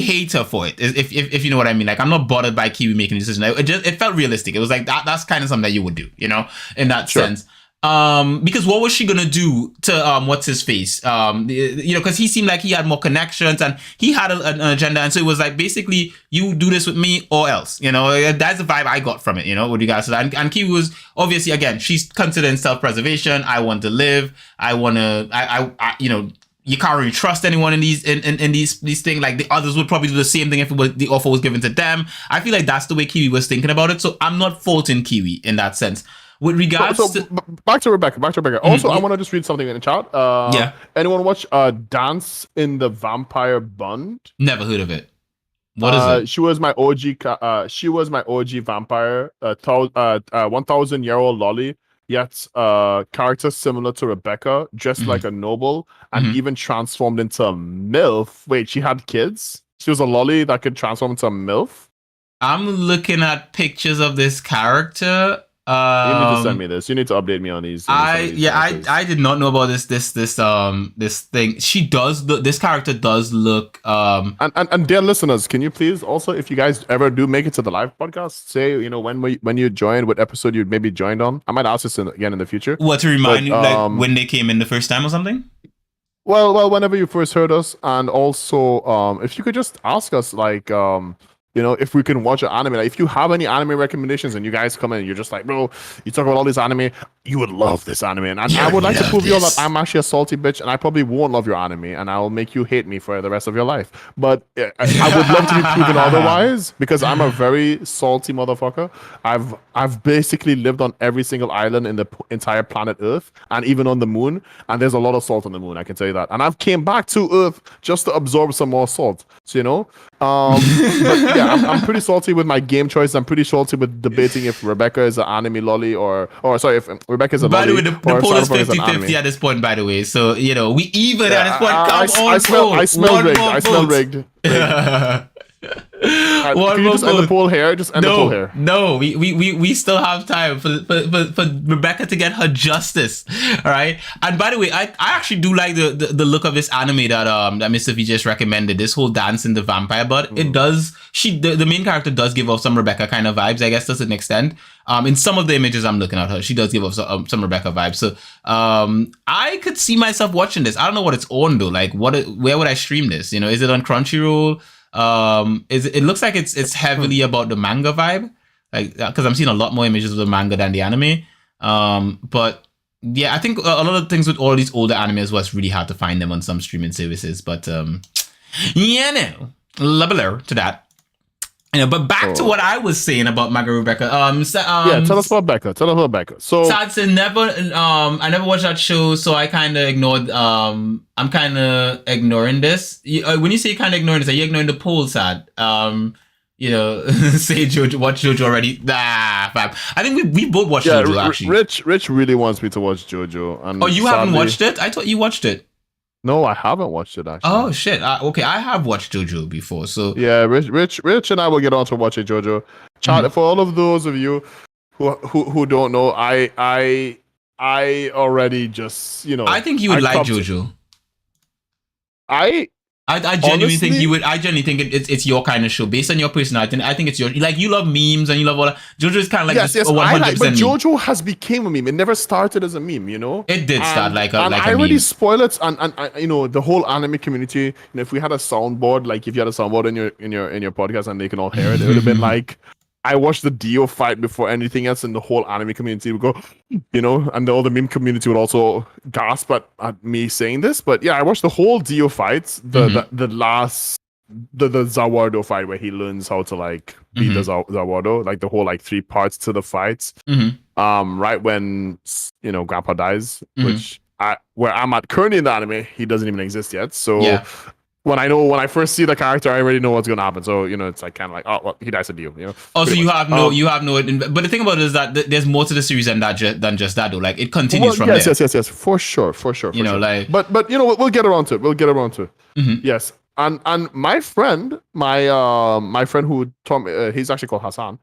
hate her for it, if you know what I mean. Like, I'm not bothered by Kiwi making a decision. It felt realistic. It was like that's kind of something that you would do, in that sense. Because what was she gonna do to what's his face? Because he seemed like he had more connections and he had an agenda, and so it was like, basically, you do this with me or else. That's the vibe I got from it. With regards to that. And Kiwi was obviously, again, she's considering self-preservation. I want to live. I want to. You can't really trust anyone in these things. Like, the others would probably do the same thing if the offer was given to them. I feel like that's the way Kiwi was thinking about it. So I'm not faulting Kiwi in that sense. With regards to back to Rebecca. Also, I want to just read something in the chat. Anyone watch Dance in the Vampire Bund? Never heard of it. What is it? She was my OG. She was my OG vampire. 1,000-year-old lolly. Yet, character similar to Rebecca, dressed like a noble, and even transformed into a MILF. Wait, she had kids? She was a lolly that could transform into a MILF? I'm looking at pictures of this character. You need to send me this. You need to update me on these. I did not know about this thing. This character does look and dear listeners, can you please also, if you guys ever do make it to the live podcast, say when you joined, what episode you maybe joined on. I might ask this again in the future. What, to remind you, like when they came in the first time or something? Well, whenever you first heard us, and also if you could just ask us if we can watch an anime. Like, if you have any anime recommendations and you guys come in and you're just like, bro, you talk about all this anime, you would love this anime. And I would like to prove you all that I'm actually a salty bitch, and I probably won't love your anime, and I will make you hate me for the rest of your life. But I would love to be proven otherwise, because I'm a very salty motherfucker. I've basically lived on every single island in the entire planet Earth, and even on the moon, and there's a lot of salt on the moon, I can tell you that. And I've came back to Earth just to absorb some more salt. So, but yeah, I'm pretty salty with my game choices. I'm pretty salty with debating if Rebecca is an anime lolly or sorry, if Rebecca is a lolly. By the way, the poll is 50-50 at this point, by the way. So, we even at this point. I smell rigged. Can you just end the poll here? Just end the poll here. No, we still have time for Rebecca to get her justice. All right. And by the way, I actually do like the look of this anime that Mr. V just recommended. This whole Dance in the Vampire, but it does. The main character does give off some Rebecca kind of vibes, I guess, to an extent. In some of the images I'm looking at her, she does give off some Rebecca vibes. So I could see myself watching this. I don't know what it's on though. Like, where would I stream this? Is it on Crunchyroll? It looks like it's heavily about the manga vibe, like, because I'm seeing a lot more images of the manga than the anime. But yeah, I think a lot of things with all these older animes was really hard to find them on some streaming services. But leveler to that. But back to what I was saying about Maga Rebecca. Tell us about Becca. Tell us about Becca. So Sad said I never watched that show, so I kind of ignored. I'm kind of ignoring this. When you say kind of ignoring this, are you ignoring the poll, Sad? Say Jojo, watch Jojo already. Fam. I think we both watched Jojo actually. Rich really wants me to watch Jojo. And you haven't watched it? I thought you watched it. No, I haven't watched it actually. Oh shit! Okay, I have watched JoJo before, so yeah, Rich, and I will get on to watching JoJo. Chat for all of those of you who don't know, I already just I think you would like JoJo. I genuinely think you would. I genuinely think it's your kind of show based on your personality. I think it's your you love memes and you love all that. JoJo is kind of like yes, 100%. But JoJo has become a meme. It never started as a meme, It did start like a I already spoil it, and the whole anime community. If we had a soundboard, like if you had a soundboard in your podcast and they can all hear it, it would have been like, I watched the Dio fight before anything else, and the whole anime community would go, and all the meme community would also gasp at me saying this. But yeah, I watched the whole Dio fights, the last the Zawardo fight where he learns how to like beat the Zawardo, like the whole like 3 parts to the fights. Right when Grandpa dies, which where I'm at currently in the anime, he doesn't even exist yet. So Yeah. when I first see the character, I already know what's gonna happen. So it's like kind of like, oh well, he dies to Dio. Also, you have no. But the thing about it is that there's more to the series than just that though. Like it continues from there. Yes, for sure. Like, but we'll get around to it. Yes, and my friend, my friend who told me, he's actually called Hassan.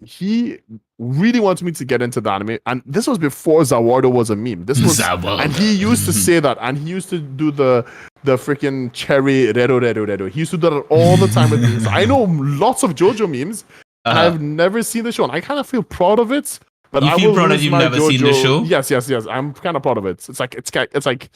He really wanted me to get into the anime, and this was before Zawardo was a meme. This was, and he used to say that, and he used to do the freaking cherry redo. He used to do that all the time with me. So I know lots of JoJo memes, and I've never seen the show, and I kind of feel proud of it. But you feel proud that you've never seen the show? Yes. I'm kind of proud of it. It's like it's like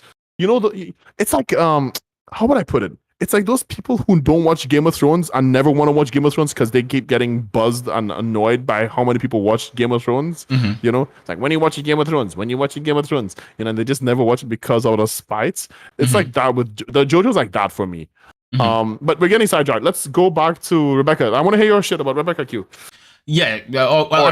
how would I put it? It's like those people who don't watch Game of Thrones and never want to watch Game of Thrones because they keep getting buzzed and annoyed by how many people watch Game of Thrones. It's like when you watch Game of Thrones, they just never watch it because of the spites. It's like that with the JoJo's like that for me. But we're getting sidetracked. Let's go back to Rebecca. I want to hear your shit about Rebecca Q. Yeah. I don't know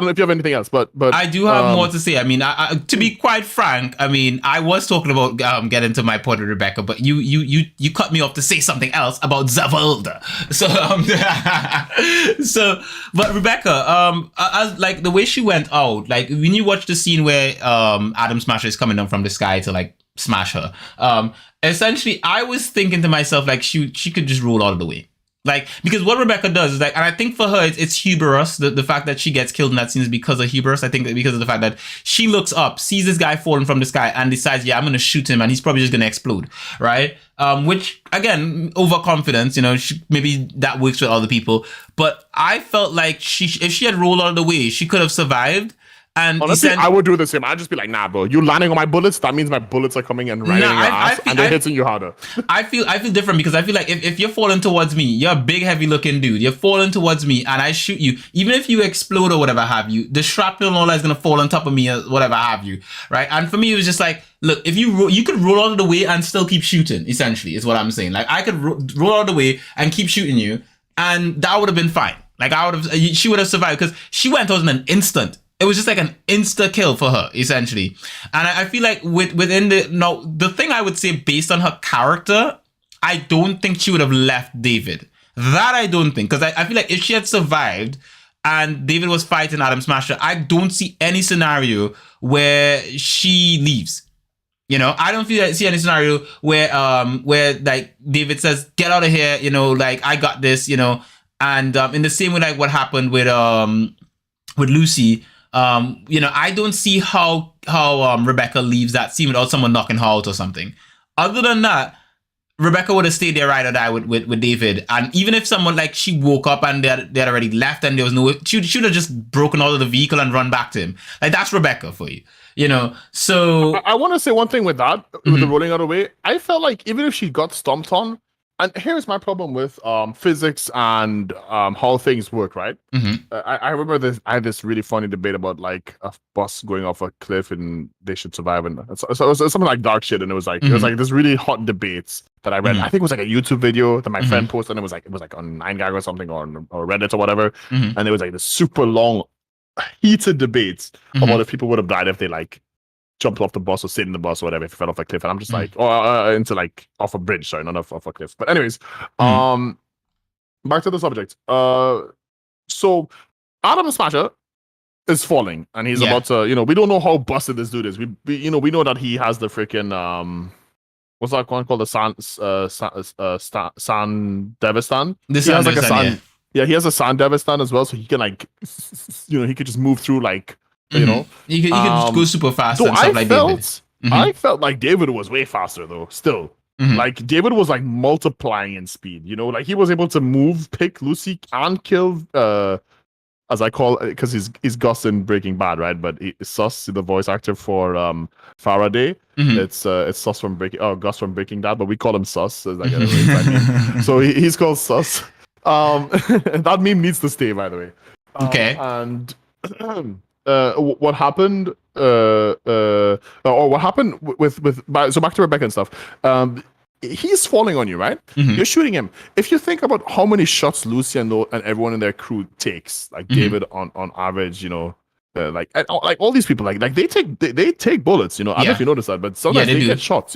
if you have anything else, but I do have more to say. I mean, to be quite frank, I mean, I was talking about getting to my point with Rebecca, but you cut me off to say something else about Zavalda. But Rebecca, as like the way she went out, like when you watch the scene where Adam Smasher is coming down from the sky to like smash her, essentially, I was thinking to myself like she could just roll all of the way. Like, because what Rebecca does is like, and I think for her, it's hubris. The fact that she gets killed in that scene is because of hubris. I think that because of the fact that she looks up, sees this guy falling from the sky and decides, yeah, I'm going to shoot him and he's probably just going to explode. Right. Which again, overconfidence, maybe that works with other people. But I felt like if she had rolled all the way, she could have survived. And honestly, I would do the same. I'd just be like, nah, bro, you landing on my bullets, that means my bullets are coming and riding your ass, and they're hitting you harder. I feel different because I feel like if you're falling towards me, you're a big, heavy looking dude. You're falling towards me and I shoot you. Even if you explode or whatever have you, the shrapnel and all that is going to fall on top of me or whatever have you. Right. And for me, it was just like, look, if you could roll all the way and still keep shooting, essentially, is what I'm saying. Like, I could roll all the way and keep shooting you, and that would have been fine. Like, she would have survived because she went out in an instant. It was just like an insta kill for her, essentially. And I feel like within the thing I would say based on her character, I don't think she would have left David. That I don't think. Because I feel like if she had survived and David was fighting Adam Smasher, I don't see any scenario where she leaves. I don't see any scenario where like David says, get out of here, like I got this, and in the same way like what happened with Lucy. I don't see how Rebecca leaves that scene without someone knocking her out or something. Other than that, Rebecca would have stayed there ride or die with David. And even if someone like she woke up and they had already left and there was no, she would have just broken out of the vehicle and run back to him. Like that's Rebecca for you, So I want to say one thing with that, with the rolling out of the way. I felt like even if she got stomped on, and here's my problem with physics and how things work, right? I remember I had this really funny debate about like a bus going off a cliff and they should survive, and so it was something like dark shit, and it was like this really hot debates that I read. I think it was like a YouTube video that my friend posted, and it was like on 9gag or something or Reddit or whatever, and it was like this super long, heated debates about if people would have died if they like jumped off the bus or stayed in the bus or whatever if it fell off a cliff. And I'm just like, into like off a bridge, sorry, not off a cliff. But anyways, back to the subject. So Adam Smasher is falling and he's about to, we don't know how busted this dude is. We know that he has the freaking what's that one called? The San Devistan. He has like a San. Yeah, he has a San Devistan as well, so he can like he could just move through like he could go super fast and stuff like David. I felt like David was way faster though. Still, like David was like multiplying in speed. Like he was able to move, pick Lucy, and kill. As I call it, because he's Gus in Breaking Bad, right? But Sus, the voice actor for Faraday, it's Sus from Gus from Breaking Bad, but we call him Sus. So he's called Sus. That meme needs to stay, by the way. Okay. And what happened? Or what happened so back to Rebecca and stuff. He's falling on you, right? Mhm. You're shooting him. If you think about how many shots Lucy and everyone in their crew takes, like David on average, like all these people, like they take bullets, I don't know if you notice that, but sometimes they get shots,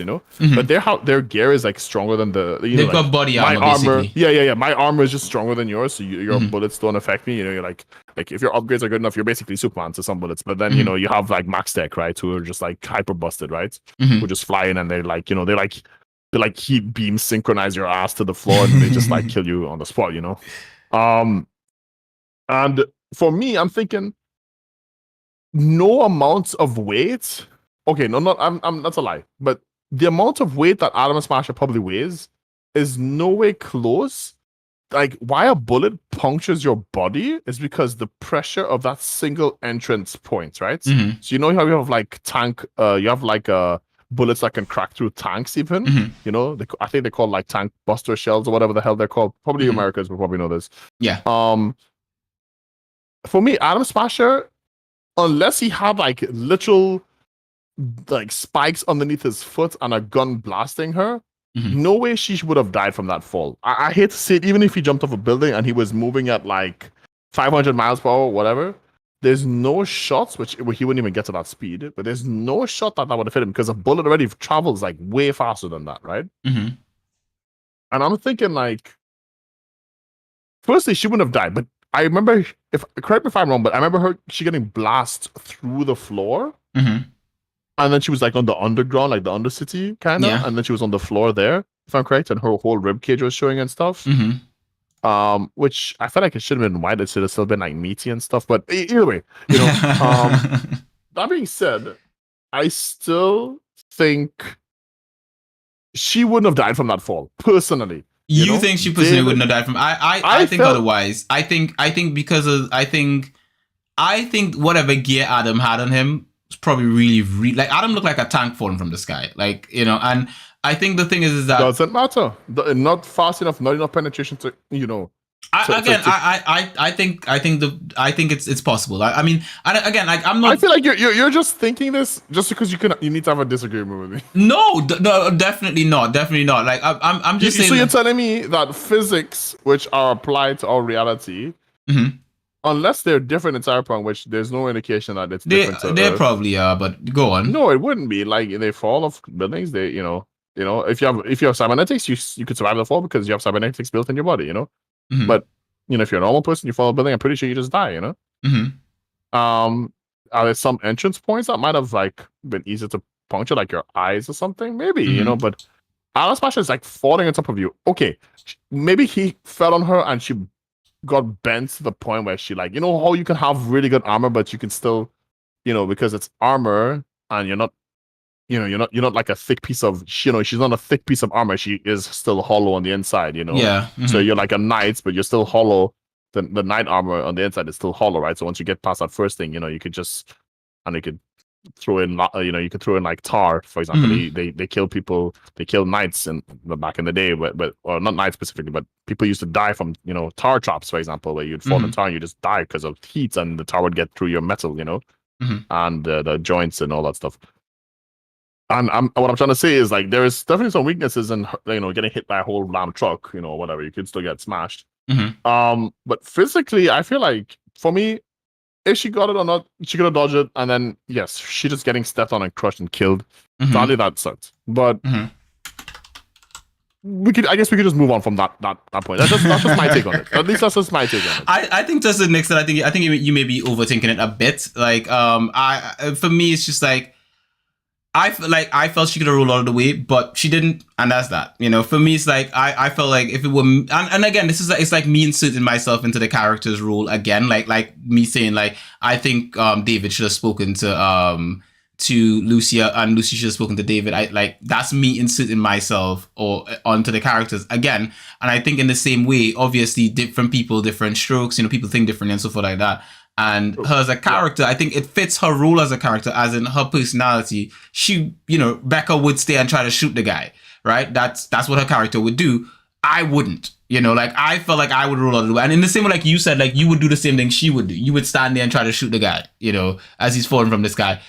but their gear is like stronger than they've got body armor, my armor. basically. Yeah. My armor is just stronger than yours, so your bullets don't affect me. You're like if your upgrades are good enough, you're basically Superman to some bullets. But then you have like Max Tech, right, who are just like hyper busted, right, who just fly in and they're like they like heat beam synchronize your ass to the floor and they just like kill you on the spot, and for me, I'm thinking no amount of weight. Okay, I'm that's a lie. But the amount of weight that Atom Smasher probably weighs is no way close. Like why a bullet punctures your body is because the pressure of that single entrance point, right? So how you have like tank, you have like bullets that can crack through tanks even. I think they call like tank buster shells or whatever the hell they're called. Probably Americans will probably know this. Yeah. For me, Atom Smasher, unless he had like literal like spikes underneath his foot and a gun blasting her, no way she would have died from that fall. I hate to say it, even if he jumped off a building and he was moving at like 500 miles per hour, whatever, there's no shots, which he wouldn't even get to that speed, but there's no shot that would have hit him because a bullet already travels like way faster than that, right? And I'm thinking like, firstly, she wouldn't have died, but I remember, correct me if I'm wrong, but I remember she getting blasted through the floor. And then she was like on the underground, like the undercity kind of, and then she was on the floor there, if I'm correct, and her whole rib cage was showing and stuff. Which I felt like it should have been white. It should have still been like meaty and stuff. But either way, that being said, I still think she wouldn't have died from that fall, personally. You think she personally wouldn't have died from? I think otherwise. I think because of I think whatever gear Adam had on him was probably really like Adam looked like a tank falling from the sky, like and I think the thing is that doesn't matter. Not fast enough, not enough penetration to I think it's possible. I mean, like I'm not. I feel like you're just thinking this just because you need to have a disagreement with me. No, definitely not. Like I'm just saying. So you're telling me that physics, which are applied to our reality, unless they're different in Cyberpunk, which there's no indication that it's different. They probably are, but go on. No, it wouldn't be. Like they fall off buildings. They if you have cybernetics, you could survive the fall because you have cybernetics built in your body. But if you're a normal person, you fall off a building, I'm pretty sure you just die. Are there some entrance points that might have like been easier to puncture, like your eyes or something? Maybe, but Alan Smasher is like falling on top of you. Okay, maybe he fell on her and she got bent to the point where she like, how you can have really good armor, but you can still, because it's armor and you're not like a thick piece of, she's not a thick piece of armor. She is still hollow on the inside, Yeah. So you're like a knight, but you're still hollow. The knight armor on the inside is still hollow, right? So once you get past that first thing, you could just, and you could throw in, you could throw in like tar, for example. They kill people, they kill knights back in the day, but or not knights specifically, but people used to die from, tar traps, for example, where you'd fall in tar and you just die because of heat and the tar would get through your metal, and the joints and all that stuff. And what I'm trying to say is like there is definitely some weaknesses in getting hit by a whole ram truck, or whatever. You could still get smashed. But physically, I feel like for me, if she got it or not, she could have dodged it, and then yes, she just getting stepped on and crushed and killed. Sadly, that sucked. But I guess we could just move on from that point. That's just my take on it. At least that's just my take on it. I think just the next that I think you may be overthinking it a bit. Like for me, it's just like. I felt she could have rolled out of the way, but she didn't, and that's that. For me, it's like I felt like if it were, and again, this is it's like me inserting myself into the character's role again, like me saying like I think David should have spoken to Lucia, and Lucy should have spoken to David. That's me inserting myself or onto the characters again, and I think in the same way, obviously, different people, different strokes. People think differently and so forth like that. And her as a character, I think it fits her role as a character, as in her personality. She, Becca would stay and try to shoot the guy, right? That's what her character would do. I wouldn't. You know, like I felt like I would roll out of the way. And in the same way, like you said, like you would do the same thing she would do. You would stand there and try to shoot the guy, you know, as he's falling from the sky.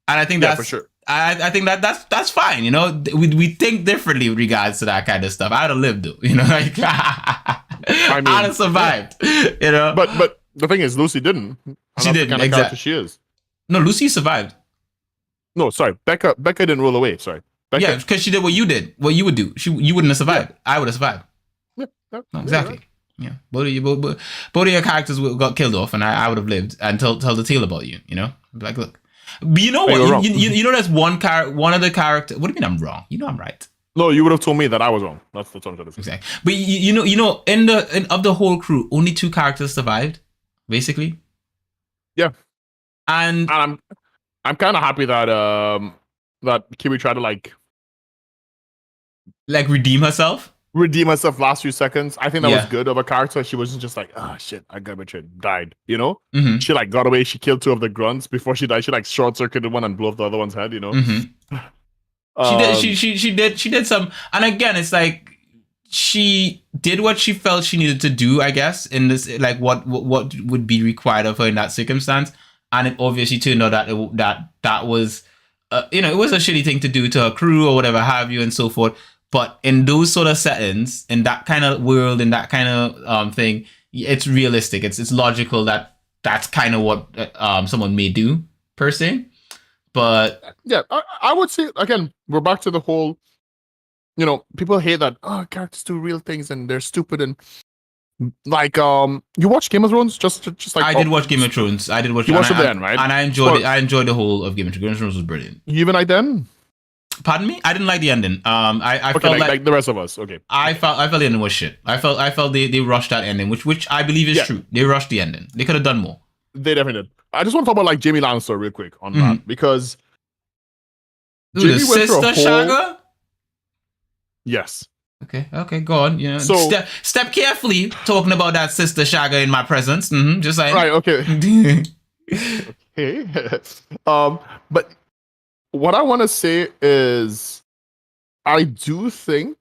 And I think that's for sure. I think that's fine, you know. We think differently with regards to that kind of stuff. I'd have lived, though, you know, like I'd have survived, you know. But the thing is, Lucy didn't. She didn't. Exactly. She is. No, Lucy survived. No, sorry, Becca didn't roll away. Sorry. Becca. Yeah, because she did what you did, what you would do. You wouldn't have survived. Yeah. I would have survived. Yeah, no, exactly. Right. Yeah, both of your characters got killed off, and I would have lived and tell the tale about you. You know, like look. But you know what? You know, there's one of the character. What do you mean I'm wrong? You know I'm right. No, you would have told me that I was wrong. That's what I'm trying to say. Exactly. But you know, of the whole crew, only 2 characters survived, basically. Yeah. And I'm kind of happy that that Kiwi tried to like redeem herself. Last few seconds. I think that was good of a character. She wasn't just like, oh shit, I got betrayed, died, you know? Mm-hmm. She like got away, she killed 2 of the grunts before she died. She like short circuited one and blew off the other one's head, you know? Mm-hmm. She did some, and again, it's like she did what she felt she needed to do, I guess, in this, like what would be required of her in that circumstance. And it obviously turned out that was you know, it was a shitty thing to do to her crew or whatever have you and so forth. But in those sort of settings, in that kind of world, in that kind of thing, it's realistic. It's logical that that's kind of what someone may do per se. But yeah, I would say again, we're back to the whole. You know, people hate that characters do real things and they're stupid and like you watch Game of Thrones just like I did watch Game of Thrones. I did watch. You watched it then, right? And I enjoyed it. I enjoyed the whole of Game of Thrones. Game of Thrones was brilliant. You even like then? Pardon me? I didn't like the ending. I okay, felt like the rest of us. Okay. I felt the ending was shit. I felt they rushed that ending, which I believe is true. They rushed the ending. They could have done more. They definitely did. I just want to talk about like Jamie Lannister real quick on that because Jamie the sister Shaga? Yes. Okay, go on. You know, so, step carefully talking about that sister Shaga in my presence. Mm-hmm, just saying. Right. Okay. Okay. But what I want to say is, I do think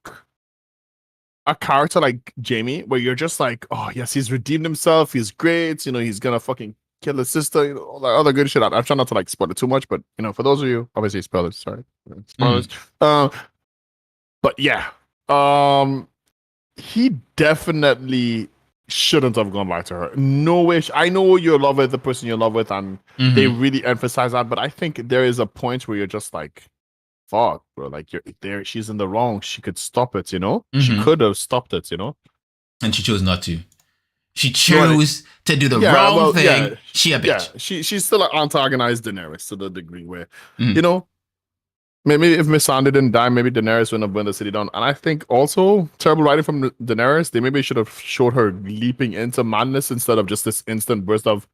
a character like Jamie, where you're just like, oh yes, he's redeemed himself. He's great. You know, he's gonna fucking kill his sister. You know, all that other good shit. I'm trying not to like spoil it too much, but you know, for those of you, obviously spoilers. Sorry, spoilers. But yeah. He definitely shouldn't have gone back to her. No way. I know you're in love with the person you're in love with, and they really emphasize that. But I think there is a point where you're just like, "Fuck, bro! Like you're there. She's in the wrong. She could stop it. You know, she could have stopped it. You know, and she chose not to. She chose to do the wrong thing. Yeah, she a bitch. Yeah, she's still an antagonized Daenerys to the degree where you know. Maybe if Missandei didn't die, maybe Daenerys wouldn't have burned the city down. And I think also terrible writing from Daenerys. They maybe should have showed her leaping into madness instead of just this instant burst of,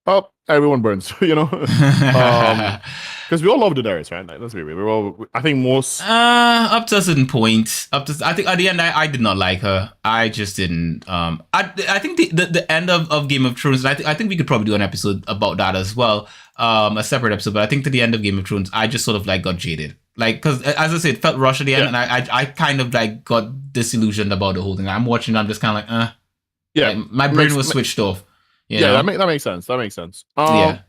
oh, everyone burns, you know? Because we all love Daenerys, right? Like, let's be real. We're all, I think most up to a certain point. I think at the end, I did not like her. I just didn't. I think the end of Game of Thrones. I think we could probably do an episode about that as well. A separate episode, but I think to the end of Game of Thrones, I just sort of like got jaded. Like, because as I said, it felt rushed at the end, and I kind of like got disillusioned about the whole thing. I'm watching, I'm just kind of like, yeah, like, my brain was switched off. Yeah, that makes sense. That makes sense. Yeah,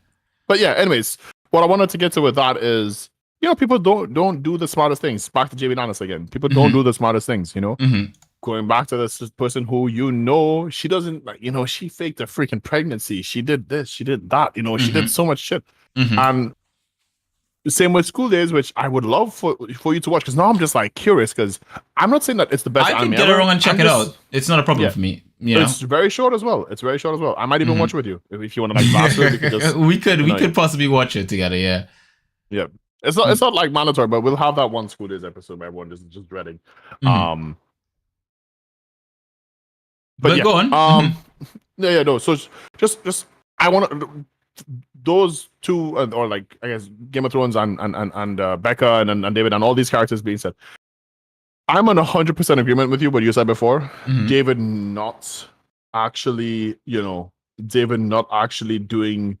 but yeah. Anyways, what I wanted to get to with that is, you know, people don't do the smartest things. Back to Jamie Lannister again. People don't do the smartest things. You know. Going back to this person who you know, she doesn't like, you know, she faked a freaking pregnancy. She did this, she did that, you know, she did so much shit. And the same with School Days, which I would love for you to watch, because now I'm just like curious, because I'm not saying that it's the best anime I can get it wrong and check it out. It's not a problem for me. You know? It's very short as well. I might even watch it with you if you want to like blast it. We could possibly watch it together. Yeah. It's not like mandatory, but we'll have that one School Days episode where everyone just dreading. But yeah, go on. No. So just I want those two, or like I guess Game of Thrones and Becca and David and all these characters being said. I'm on 100% agreement with you what you said before. David not actually doing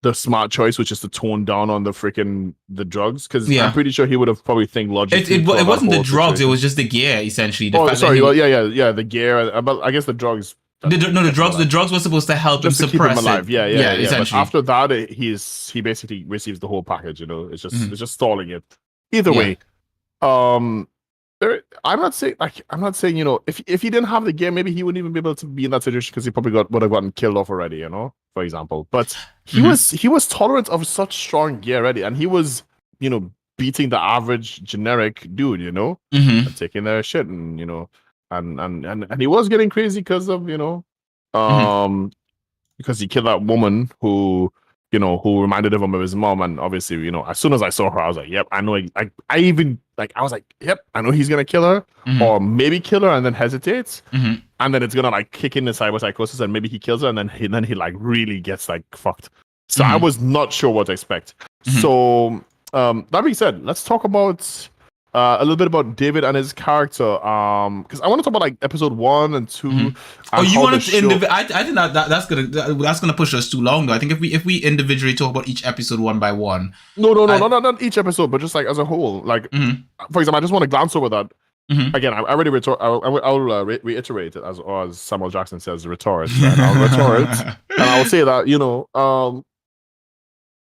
the smart choice, which is to tone down on the drugs, because Yeah. I'm pretty sure he would have probably think logically. It wasn't the drugs; it was just the gear, essentially. The fact sorry. that Well, yeah, the gear. But I guess the drugs. the drugs. The drugs were supposed to help just him to keep him suppress alive. it. Yeah. Essentially. But after that, he basically receives the whole package. You know, it's just stalling it. Either Yeah. way, I'm not saying, you know, if he didn't have the gear, maybe he wouldn't even be able to be in that situation, because he probably would have gotten killed off already, you know, for example. But he was tolerant of such strong gear already, and he was, you know, beating the average generic dude, you know, and taking their shit, and you know, and he was getting crazy because of, you know, because he killed that woman who, you know, who reminded him of his mom. And obviously, you know, as soon as I saw her, I was like, yep, I know. I was like, yep, I know he's going to kill her, or maybe kill her and then hesitates. And then it's going to like kick in the cyberpsychosis, and maybe he kills her, and then he like really gets like fucked. So I was not sure what to expect. So that being said, let's talk about a little bit about David and his character. Because I want to talk about like episode 1 and 2. Oh, you want to? I think that's gonna push us too long though. I think if we individually talk about each episode one by one. No, not each episode, but just like as a whole. Like, for example, I just want to glance over that. Again, I already I'll reiterate it as Samuel Jackson says, retort. Right? I'll retort, and I'll say that, you know,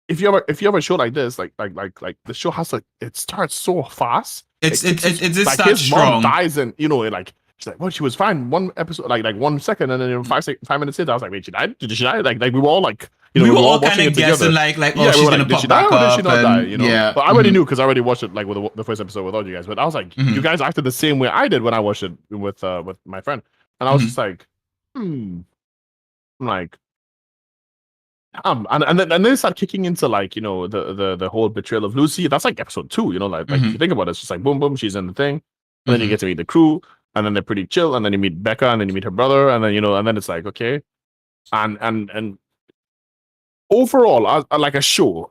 if you have a show like this, like the show has to, it starts so fast. It like starts his strong. mom dies, and you know, like she's like, well, she was fine one episode, like 1 second, and then, you know, 5 minutes later, I was like, wait, she died? Did she die? Like we were all like, you know, we were all kind of guessing like oh, she's gonna pop back up, did she not die? You know, yeah. But I already knew, because I already watched it like with the first episode without you guys. But I was like, you guys acted the same way I did when I watched it with my friend, and I was just like, I'm like. And then they start kicking into like, you know, the whole betrayal of Lucy. That's like episode 2, you know, like if you think about it, it's just like boom, she's in the thing, and then you get to meet the crew, and then they're pretty chill, and then you meet Becca, and then you meet her brother, and then, you know, and then it's like, okay, and overall, as a show,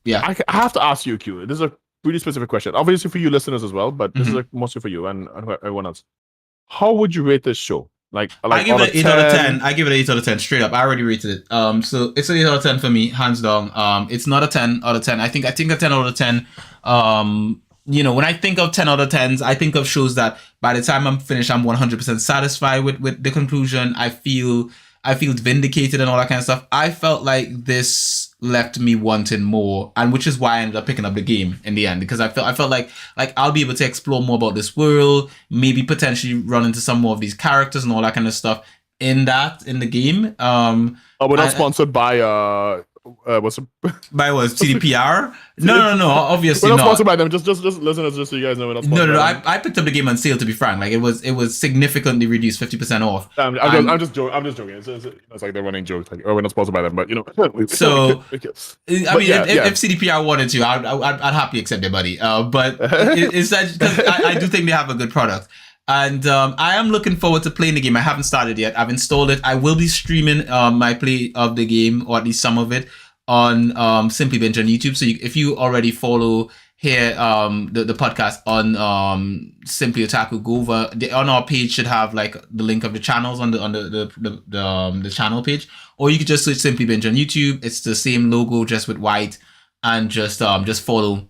yeah, I have to ask you, Q. This is a really specific question, obviously for you listeners as well, but this is like mostly for you and everyone else. How would you rate this show? Like I give it an 8 out of 10. I give it an 8 out of 10 straight up. I already rated it. So it's an 8 out of 10 for me, hands down. It's not a 10 out of 10. I think a 10 out of 10. You know, when I think of 10 out of 10s, I think of shows that by the time I'm finished, I'm 100% satisfied with the conclusion. I feel vindicated and all that kind of stuff. I felt like this left me wanting more, and which is why I ended up picking up the game in the end, because I felt like I'll be able to explore more about this world, maybe potentially run into some more of these characters and all that kind of stuff in the game. We're not sponsored by what's it? By what? TDPR? No. Obviously we're not. Sponsored by them. Just listeners, just so you guys know, we're not sponsored. No. I picked up the game on sale. To be frank, like it was significantly reduced, 50% off. I'm just joking. It's like they're running jokes. Like, oh, we're not sponsored by them, but you know. So I mean, if CDPR wanted to, I'd happily accept their money. But it's that because I do think they have a good product. And I am looking forward to playing the game. I haven't started yet. I've installed it. I will be streaming my play of the game, or at least some of it, on Simply Binge on YouTube. So if you already follow here the podcast on Simply Otaku, go over on our page should have like the link of the channels on the channel page, or you could just search Simply Binge on YouTube. It's the same logo, just with white, and just follow,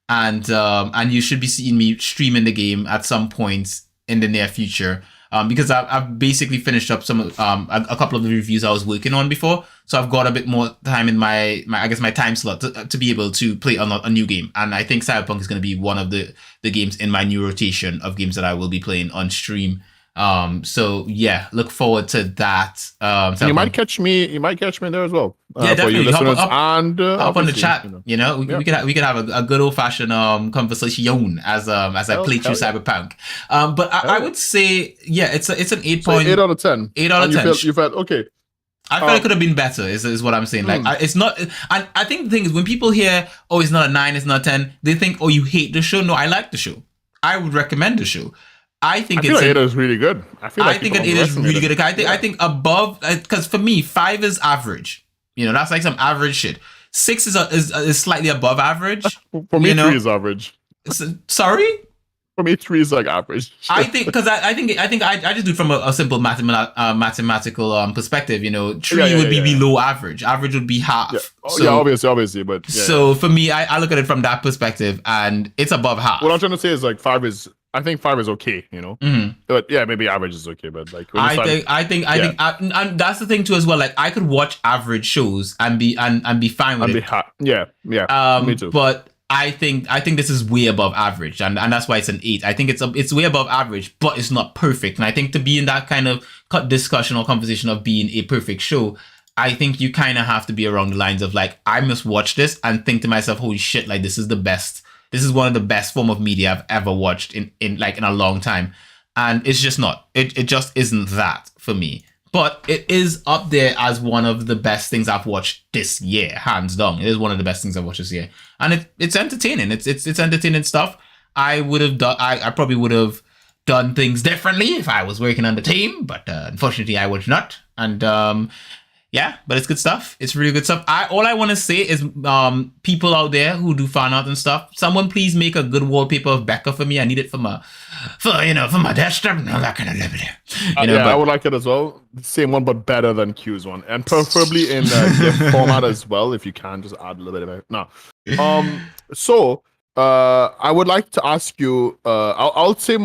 and you should be seeing me streaming the game at some point in the near future, because I've basically finished up some a couple of the reviews I was working on before, so I've got a bit more time in my time slot to be able to play on a new game, and I think Cyberpunk is going to be one of the games in my new rotation of games that I will be playing on stream. So yeah, look forward to that. You might catch me there as well. Yeah, definitely. Hop on the chat. You know, we could have a good old fashioned conversation as I play through Cyberpunk. But I would say, yeah, it's an 8 point. 8 out of 10. 8 out of 10. You felt okay. I felt it could have been better. Is what I'm saying. Like it's not. I think the thing is, when people hear, oh, it's not a 9, it's not a 10, they think, oh, you hate the show. No, I like the show. I would recommend the show. I think it's 8 is really good. I think an 8 is really good. I think above, because for me 5 is average. You know, that's like some average shit. 6 is slightly above average. For me, you know? 3 is average. Sorry? For me, 3 is like average. I think because I think I just do it from a simple mathematical perspective. You know, 3 would be below average. Average would be half. Yeah. Oh, so, obviously, but so for me, I look at it from that perspective, and it's above half. What I'm trying to say is like 5 is. I think 5 is okay, you know. But yeah, maybe average is okay. But like, I think, and that's the thing too as well. Like, I could watch average shows and be fine with it. Me too. But I think this is way above average, and that's why it's an 8. I think it's way above average, but it's not perfect. And I think to be in that kind of discussion or conversation of being a perfect show, I think you kind of have to be around the lines of like, I must watch this and think to myself, holy shit, like this is the best. This is one of the best form of media I've ever watched in a long time. And it's just not. It just isn't that for me. But it is up there as one of the best things I've watched this year, hands down. It is one of the best things I've watched this year. And it's entertaining. It's entertaining stuff. I probably would have done things differently if I was working on the team, but unfortunately I was not. And yeah, but it's good stuff. It's really good stuff. All I want to say is, people out there who do fan art and stuff, someone please make a good wallpaper of Becca for me. I need it for my desktop and all that kind of level. I would like it as well. Same one, but better than Q's one, and preferably in GIF format as well. If you can, just add a little bit of it. No. So I would like to ask you. I'll say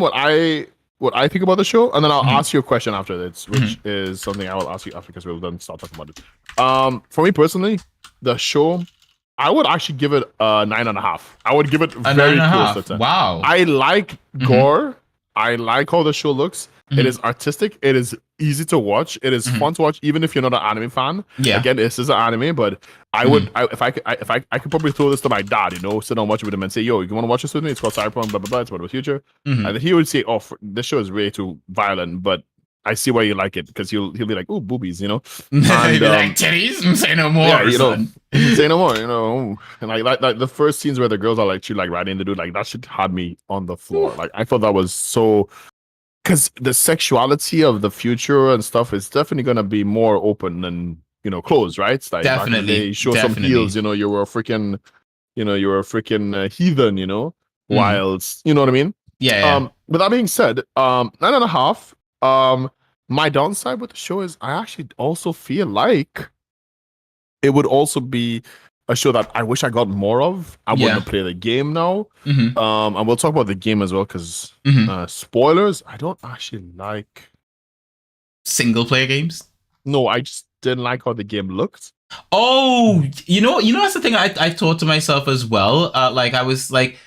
what I think about the show, and then I'll ask you a question after this, which is something I will ask you after because we'll then start talking about it. For me personally, the show, I would actually give it a 9.5. I would give it very close to 10. Wow. I like gore. I like how the show looks. It is artistic. It is easy to watch. It is fun to watch, even if you're not an anime fan. Yeah. Again, this is an anime, but I would, if I could probably throw this to my dad, sit down and watch it with him and say, yo, you want to watch this with me? It's called Cyberpunk, blah, blah, blah. It's about the future. And he would say, oh, this show is way too violent, but I see why you like it, because he'll be like, ooh, boobies, And, he'll be like, titties? Say no more, say no more, And like the first scenes where the girls are like, riding the dude, like that shit had me on the floor. Like I thought that was so, because the sexuality of the future and stuff is definitely going to be more open than, closed, right? It's like definitely. They show some heels, you were a freaking, heathen, whilst, you know what I mean? Yeah. With that being said, 9.5. My downside with the show is I actually also feel like it would also be a show that I wish I got more of. I wouldn't play the game now. And we'll talk about the game as well, because spoilers, I don't actually like single player games. No, I just didn't like how the game looked. Oh, that's the thing I thought to myself as well. I was like,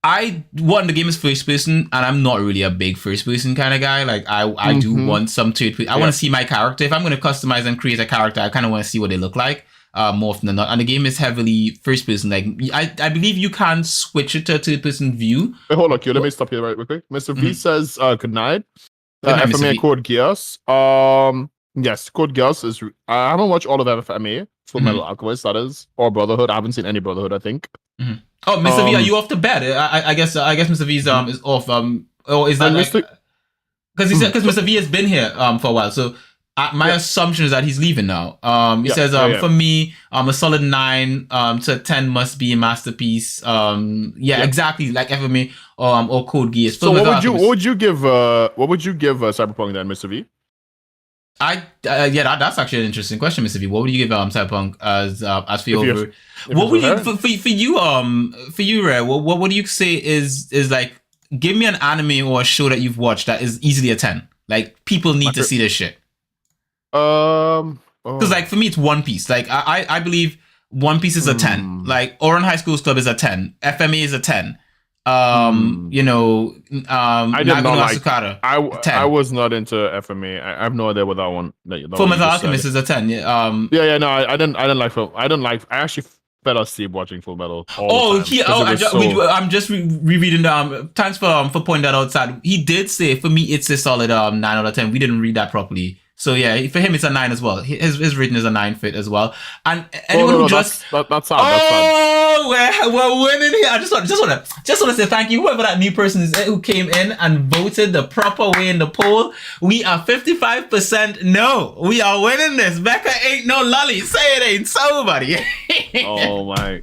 the game is first person, and I'm not really a big first person kind of guy. Like I do want some third. I want to see my character. If I'm going to customize and create a character, I kind of want to see what they look like. More often than not, and the game is heavily first person. Like I believe you can switch it to a third person view. Wait, hold on, Q. Let me stop you right real quick. Mr. V says good night. FMA Code Geass. Yes, Code Geass is. I haven't watched all of FMA. Full Metal Alchemist, that is, or Brotherhood. I haven't seen any Brotherhood, I think. Oh, Mr. V, are you off to bed? I guess Mr. V is off. Or is that because Mr. V has been here for a while, so. My assumption is that he's leaving now. He says, for me, a solid 9 to 10 must be a masterpiece. Exactly, like FMA or Code Geass. So what would you give Cyberpunk then, Mr. V? That's actually an interesting question, Mr. V. What would you give Cyberpunk as for your what would you for you, Rare? What would you say is like? Give me an anime or a show that you've watched that is easily a 10. Like people need to see this shit. Because like for me it's One Piece. Like I believe One Piece is a 10. Like Oran High School's Club is a 10. FMA is a 10. I did not like. Asukara, I was not into FMA. I have no idea what that one. Full Metal Alchemist is a 10. No, I didn't like film. I actually fell asleep watching Full Metal. I'm just rereading. Thanks for pointing that out. Sad. He did say for me it's a solid 9 out of 10. We didn't read that properly. So yeah, for him it's a 9 as well. His rating is a 9 fit as well. And anyone who just that's sad. We're winning here. I just want to say thank you, whoever that new person is who came in and voted the proper way in the poll. We are 55% no. We are winning this. Becca ain't no lolly. Say it ain't so, buddy. Oh my.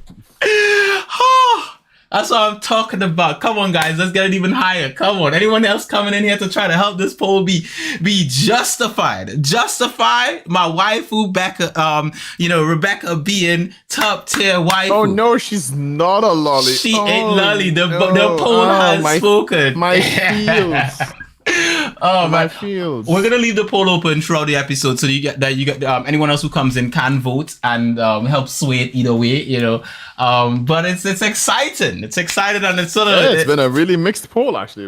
That's what I'm talking about. Come on, guys, let's get it even higher. Come on, anyone else coming in here to try to help this poll be justified? Justify my waifu Becca, Rebecca being top tier waifu. Oh no, she's not a lolly. She ain't lolly. The poll has spoken. My feels. Oh my man, feels. We're gonna leave the poll open throughout the episode, so you get anyone else who comes in can vote and help sway it either way, But it's exciting. It's exciting, and it's sort of it's been a really mixed poll actually.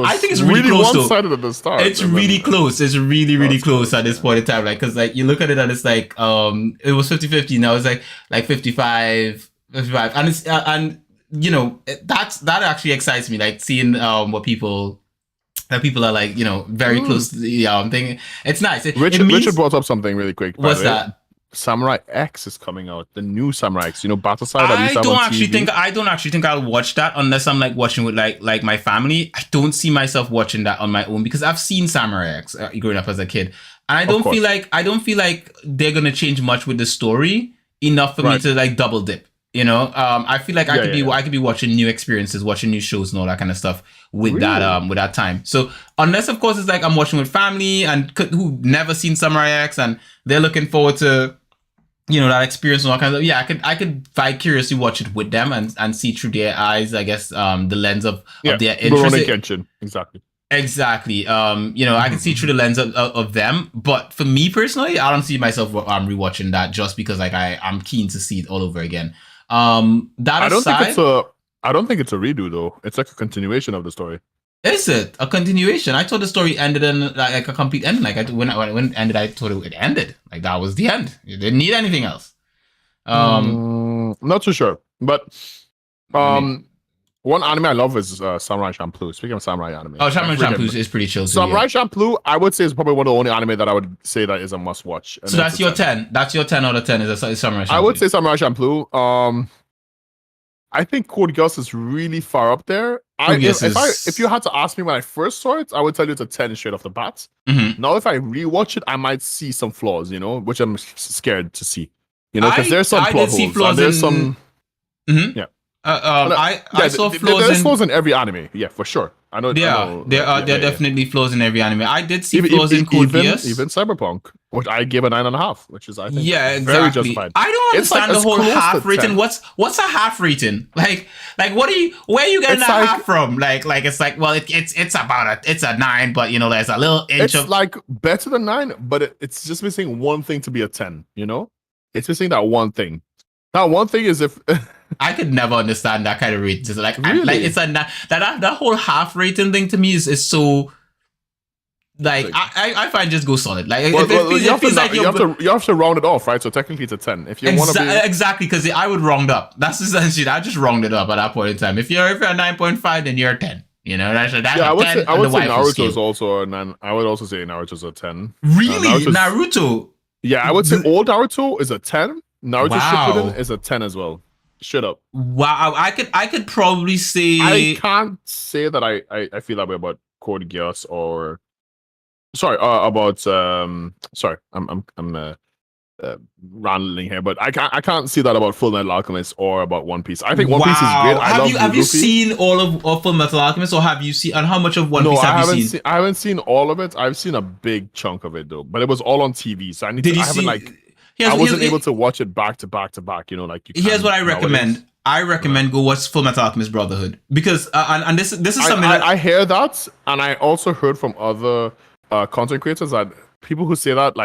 I think it's really close. One-sided at the start. It's really close. It's really close at this point in time. Like, cause like you look at it and it's like it was 50-50. Now it's like 55, and it's that actually excites me. Like seeing what people are like, very close to the thing. It's nice. Richard brought up something really quick. What's that? Samurai X is coming out. The new Samurai X, Battleside. I don't actually think I'll watch that unless I'm like watching with like my family. I don't see myself watching that on my own because I've seen Samurai X growing up as a kid, and I don't feel like they're gonna change much with the story enough for me to like double dip. I feel like I could be watching new experiences, watching new shows and all that kind of stuff with that time. So unless of course it's like I'm watching with family and who never seen Samurai X and they're looking forward to that experience and all kinds of I could vicariously watch it with them and see through their eyes, I guess, the lens of their interest. Exactly. I can see through the lens of them, but for me personally, I don't see myself rewatching that just because like I'm keen to see it all over again. I don't think it's a redo though. It's like a continuation of the story. Is it a continuation? I thought the story ended in like a complete ending. Like when it ended, I thought it ended. Like that was the end. You didn't need anything else. Not too sure, but one anime I love is Samurai Champloo. Speaking of samurai anime, Samurai Champloo is pretty chill. Samurai Champloo, I would say, is probably one of the only anime that I would say that is a must watch. So that's your 10. That's your 10 out of 10 is Samurai Champloo. I would say Samurai Champloo. I think Code Geass is really far up there. If you had to ask me when I first saw it, I would tell you it's a 10 straight off the bat. Mm-hmm. Now, if I rewatch it, I might see some flaws, which I'm scared to see. Because there's some plot holes. And there's some. Mm-hmm. Yeah. I saw flaws. There's flaws in every anime, yeah, for sure. I know. There are definitely flaws in every anime. I did see flaws in Code Geass. Even Cyberpunk, which I gave a 9.5, which is I think exactly. very justified. I don't understand the whole half rating. What's a half rating? Like where are you getting that half from? Like it's like, well, it's about it's a 9, but there's a little inch it's like better than 9, but it's just missing one thing to be a 10. It's missing that one thing. That one thing is if I could never understand that kind of rating. It's like really? It's that whole half rating thing to me is so like I find just go solid. Like you have to round it off, right? So technically it's a 10. If you want to be exactly, because I would round up. That's essentially I just rounded up at that point in time. If you're a 9.5, then you're a 10. That's I would say Naruto is also a 9. I would also say Naruto's a 10. Really, Naruto? Yeah, I would say old Naruto is a 10. Naruto Shippuden is a 10 as well. Shut up. Wow, I could probably say I can't say that I feel that way about Code Geass or about I'm rambling here, but I can't see that about Full Metal Alchemist or about One Piece. I think One Piece is great. Have you seen all of Full Metal Alchemist, or have you seen? And how much of One Piece have you seen? I haven't seen all of it. I've seen a big chunk of it though, but it was all on TV, so I wasn't able to watch it back to back to back. Here's what I recommend. Nowadays. I recommend go watch Full Metal Alchemist Brotherhood because and this is something I hear that, and I also heard from other content creators that people who say that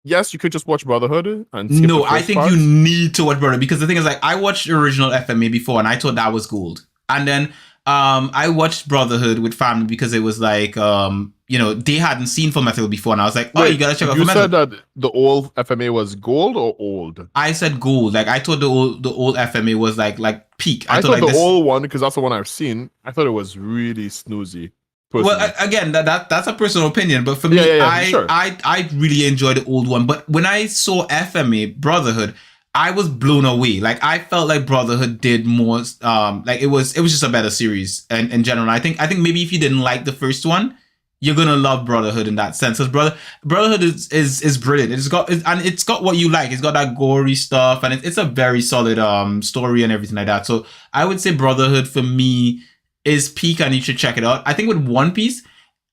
yes, you could just watch Brotherhood and skip the I think part. You need to watch Brotherhood because the thing is I watched the original FMA before and I thought that was gold, and then I watched Brotherhood with family because it was like they hadn't seen Full Metal before, and I was like, you gotta check out Full Metal. You said that the old FMA was gold or old? I said gold. Like I thought the old FMA was like peak. I thought the old one, because that's the one I've seen, I thought it was really snoozy. Personally. Well, again, that's a personal opinion, but for me, I really enjoyed the old one. But when I saw FMA Brotherhood, I was blown away. Like I felt like Brotherhood did more. Like it was just a better series in general. I think maybe if you didn't like the first one, you're gonna love Brotherhood in that sense. Because Brotherhood is brilliant. It's got what you like. It's got that gory stuff, and it's a very solid story and everything like that. So I would say Brotherhood for me is peak, and you should check it out. I think with One Piece,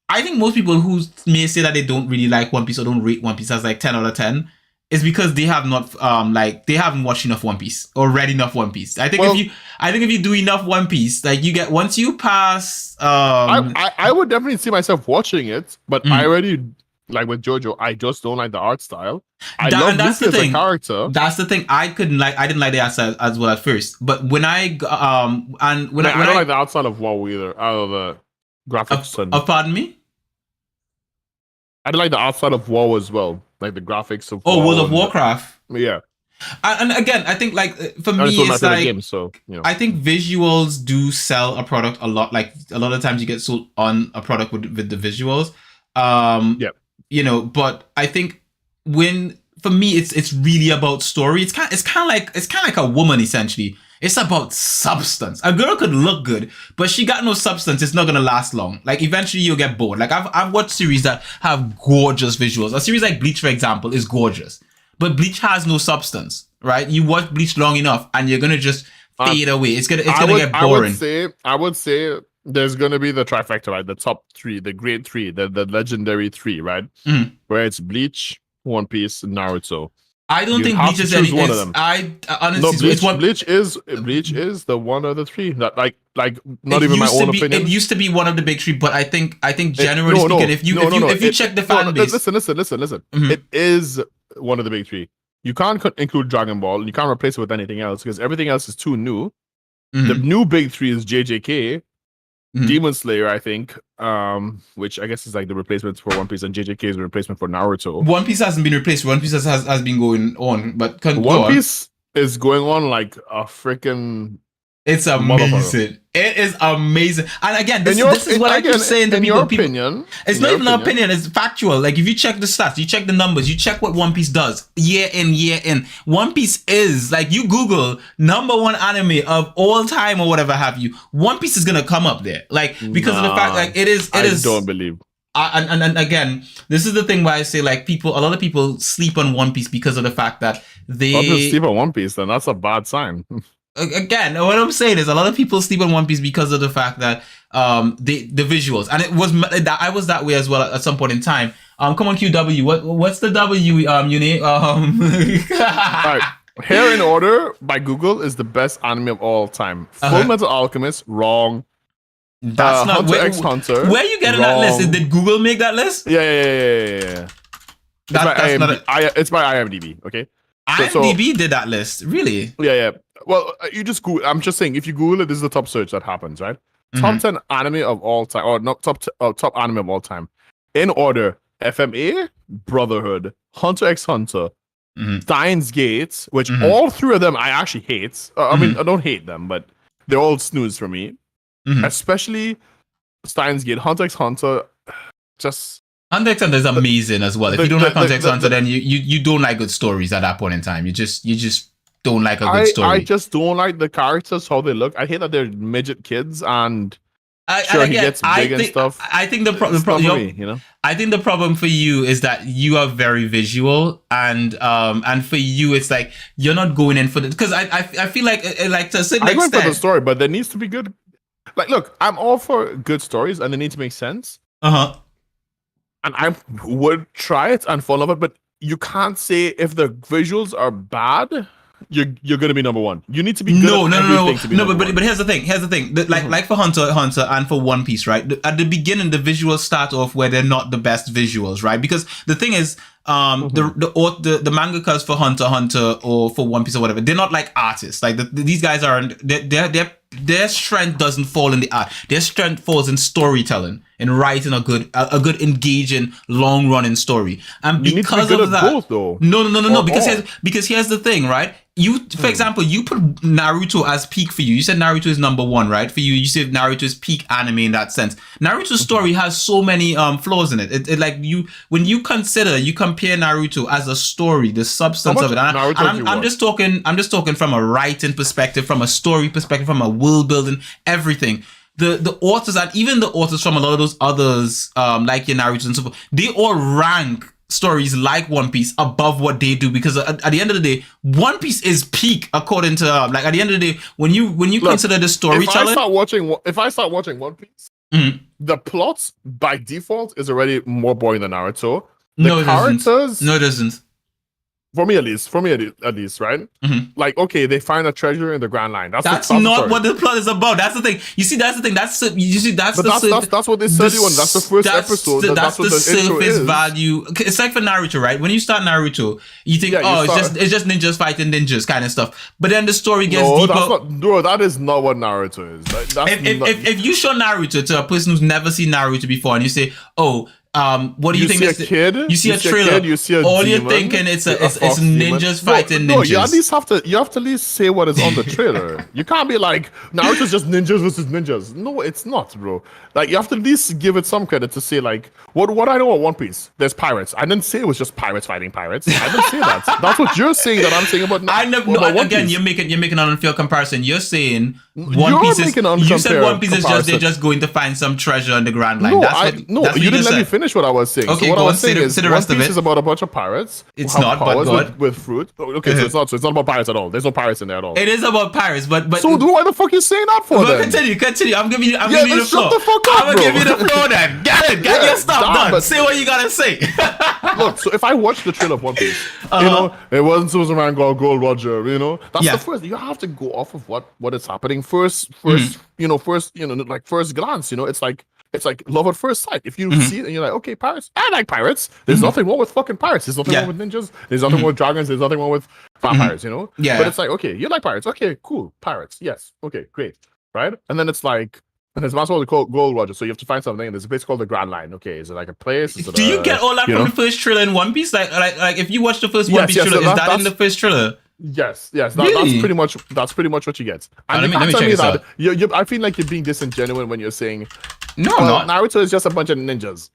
I think most people who may say that they don't really like One Piece or don't rate One Piece as like 10 out of 10 is because they have not they haven't watched enough One Piece or read enough One Piece. I think if you do enough One Piece, like you get once you pass I would definitely see myself watching it, but I already like with JoJo, I just don't like the art style. I love Luffy as a character. That's the thing. I didn't like the art style as well at first. But when I I don't like the art style of WoW either. Out of the graphics pardon me? I don't like the art style of WoW as well. Like the graphics of World of Warcraft. Yeah. And again, I think like for me it's like game, so, you know. I think visuals do sell a product a lot. Like a lot of times you get sold on a product with the visuals. Yeah. You know, but I think for me it's really about story. It's kind of like a woman essentially. It's about substance. A girl could look good, but she got no substance. It's not gonna last long. Like eventually you'll get bored. Like I've watched series that have gorgeous visuals. A series like Bleach, for example, is gorgeous, but Bleach has no substance. Right? You watch Bleach long enough, and you're gonna just fade away. It's gonna get boring. I would say there's gonna be the trifecta, right? The top three, the great three, the legendary three, right? Mm-hmm. Where it's Bleach, One Piece, and Naruto. I don't think Bleach is any. One of them. I honestly, Bleach is the one of the three that like not even my own opinion. It used to be one of the big three, but I think generally speaking, if you check the fan base, listen. Mm-hmm. It is one of the big three. You can't include Dragon Ball. You can't replace it with anything else because everything else is too new. Mm-hmm. The new big three is JJK, mm-hmm. Demon Slayer, I think, which I guess is like the replacement for One Piece, and JJK is the replacement for Naruto. One Piece hasn't been replaced. One Piece has been going on, but One Piece is going on like a freaking. It's amazing. It is amazing. And again, this is what I keep saying to people. It's not even an opinion. It's factual. Like if you check the stats, you check the numbers, you check what One Piece does year in, year in. One Piece is like you Google #1 anime of all time or whatever have you. One Piece is gonna come up there, like because of the fact like it is. I don't believe. And again, this is the thing where I say like a lot of people sleep on One Piece because of the fact that they sleep on One Piece. Then that's a bad sign. Again, what I'm saying is a lot of people sleep on One Piece because of the fact that the visuals, and I was that way as well at some point in time. Come on, QW. What's the W? Uni? All right. Hair in Order by Google is the best anime of all time. Full Metal Alchemist, wrong. That's not Hunter x Hunter. Where you getting that list? Did Google make that list? Yeah. It's by IMDb. Okay. IMDb did that list, really? Yeah. Well, you just Google. I'm just saying, if you Google it, this is the top search that happens, right? Mm-hmm. Top 10 anime of all time, or not top anime of all time. In order: FMA, Brotherhood, Hunter x Hunter, Steins Gate, which all three of them I actually hate. I mean, I don't hate them, but they're all snooze for me. Especially Steins Gate, Hunter x Hunter. Just Hunter x Hunter is amazing as well. If you don't like Hunter x Hunter, then you don't like good stories at that point in time. You just don't like a good story. I just don't like the characters, how they look. I hate that they're midget kids, and he gets big and stuff. I think the problem, I think the problem for you is that you are very visual, and for you it's like you're not going in for the, because I feel like to a certain extent, I went for the story, but there needs to be good. Like, look, I'm all for good stories, and they need to make sense. And I would try it and follow it, but you can't say if the visuals are bad, you're gonna be number one. You need to be good at everything to be number one. But here's the thing. Like for Hunter and for One Piece, right? At the beginning, the visuals start off where they're not the best visuals, right? Because the thing is, the mangakas for Hunter or for One Piece or whatever, they're not like artists. Like these guys aren't. Their strength doesn't fall in the art. Their strength falls in storytelling, in writing a good engaging, long running story. And because of that, both, though. No. Because here's the thing, right? You, for example, you put Naruto as peak for you. You said Naruto is #1, right? For you, you said Naruto is peak anime in that sense. Naruto's story has so many flaws in it. It like when you compare Naruto as a story, the substance of it. And I'm just talking from a writing perspective, from a story perspective, from a world building, everything. the authors and even the authors from a lot of those others, like your Naruto and so forth, they all rank stories like One Piece above what they do, because at the end of the day, One Piece is peak according to like at the end of the day, when you consider the storytelling. If I start watching One Piece, the plot by default is already more boring than Naruto. The characters, no, it isn't. For me at least, right? Like, okay, they find a treasure in the Grand Line. That's not what the plot is about. That's the thing. You see, that's the thing. That's what they said. That's the first episode. That's the surface value. It's like for Naruto, right? When you start Naruto, you think, it's just ninjas fighting ninjas kind of stuff. But then the story gets deeper. That is not what Naruto is. If you show Naruto to a person who's never seen Naruto before, and you say, what do you think? You see a kid. You see a trailer. You see a all demon, you're thinking it's ninjas fighting ninjas. No, you at least have to at least say what is on the trailer. You can't be like Naruto's just ninjas versus ninjas. No, it's not, bro. Like, you have to at least give it some credit to say, like, what I know about One Piece. There's pirates. I didn't say it was just pirates fighting pirates. I didn't say that. That's what you're saying that I'm saying about. Again, you're making an unfair comparison. You're saying One Piece is. You said One Piece is they're just going to find some treasure on the Grand Line. You didn't let me finish what I was saying. Okay, so what I was saying is One Piece is about a bunch of pirates. It's not, but God. With fruit. Okay, so it's not about pirates at all. There's no pirates in there at all. It is about pirates, but so why the fuck are you saying that for? Then continue. I'm giving you the floor. Shut the fuck up, I'm gonna give you the floor then. Get your stuff done. But say what you gotta say. Look, so if I watch the trailer of One Piece, it wasn't Superman Gold Roger, that's the first. You have to go off of what is happening first, like first glance, it's like love at first sight. If you see it and you're like, okay, pirates, I like pirates. There's nothing wrong with fucking pirates. There's nothing wrong with ninjas. There's nothing wrong with dragons. There's nothing wrong with vampires, Yeah. But it's like, okay, you like pirates. Okay, cool. Pirates. Yes. Okay, great. Right? And then it's like, and it's not called Gold Roger, so you have to find something. And there's a place called the Grand Line. Okay, is it like a place? Do you get all that from the first trailer in One Piece? Like if you watch the first One Piece trailer, is that in the first trailer? Yes. Really? That's pretty much what you get. And let me check this out. I feel like you're being disingenuous when you're saying, no, I'm not. Naruto is just a bunch of ninjas.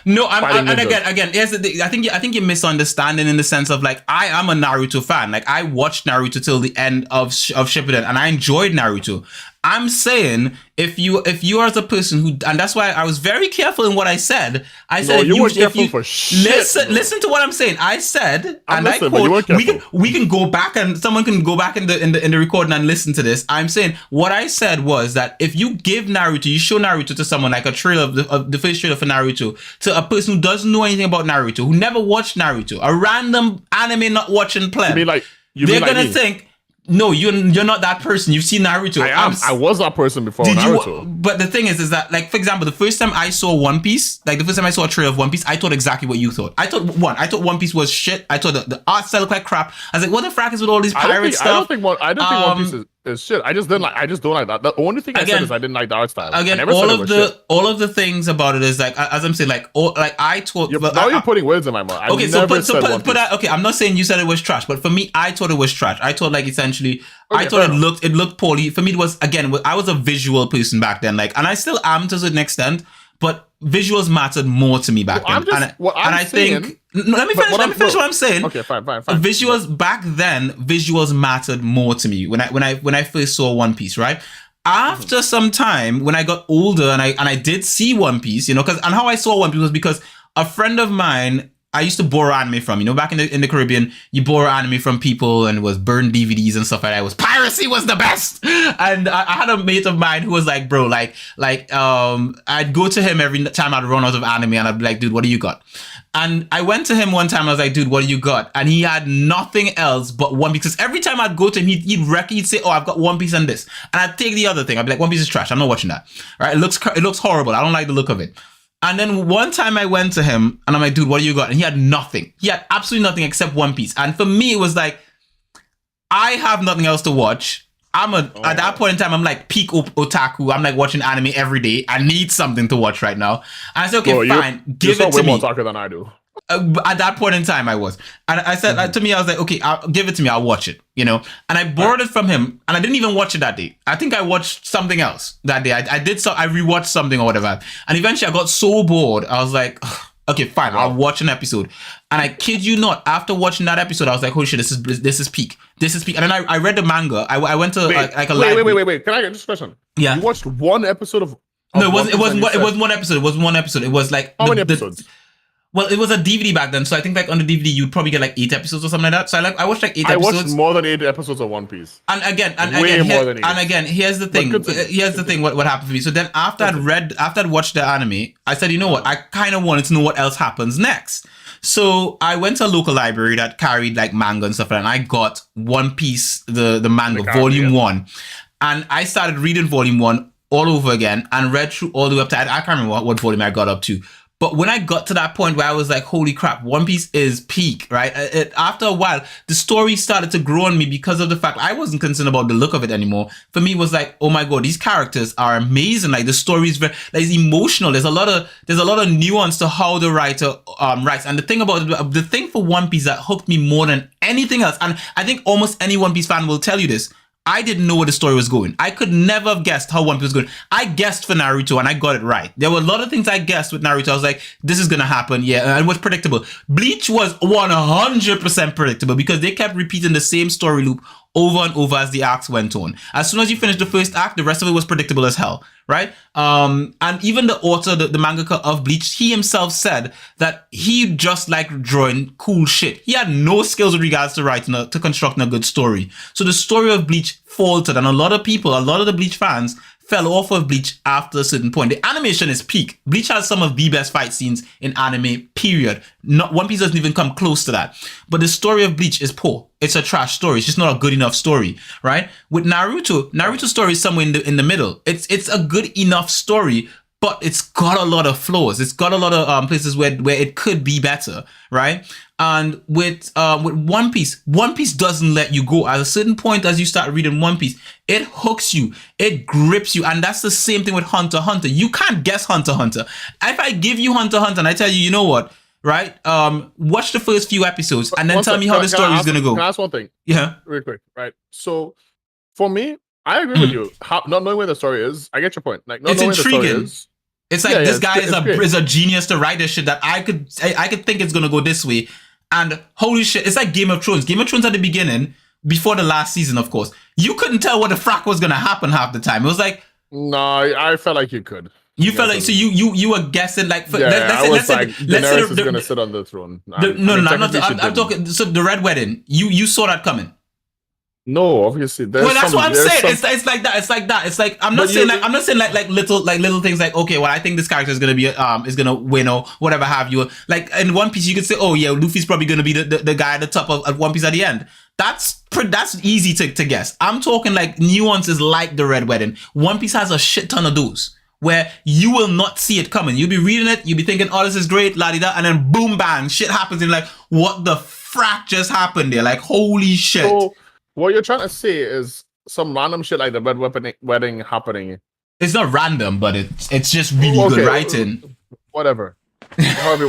No, and again, here's the thing. I think you're misunderstanding in the sense of, like, I am a Naruto fan. Like, I watched Naruto till the end of Shippuden, and I enjoyed Naruto. I'm saying if you are the person who, and that's why I was very careful in what I said. I said listen to what I'm saying. I said, I quote, we can go back and someone can go back in the recording and listen to this. I'm saying what I said was that if you give Naruto, you show Naruto to someone, like a trailer of the first trailer for Naruto, to a person who doesn't know anything about Naruto, who never watched Naruto, a random anime not watching pleb, they're gonna think, no, you're not that person. You've seen Naruto. I was that person before Naruto. But the thing is that, like, for example, the first time I saw One Piece, like the first time I saw a trailer of One Piece, I thought exactly what you thought. I thought One Piece was shit. I thought the art style looked like crap. I was like, what the frack is with all these pirate stuff? I don't think One Piece is shit. I just don't like that. The only thing I said is I didn't like the art style. Again, all of the things about it is, like, as I'm saying, I thought. Now you're putting words in my mouth. Okay, I'm not saying you said it was trash, but for me, I thought it was trash. I thought, like, essentially, I thought it looked poorly. For me, it was, again, I was a visual person back then, like, and I still am to a certain extent, but visuals mattered more to me back then. Let me finish what I'm saying. Okay, fine. Visuals back then, visuals mattered more to me when I first saw One Piece, right? After some time, when I got older and I did see One Piece, and how I saw One Piece was because a friend of mine, I used to borrow anime from, back in the Caribbean, you borrow anime from people and it was burned DVDs and stuff like that. Piracy was the best. And I had a mate of mine who was like, bro, I'd go to him every time I'd run out of anime and I'd be like, dude, what do you got? And I went to him one time and I was like, dude, what do you got? And he had nothing else but One Piece. Because every time I'd go to him, he'd say, oh, I've got One Piece and this. And I'd take the other thing. I'd be like, One Piece is trash. I'm not watching that. Right? It looks horrible. I don't like the look of it. And then one time I went to him and I'm like, dude, what do you got? And he had nothing. He had absolutely nothing except One Piece. And for me, it was like, I have nothing else to watch. At that point in time, I'm like peak otaku. I'm like watching anime every day. I need something to watch right now. And I said, okay, fine, give it to me. You're way more otaku than I do. At that point in time, I was. And I said, to me, I was like, okay, give it to me. I'll watch it, And I borrowed it from him. And I didn't even watch it that day. I think I watched something else that day. I rewatched something or whatever. And eventually I got so bored. I was like, Okay, fine. Wow. I'll watch an episode, and I kid you not. After watching that episode, I was like, "Holy shit, this is peak. This is peak." And then I read the manga. I went to like a library. Wait. Can I get this question? Yeah. You watched one episode of No, it wasn't one episode. It was one episode. It was like how many episodes? Well, it was a DVD back then, so I think like on the DVD you'd probably get like 8 episodes or something like that. So I watched like 8 episodes. I watched more than 8 episodes of One Piece. And again, here's the thing. Here's the thing. What happened for me? So then after I'd watched the anime, I said, you know what? I kind of wanted to know what else happens next. So I went to a local library that carried like manga and stuff like that, and I got One Piece, the manga, volume 1. And I started reading volume 1 all over again and read through all the way up to, I can't remember what volume I got up to. But when I got to that point where I was like, holy crap, One Piece is peak, right? After a while, the story started to grow on me because of the fact I wasn't concerned about the look of it anymore. For me, it was like, oh my God, these characters are amazing. Like the story is very, like, it's emotional. There's a lot of nuance to how the writer writes. And the thing for One Piece that hooked me more than anything else, and I think almost any One Piece fan will tell you this, I didn't know where the story was going. I could never have guessed how One Piece was going. I guessed for Naruto and I got it right. There were a lot of things I guessed with Naruto. I was like, this is going to happen. Yeah, and it was predictable. Bleach was 100% predictable because they kept repeating the same story loop over and over as the arcs went on. As soon as you finish the first act, the rest of it was predictable as hell, right? And even the author, the mangaka of Bleach, he himself said that he just liked drawing cool shit. He had no skills with regards to writing, to constructing a good story. So the story of Bleach faltered, and a lot of the Bleach fans fell off of Bleach after a certain point. The animation is peak. Bleach has some of the best fight scenes in anime, period. One Piece doesn't even come close to that. But the story of Bleach is poor. It's a trash story. It's just not a good enough story, right? With Naruto's story is somewhere in the middle. It's a good enough story, but it's got a lot of flaws. It's got a lot of places where it could be better, right? And with One Piece doesn't let you go. At a certain point, as you start reading One Piece, it hooks you, it grips you, and that's the same thing with Hunter x Hunter. You can't guess Hunter x Hunter. If I give you Hunter x Hunter and I tell you, you know what, right? Watch the first few episodes and then tell me how the story is gonna go. Can I ask one thing? Yeah, real quick, right? So, for me, I agree with you. Not knowing where the story is, I get your point. Like, not knowing intriguing. Where the story is. It's like this guy is a genius to write this shit that I could think it's gonna go this way. And holy shit, it's like Game of Thrones. Game of Thrones at the beginning, before the last season, of course, you couldn't tell what the frack was gonna happen half the time. It was like, no, I felt like you could. You felt like, so you were guessing like, let's say Daenerys is gonna sit on the throne. I'm talking. So the Red Wedding, you saw that coming. No, obviously. Well, that's what I'm saying. It's like that. It's like that. It's like I'm not saying like little things like, okay, well, I think this character is gonna win or whatever have you. Like in One Piece, you could say, oh yeah, Luffy's probably gonna be the guy at the top of One Piece at the end. That's easy to guess. I'm talking like nuances like the Red Wedding. One Piece has a shit ton of those where you will not see it coming. You'll be reading it, you'll be thinking, oh, this is great, la-di-da, and then boom, bang, shit happens, and like, what the frack just happened there? Like, holy shit. So, what you're trying to say is some random shit like the Red Wedding happening. It's not random, but it's just really good writing. Whatever. However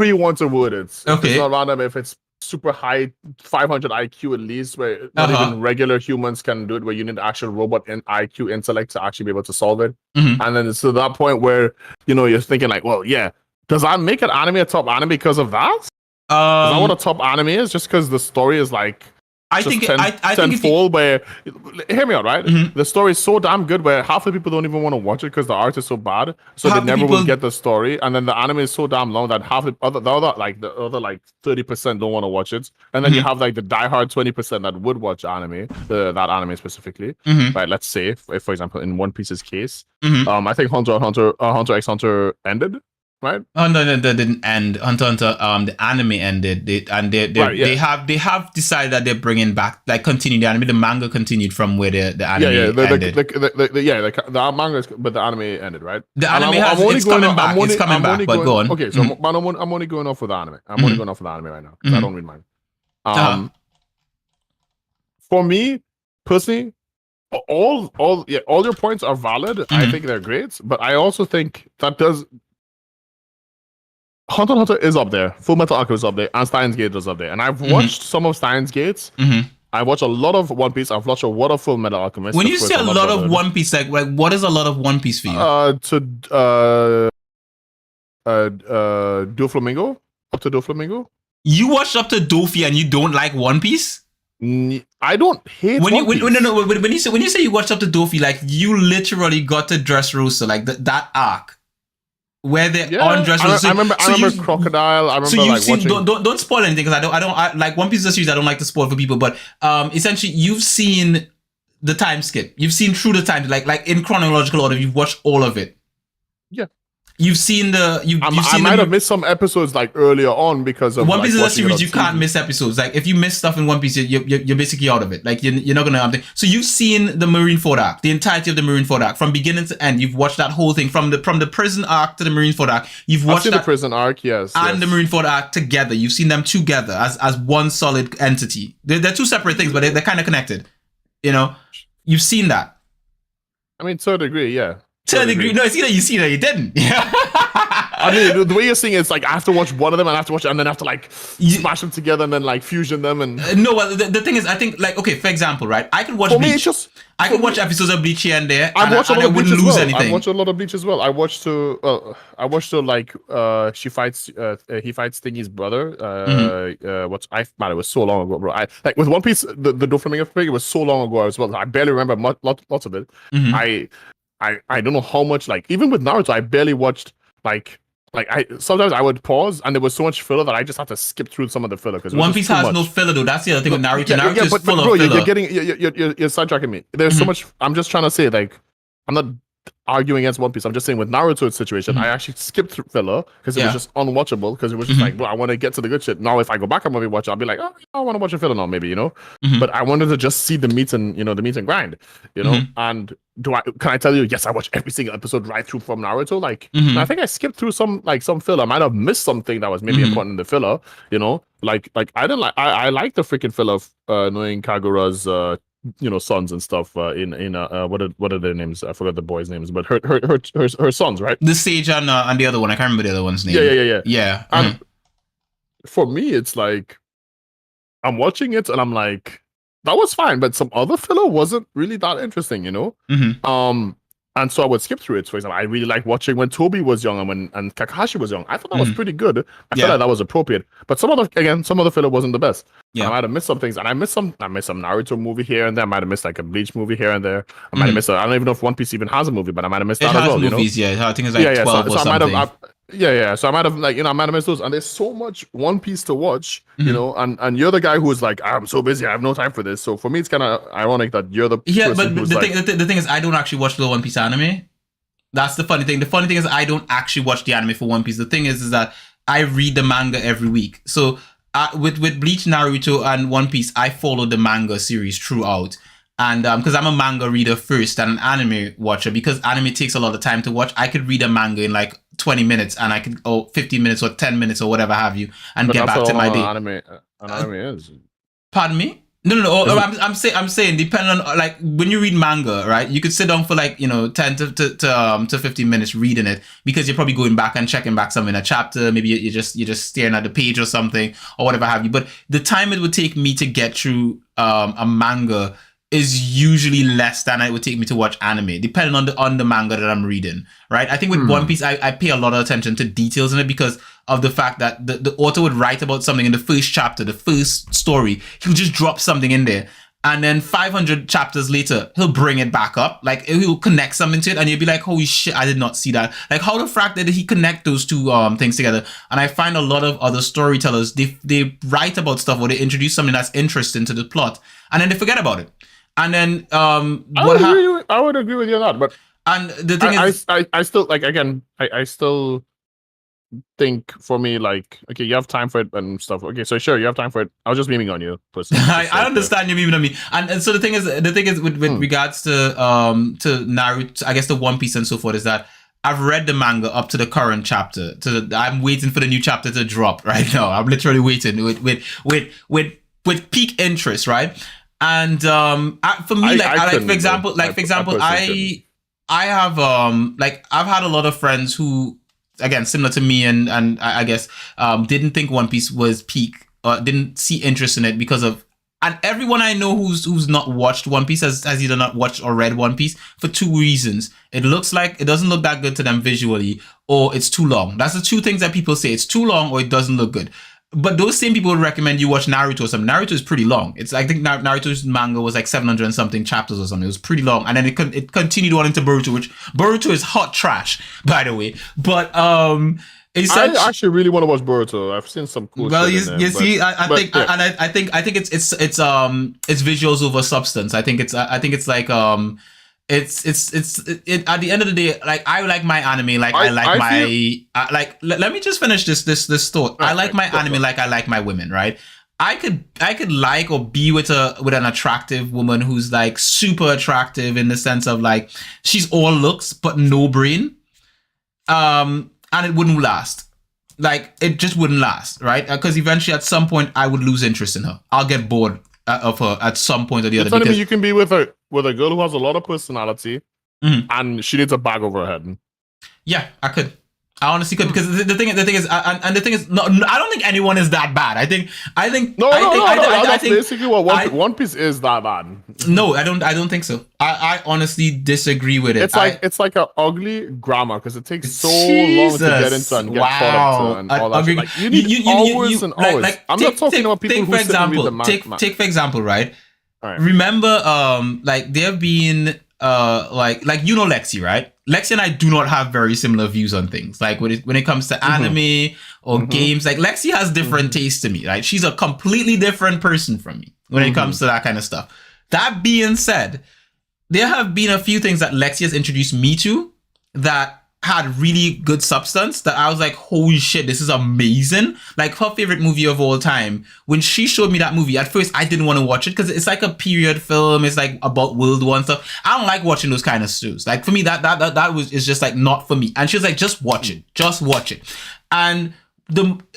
you want to word it. Okay. It's not random if it's super high 500 IQ at least, where not even regular humans can do it, where you need actual robot and IQ intellect to actually be able to solve it. Mm-hmm. And then it's to that point where, you're thinking like, well, yeah, does that make an anime a top anime because of that? Is that what a top anime is? Just because the story is like I think tenfold. Where hear me out, right? Mm-hmm. The story is so damn good where half the people don't even want to watch it because the art is so bad, so they never will get the story. And then the anime is so damn long that half the other 30% don't want to watch it. And then you have like the diehard 20% that would watch anime, that anime specifically. Mm-hmm. Right? Let's say, if for example, in One Piece's case, I think Hunter x Hunter ended. Right? Oh no, that didn't end. Hunter x Hunter, the anime ended. They have decided that they're bringing back, like, continue the anime. The manga continued from where the anime ended. The manga, but the anime ended, right? The anime it's coming back. It's coming back. But go on. Okay, so I'm only going off with the anime. I'm only going off with the anime right now because I don't read mine. For me personally, all your points are valid. I think they're great, but I also think that Hunter x Hunter is up there. Full Metal Alchemist is up there, and Steins Gate is up there. And I've watched some of Steins Gate. I watch a lot of One Piece. I've watched a lot of Full Metal Alchemist. When you say a lot of One Piece, like what is a lot of One Piece for you? Doflamingo, up to Doflamingo. You watched up to Dofi and you don't like One Piece? I don't hate One Piece. When you say you watched up to Dofi, like you literally got to Dressrosa, like that arc where they're on Dressrosa. I remember Crocodile. I remember so you've like seen, watching. Don't spoil anything because I don't like One Piece is a series I don't like to spoil for people, but essentially you've seen the time skip. You've seen through the time, like in chronological order. You've watched all of it. Yeah. You've seen the. I might have missed some episodes like earlier on because of One Piece like, is a series you can't miss episodes. Like if you miss stuff in One Piece, you're basically out of it. Like you're not gonna. So you've seen the Marineford arc, the entirety of the Marineford arc from beginning to end. You've watched that whole thing from the prison arc to the Marineford arc. You've watched the prison arc, yes, and the Marineford arc together. You've seen them together as one solid entity. They're two separate things, but they're kind of connected. You know, you've seen that. I mean, to a degree, yeah. To a degree, no, it's either you see it or you didn't. I mean, the way you're seeing it, it's like I have to watch one of them, and I have to watch, and then I have to like smash them together, and then like fusion them, and no. Well, the thing is, I think like okay, for example, right? I could watch Bleach. Me, it's just, I could watch episodes of Bleach here and there, and I wouldn't lose anything. I watch a lot of Bleach as well. I watched like he fights Stingy's brother. Man, it was so long ago, bro. I like with One Piece, the Doflamingo thing, it was so long ago as well. I barely remember lots of it. I don't know how much, like even with Naruto, I barely watched like I sometimes I would pause and there was so much filler that I just had to skip through some of the filler because One Piece has no filler though. That's the other thing with Naruto. Naruto is full of filler. You're sidetracking me. There's so much. I'm just trying to say like I'm not arguing against One Piece. I'm just saying with Naruto's situation, I actually skipped through filler because it was just unwatchable because it was just like, bro, I want to get to the good shit. Now if I go back and maybe watch it, I'll be like, oh, I want to watch a filler now, maybe, you know. But I wanted to just see the meat and grind, you know. And can I tell you, yes, I watched every single episode right through from Naruto. Like I think I skipped through some filler. I might have missed something that was maybe important in the filler, you know. Like I didn't like I like the freaking filler of knowing Kagura's sons and stuff in what are their names? I forgot the boys' names, but her sons, right? The Sage and the other one. I can't remember the other one's name. Yeah. And for me, it's like I'm watching it and I'm like, that was fine, but some other filler wasn't really that interesting, you know. And so I would skip through it. For example, I really like watching when Toby was young and Kakashi was young. I thought that was pretty good. I felt like that was appropriate. But some of the filler wasn't the best. I might have missed some things, and I missed some Naruto movie here and there. I might have missed like a Bleach movie here and there. I might have missed. I don't even know if One Piece even has a movie, but I might have missed that as well. Movies, I think it's like 12 or something. So I might have I might have missed those. And there's so much One Piece to watch, you know. And you're the guy who's like, I'm so busy, I have no time for this. So for me, it's kind of ironic that you're the person but the thing is, I don't actually watch the One Piece anime. That's the funny thing. The funny thing is, I don't actually watch the anime for One Piece. The thing is that I read the manga every week. So with Bleach, Naruto, and One Piece, I follow the manga series throughout. And because I'm a manga reader first and an anime watcher, because anime takes a lot of time to watch, I could read a manga in like 20 minutes and I could 15 minutes or 10 minutes or whatever have you and get back to my day. Anime is. Pardon me? No. I'm saying depending on like when you read manga, right? You could sit down for like 10 to 15 minutes reading it because you're probably going back and checking back something in a chapter. Maybe you're just staring at the page or something or whatever have you. But the time it would take me to get through a manga is usually less than it would take me to watch anime, depending on the manga that I'm reading, right? I think with One Piece, I pay a lot of attention to details in it because of the fact that the author would write about something in the first chapter, the first story. He'll just drop something in there. And then 500 chapters later, he'll bring it back up. Like, he'll connect something to it. And you'll be like, holy shit, I did not see that. Like, how the frack did he connect those two things together? And I find a lot of other storytellers, they write about stuff or they introduce something that's interesting to the plot. And then they forget about it. And then I would agree with you on that, but the thing is, I still like again. I still think for me like okay, you have time for it and stuff. Okay, so sure, you have time for it. I was just memeing on you. I understand you memeing on me, and so the thing is with regards to Naruto, I guess the One Piece and so forth is that I've read the manga up to the current chapter. I'm waiting for the new chapter to drop right now. I'm literally waiting with peak interest, right? And for me, for example, I have I've had a lot of friends who, again, similar to me, and I guess didn't think One Piece was peak, or didn't see interest in it because of And everyone I know who's not watched One Piece has either not watched or read One Piece for two reasons. It doesn't look that good to them visually, or it's too long. That's the two things that people say. It's too long or it doesn't look good. But those same people would recommend you watch Naruto or something. Naruto is pretty long. I think Naruto's manga was like 700 and something chapters or something. It was pretty long. And then it continued on into Boruto, which Boruto is hot trash, by the way. But I actually really want to watch Boruto. I've seen some cool shit in there, I think it's visuals over substance. I think it's like at the end of the day, like I like my anime like let me just finish this thought. I like my anime like I like my women, right? I could like or be with an attractive woman who's like super attractive in the sense of like she's all looks but no brain. And it wouldn't last. Like, it just wouldn't last, right? Because eventually, at some point, I would lose interest in her. I'll get bored of her at some point or the other. You're telling me you can be with a girl who has a lot of personality, and she needs a bag over her head. Yeah, I could. I honestly could, because the thing is, no, I don't think anyone is that bad. I think that's basically what One Piece is that bad. No, I don't think so. I honestly disagree with it. It's like an ugly grammar because it takes so long to get into and get caught up to and all that. Like, you need hours and hours. I'm not talking about people who sit and read the math. Take for example, right? Remember, like there have been like Lexi, right? Lexi and I do not have very similar views on things. Like when it comes to anime or games, like Lexi has different tastes to me, right? She's a completely different person from me when it comes to that kind of stuff. That being said, there have been a few things that Lexi has introduced me to that had really good substance that I was like, holy shit, this is amazing. Like her favorite movie of all time. When she showed me that movie, at first I didn't want to watch it because it's like a period film. It's like about World War and stuff. I don't like watching those kind of shows. Like for me, that is just like not for me. And she was like, just watch it. Just watch it. And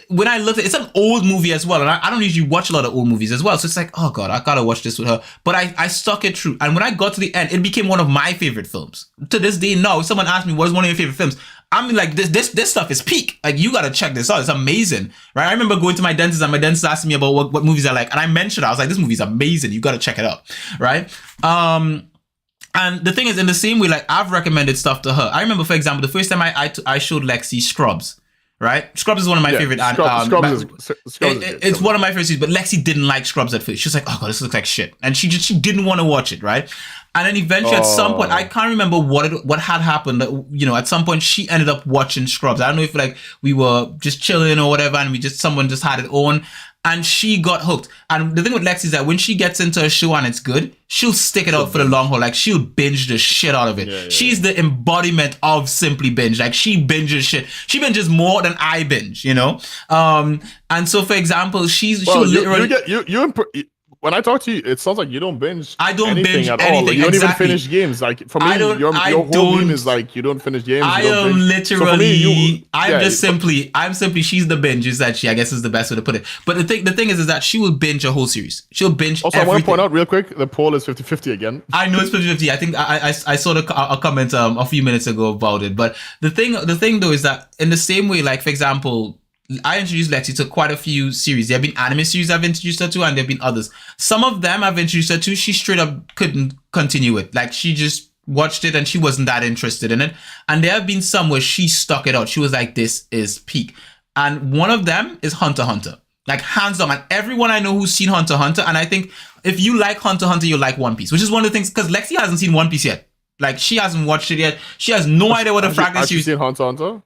when I looked at it's an old movie as well, and I don't usually watch a lot of old movies as well, so it's like, oh god, I gotta watch this with her. But I stuck it through, and when I got to the end, it became one of my favorite films. To this day now, if someone asked me what's one of your favorite films, I'm like, this stuff is peak. Like, you gotta check this out. It's amazing, right? I remember going to my dentist, and my dentist asked me about what movies I like, and I mentioned, I was like, this movie's amazing. You gotta check it out, right? And the thing is, in the same way, like I've recommended stuff to her. I remember, for example, the first time I showed Lexi Scrubs. Right, Scrubs is one of my favorite. It's one of my favorite series, but Lexi didn't like Scrubs at first. She was like, "Oh god, this looks like shit," and she didn't want to watch it. Right, and then eventually, at some point, I can't remember what had happened. At some point, she ended up watching Scrubs. I don't know if like we were just chilling or whatever, and someone just had it on, and she got hooked. And the thing with Lexi is that when she gets into a show and it's good, she'll stick it out for the long haul. Like, she'll binge the shit out of it. She's the embodiment of simply binge. Like, she binges shit. She binges more than I binge, you know? And so, for example, she'll literally... When I talk to you, it sounds like you don't binge. I don't anything binge at anything. all. Like, you don't even finish games. Like for me, your whole meme is like you don't finish games. I'm simply. She's the binge. Is that I guess is the best way to put it. But the thing is that she will binge a whole series. She'll binge. Also, everything. I want to point out real quick, the poll is 50-50 again. I know it's 50-50. I think I saw a comment a few minutes ago about it. But the thing though is that in the same way, like for example, I introduced Lexi to quite a few series. There have been anime series I've introduced her to, and there have been others. Some of them I've introduced her to, she straight up couldn't continue it. Like, she just watched it and she wasn't that interested in it. And there have been some where she stuck it out. She was like, this is peak. And one of them is Hunter x Hunter. Like, hands down. And everyone I know who's seen Hunter x Hunter, and I think if you like Hunter x Hunter, you'll like One Piece, which is one of the things, because Lexi hasn't seen One Piece yet. Like, she hasn't watched it yet. She has no idea what the fragment series... Have you seen Hunter x Hunter?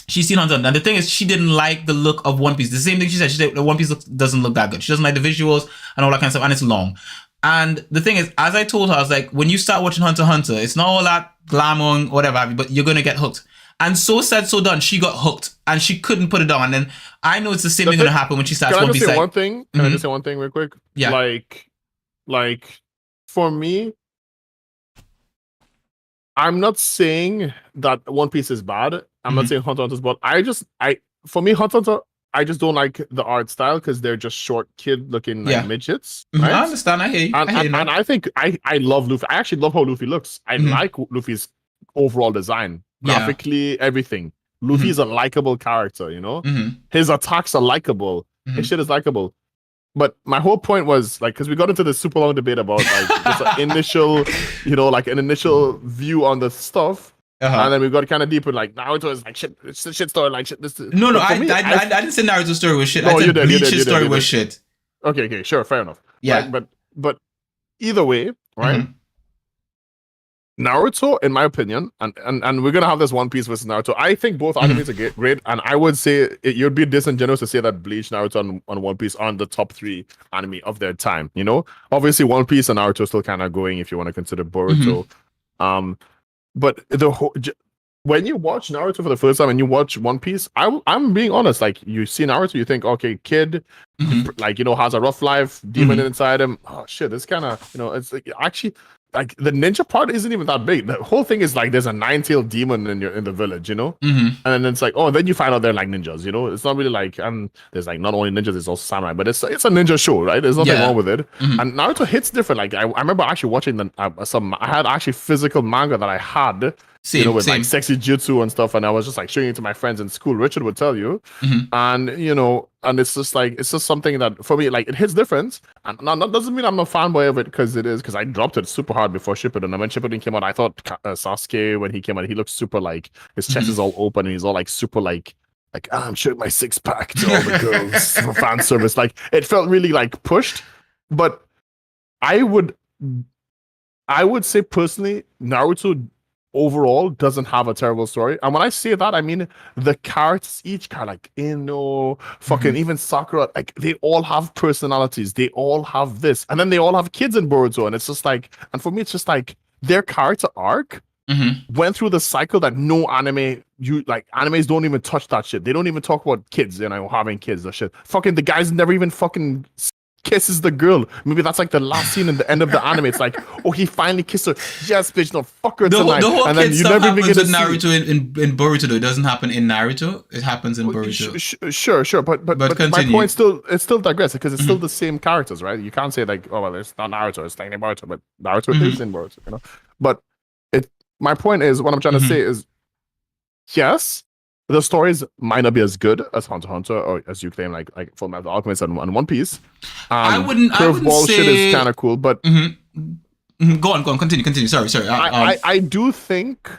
She's seen Hunter, and the thing is, she didn't like the look of One Piece. The same thing she said the One Piece doesn't look that good. She doesn't like the visuals and all that kind of stuff, and it's long. And the thing is, as I told her, I was like, when you start watching Hunter x Hunter, it's not all that glamour and whatever, but you're gonna get hooked. And so said, so done. She got hooked, and she couldn't put it down. And then I know it's the same thing gonna happen when she starts One Piece. Can I just say one thing real quick? Yeah. Like for me, I'm not saying that One Piece is bad. I'm not saying Hunter x Hunter is bad. For me, Hunter x Hunter, I just don't like the art style because they're just short kid looking like midgets. Right? I understand. I hear you. And I think I love Luffy. I actually love how Luffy looks. I like Luffy's overall design, graphically, everything. Luffy's a likable character, you know. His attacks are likable. His shit is likable. But my whole point was like, because we got into this super long debate about like just an initial, like an initial view on the stuff, and then we got kind of deeper. Like Naruto is like shit, it's a shit story, like shit. This. No, I didn't say Naruto's story was shit. No, I said Bleach's story was shit. Okay, sure, fair enough. Yeah, like, but either way, right? Naruto, in my opinion, and we're gonna have this One Piece versus Naruto. I think both animes are great, and I would say you'd be disingenuous to say that Bleach, Naruto, and One Piece aren't the top 3 anime of their time. Obviously One Piece and Naruto are still kind of going if you want to consider Boruto. But when you watch Naruto for the first time and you watch One Piece, I'm being honest. Like you see Naruto, you think, okay, kid, like has a rough life, demon inside him. Oh shit, this kind of it's like actually. Like the ninja part isn't even that big. The whole thing is like there's a 9-tailed demon in the village, and then it's like, oh, then you find out they're like ninjas, It's not really like, and there's like not only ninjas, there's also samurai, but it's a ninja show, right? There's nothing wrong with it. And Naruto hits different. Like I remember actually watching I had actually physical manga that I had, with like sexy jutsu and stuff, and I was just like showing it to my friends in school. Richard would tell you, and and it's just something that for me, like it hits different. And that doesn't mean I'm a fanboy of it because I dropped it super hard before Shippuden. And when Shippuden came out, I thought Sasuke, when he came out, he looked super like his chest is all open and he's all like super like I'm showing my 6-pack to all the girls for fan service. Like it felt really like pushed. But I would say personally, Naruto overall doesn't have a terrible story. And when I say that, I mean the characters, each character, like fucking even Sakura, like they all have personalities. They all have this. And then they all have kids in Boruto. And it's just like, and for me, it's just like their character arc went through the cycle that no animes don't even touch that shit. They don't even talk about kids, having kids or shit. Fucking the guys never even fucking kisses the girl. Maybe that's like the last scene in the end of the anime. It's like, oh, he finally kissed her. Yes, bitch, no, fuck her tonight. The whole and kid stuff happens with Naruto in Boruto, though. It doesn't happen in Naruto. It happens in Boruto. Sure. But my point still digress because it's still the same characters, right? You can't say like, oh, well, it's not Naruto, it's like Boruto, but Naruto is in Boruto, But my point is, what I'm trying to say is, yes, the stories might not be as good as Hunter x Hunter or as you claim, like Fullmetal Alchemist and One Piece. I wouldn't Curveball say... shit is kind of cool, but go on, continue. Sorry. I do think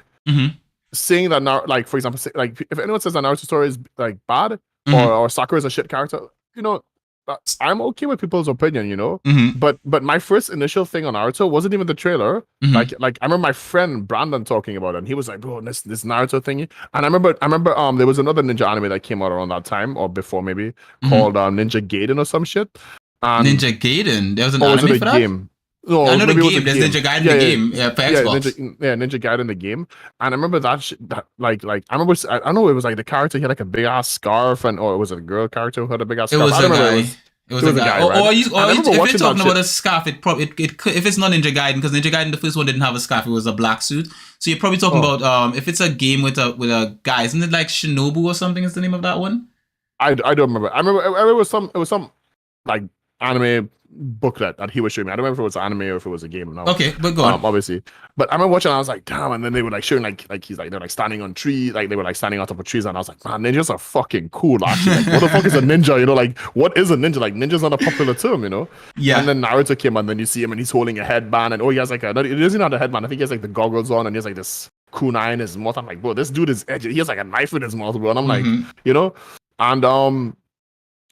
saying that now, like for example, like if anyone says that Naruto story is like bad or Sakura is a shit character, I'm okay with people's opinion, But my first initial thing on Naruto wasn't even the trailer. Like I remember my friend Brandon talking about it, and he was like, "Bro, this Naruto thingy." And I remember there was another ninja anime that came out around that time or before maybe called Ninja Gaiden or some shit. And Ninja Gaiden. There was an anime for that? Game? No, I know the game. There's Ninja Gaiden in the game. Yeah, for Xbox. Ninja Gaiden in the game. And I remember that like I remember I don't know, it was like the character, he had like a big ass scarf, or was it a girl character who had a big ass scarf? It was a guy. It was a guy. Right? If you're talking about a scarf, it if it's not Ninja Gaiden, because Ninja Gaiden the first one didn't have a scarf, it was a black suit. So you're probably talking about if it's a game with a guy, isn't it like Shinobu or something is the name of that one? I don't remember. I remember it was some like anime booklet that he was showing me. I don't remember if it was anime or if it was a game. No. Okay, but go on. Obviously, but I remember watching. I was like, damn. And then they were like showing like he's like they're like standing on trees, like they were like standing on top of trees, and I was like, man, ninjas are fucking cool. Actually, like, what the fuck is a ninja? Like what is a ninja? Like ninja's not a popular term, Yeah. And then Naruto came, and then you see him, and he's holding a headband, and he has like it isn't not a headband. I think he has like the goggles on, and he has like this kunai in his mouth. I'm like, bro, this dude is edgy. He has like a knife in his mouth, bro. And I'm like,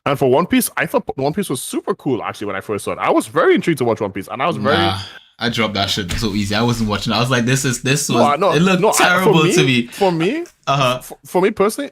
and for One Piece, I thought One Piece was super cool, actually, when I first saw it. I was very intrigued to watch One Piece, and I was very... I dropped that shit so easy. I wasn't watching it. I was like, it looked terrible to me. For me personally,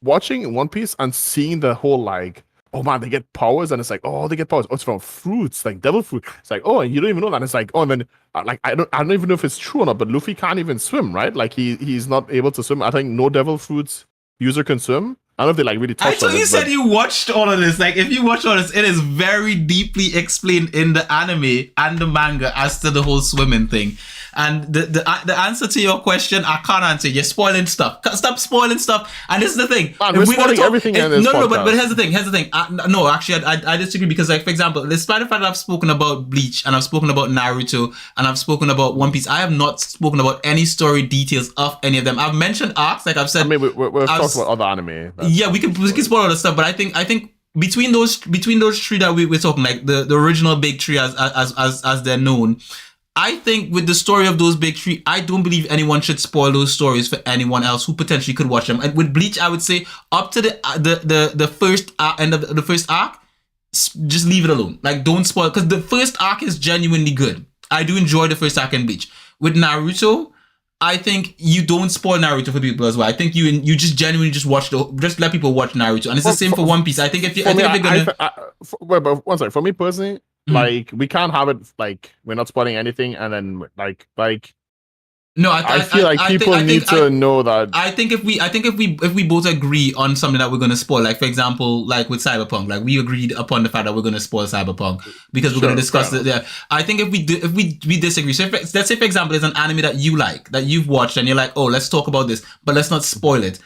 watching One Piece and seeing the whole, like, oh man, they get powers, and it's like, oh, they get powers. Oh, it's from fruits, like devil fruit. It's like, oh, and you don't even know that. And it's like, oh, and then, like, I don't even know if it's true or not, but Luffy can't even swim, right? Like, he's not able to swim. I think no devil fruits user can swim. I don't know if they like really touched on it. I thought you said you watched all of this. Like, if you watch all this, it is very deeply explained in the anime and the manga as to the whole swimming thing. And the answer to your question, I can't answer. You're spoiling stuff. Stop spoiling stuff. And this is the thing. Man, we're spoiling everything in this podcast. But here's the thing. No, actually, I disagree because, like, for example, despite the fact that I've spoken about Bleach and I've spoken about Naruto and I've spoken about One Piece, I have not spoken about any story details of any of them. I've mentioned arcs, like I've said. I mean, we've talked about other anime. Yeah, we can spoil all the stuff, but I think between those three that we're talking, like the original big three as they're known, I think with the story of those big three, I don't believe anyone should spoil those stories for anyone else who potentially could watch them. And with Bleach, I would say up to the first end of the first arc, just leave it alone. Like, don't spoil, because the first arc is genuinely good. I do enjoy the first arc in Bleach. With Naruto, I think you don't spoil Naruto for people as well. I think you just genuinely just just let people watch Naruto, and it's the same for One Piece. I think if you're gonna one second. For me personally, like, we can't have it like we're not spoiling anything, and then like. No, I feel like people need to know that. I think if we both agree on something that we're gonna spoil, like for example, like with Cyberpunk, like we agreed upon the fact that we're gonna spoil Cyberpunk because we're gonna discuss it. Yeah, I think if we disagree, so let's say for example, there's an anime that you like, that you've watched, and you're like, oh, let's talk about this, but let's not spoil it.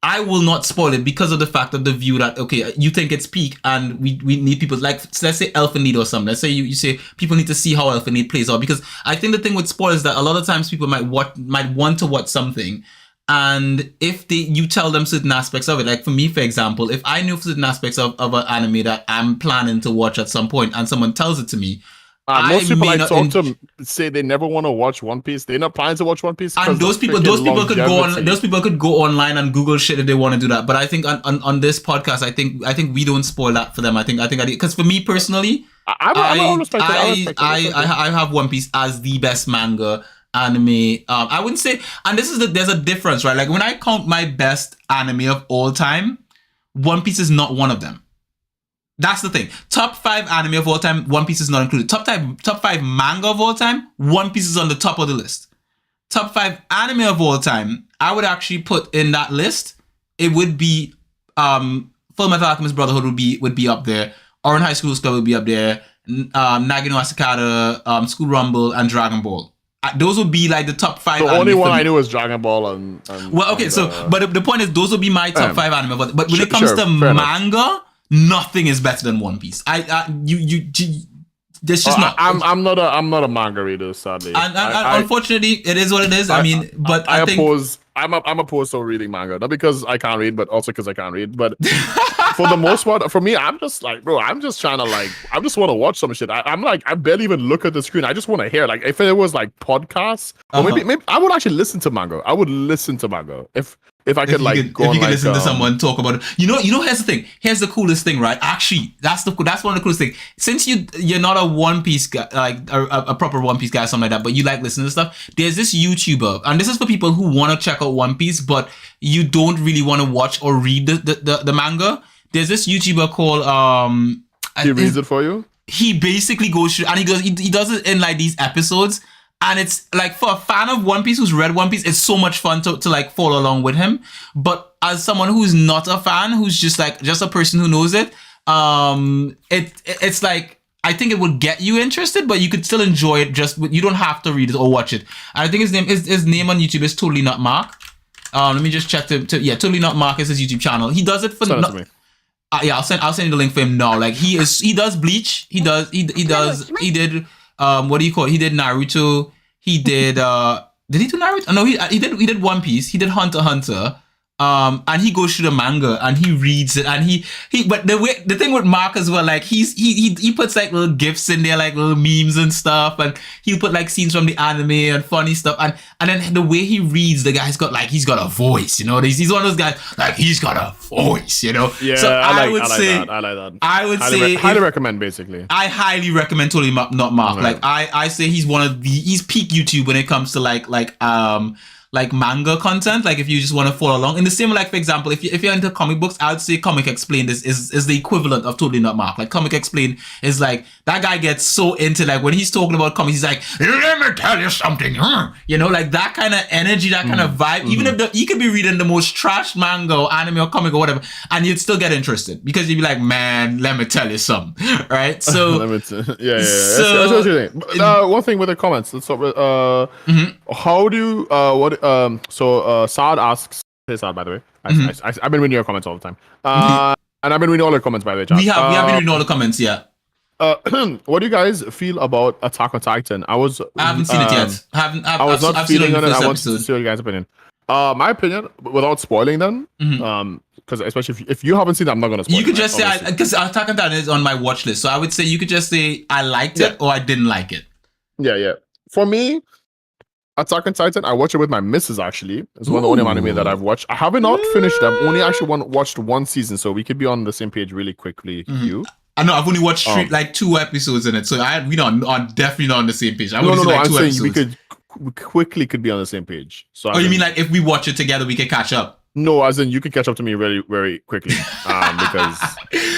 I will not spoil it because of the fact of the view that, okay, you think it's peak and we need people, like, let's say Elfen Lied or something. Let's say you say people need to see how Elfen Lied plays out, because I think the thing with spoilers is that a lot of times people might want to watch something, and if you tell them certain aspects of it, like for me, for example, if I knew certain aspects of an anime that I'm planning to watch at some point and someone tells it to me, most people I talk to say they never want to watch One Piece. They're not planning to watch One Piece. And those people could go online and Google shit if they want to do that. But I think on this podcast, I think we don't spoil that for them. I think because for me personally, I have One Piece as the best manga anime. I wouldn't say, and there's a difference, right? Like when I count my best anime of all time, One Piece is not one of them. That's the thing. Top 5 anime of all time, One Piece is not included. Top 5 manga of all time, One Piece is on the top of the list. Top 5 anime of all time, I would actually put in that list. It would be Full Metal Alchemist Brotherhood would be up there. Orange High School Club would be up there. Nagi no Asakata, School Rumble, and Dragon Ball. Those would be like the top 5. The only one I knew was Dragon Ball and well, okay. But the point is, those would be my top 5 anime. But when it comes to manga, nothing is better than One Piece. There's just not. I'm not a manga reader, sadly. And unfortunately, it is what it is. I mean, but I think I'm opposed to reading manga, not because I can't read, but also because I can't read. But for the most part, for me, I'm just like, bro, I'm just trying to I just want to watch some shit. I'm like, I barely even look at the screen. I just want to hear. Like, if it was like podcasts, or maybe I would actually listen to manga. I would listen to manga if I could listen to someone talk about it. You know. Here's the thing. Here's the coolest thing, right? Actually, that's one of the coolest things. Since you're not a One Piece guy, like a proper One Piece guy, or something like that, but you like listening to stuff. There's this YouTuber, and this is for people who want to check out One Piece, but you don't really want to watch or read the manga. There's this YouTuber called He reads it for you. He basically goes through, and he does it in like these episodes. And it's like, for a fan of One Piece who's read One Piece, it's so much fun to like follow along with him. But as someone who's not a fan, who's just a person who knows it, it's like, I think it would get you interested, but you could still enjoy it. You don't have to read it or watch it. And I think his name on YouTube is Totally Not Mark. Let me just check Totally Not Mark is his YouTube channel. He does it for yeah, I'll send you the link for him now. Like, he does Bleach. He did what do you call it? He did Naruto. He did he do Naruto? No, he did One Piece. He did Hunter x Hunter. And he goes through the manga and he reads it, and but the thing with Mark as well, like he puts like little gifs in there, like little memes and stuff, and he'll put like scenes from the anime and funny stuff, and then the way he reads, the guy's got a voice, you know. He's one of those guys, like, he's got a voice, you know. Yeah, so I like that. I would say highly recommend, basically. I highly recommend Totally Not Mark. Right. Like I say he's he's peak YouTube when it comes to like manga content. Like, if you just want to follow along, in the same, like, for example, if you're into comic books, I would say Comic Explained is the equivalent of Totally Not Mark. Like, Comic Explained is like, that guy gets so into, like, when he's talking about comics, he's like, let me tell you something, you know, like that kind of energy, that kind of vibe. Even if you could be reading the most trash manga or anime or comic or whatever, and you'd still get interested, because you'd be like, man, let me tell you something, right? So yeah. So one thing with the comments, let's start with how do Saad asks, hey Saad, by the way, I've been reading your comments all the time, and I've been reading all the comments, by the way, chat. We have been reading all the comments, yeah. What do you guys feel about Attack on Titan? I haven't seen it yet. I was not feeling on it. I want to see your guys' opinion. My opinion, without spoiling them, because especially if you haven't seen it, I'm not gonna spoil. You could just say because Attack on Titan is on my watch list, so I would say you could just say I liked it or I didn't like it. Yeah. For me, Attack on Titan, I watched it with my missus. Actually, it's one of the only anime that I've watched. I haven't not finished. I've only actually watched one season, so we could be on the same page really quickly. You? I know I've only watched like 2 episodes in it, so we are definitely not on the same page. No. I'm saying we could be on the same page. So you mean like if we watch it together, we can catch up? No, as in you can catch up to me very, very quickly, because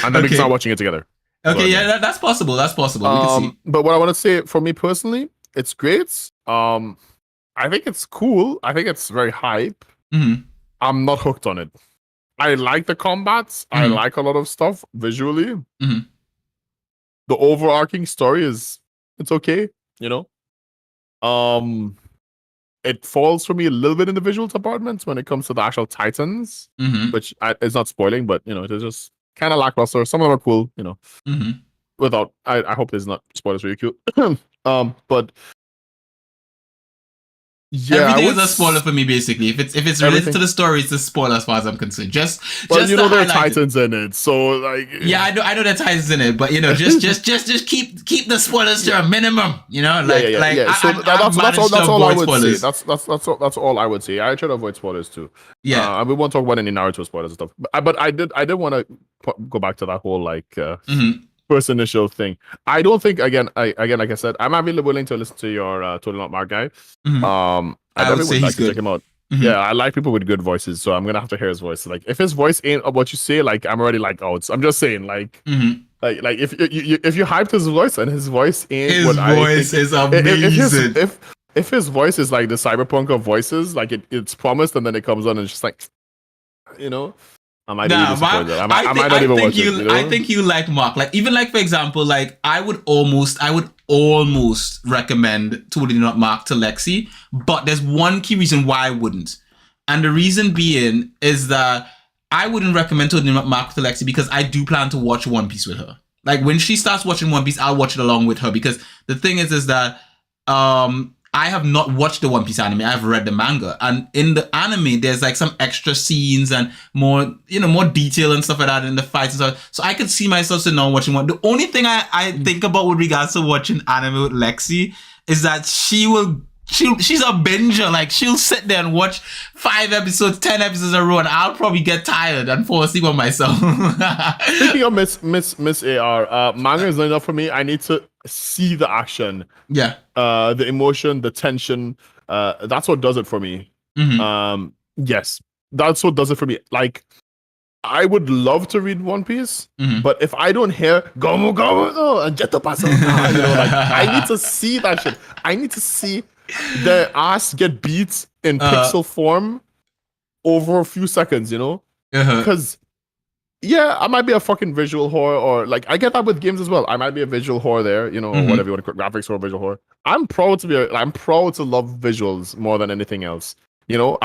and then we can start watching it together. Okay, yeah, that's possible. That's possible. We can see. But what I want to say for me personally, it's great. I think it's cool. I think it's very hype. I'm not hooked on it. I like the combats. I like a lot of stuff visually. The overarching story it's okay, you know. It falls for me a little bit in the visual department when it comes to the actual Titans, which is not spoiling, but you know, it is just kind of lackluster. Some of them are cool, you know. Without, I hope there's not spoilers for you, cute. But yeah, everything is a spoiler for me. Basically, if it's related to the story, it's a spoiler as far as I'm concerned. Just you know, there are Titans in it, so like yeah, I know there are Titans in it, but you know, just keep the spoilers to a minimum. You know, yeah. So that's all I would say. That's all I would say. I try to avoid spoilers too. Yeah, and we won't talk about any Naruto spoilers and stuff. But I did want to go back to that whole like first initial thing. I don't think again, like I said, I'm not really willing to listen to your Totally Not Mark guy. I would say he's good. Check him out. Yeah, I like people with good voices, so I'm gonna have to hear his voice. Like, if his voice ain't what you say, like, I'm already like, oh, I'm just saying, like, like if you hyped his voice and his voice ain't his what voice is amazing. If his voice is like the Cyberpunk of voices, like it's promised, and then it comes on and it's just like, you know. I might be disappointed. I might not even watch it. You know? I think you like Mark. Like even like for example, like I would almost recommend Totally Not Mark to Lexi, but there's one key reason why I wouldn't, and the reason being is that I wouldn't recommend Totally Not Mark to Lexi because I do plan to watch One Piece with her. Like when she starts watching One Piece, I'll watch it along with her because the thing is that I have not watched the One Piece anime. I've read the manga, and in the anime, there's like some extra scenes and more detail and stuff like that in the fights and stuff. So I could see myself sitting down watching one. The only thing I think about with regards to watching anime with Lexi is that she's a binger. Like she'll sit there and watch 5 episodes, 10 episodes in a row, and I'll probably get tired and fall asleep on myself. Speaking of Miss AR, manga is not enough for me. I need to see the action. Yeah. The emotion, the tension. That's what does it for me. Yes, that's what does it for me. Like, I would love to read One Piece, but if I don't hear "Gomu Gomu" and "Jetto Paso," you know, like I need to see that shit. I need to see their ass get beat in pixel form over a few seconds, you know? Because yeah, I might be a fucking visual whore, or like I get that with games as well. I might be a visual whore there, you know, whatever you want to call graphics or visual whore. I'm proud to love visuals more than anything else. You know,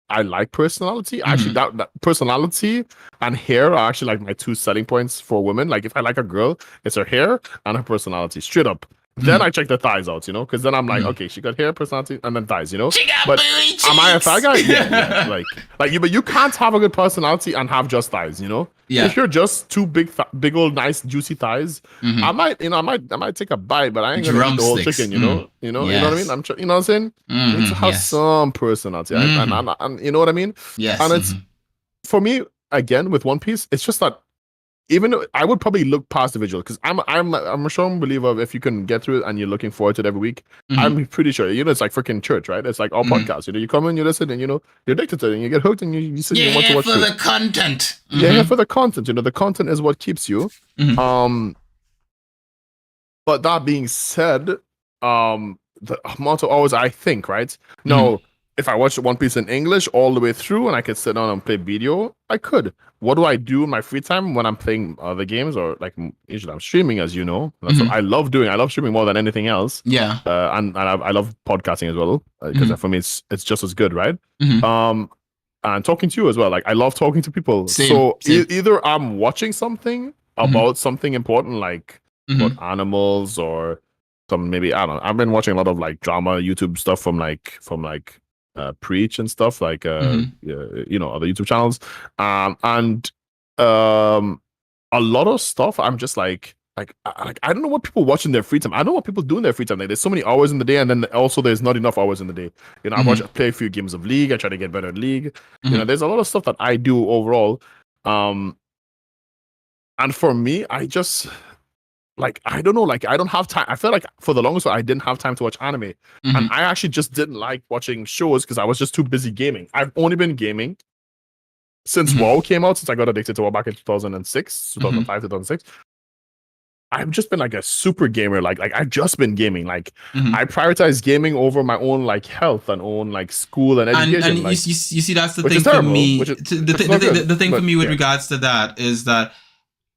I like personality. Actually, that personality and hair are actually like my 2 selling points for women. Like if I like a girl, it's her hair and her personality, straight up. Then I check the thighs out, you know, because then I'm like, okay, she got hair, personality, and then thighs, you know. She got but booty cheeks. Am I a fat guy? Yeah. Like you, but you can't have a good personality and have just thighs, you know. Yeah. If you're just 2 big old nice juicy thighs, I might take a bite, but I ain't gonna eat the whole chicken, you know. You know what I mean? You know what I'm saying? You need to have some personality, and you know what I mean? Yes. And it's for me again with One Piece. It's just that. Even though I would probably look past the visual because I'm a strong believer of if you can get through it and you're looking forward to it every week, I'm pretty sure, you know, it's like freaking church, right? It's like all podcasts, you know, you come in, you listen, and you know, you're addicted to it and you get hooked and you sit and you want to watch for the content. Yeah, for the content, you know, the content is what keeps you. But that being said, the motto always, I think, right? No, if I watched One Piece in English all the way through and I could sit down and play video, I could. What do I do in my free time when I'm playing other games or like usually I'm streaming, as you know. That's what I love doing. I love streaming more than anything else. Yeah. And I love podcasting as well because for me it's just as good, right? And talking to you as well. Like I love talking to people. Same. Either I'm watching something about something important, like about animals or some maybe I don't know. I've been watching a lot of like drama YouTube stuff from like Preach and stuff like you know, other YouTube channels, and a lot of stuff. I'm just like I don't know what people watch in their free time. I don't know what people do in their free time. Like, there's so many hours in the day, and then also there's not enough hours in the day. You know, I play a few games of League. I try to get better at League. You know, there's a lot of stuff that I do overall. And for me, I just like I don't know, like I don't have time. I feel like for the longest while I didn't have time to watch anime, and I actually just didn't like watching shows because I was just too busy gaming. I've only been gaming since WoW came out, since I got addicted to WoW back in 2006, 2005, 2006. I've just been like a super gamer. Like I've just been gaming. Like I prioritize gaming over my own like health and own like school and education. And like, you see, that's the which thing is terrible, for me. which is- The thing but, for me with yeah. regards to that is that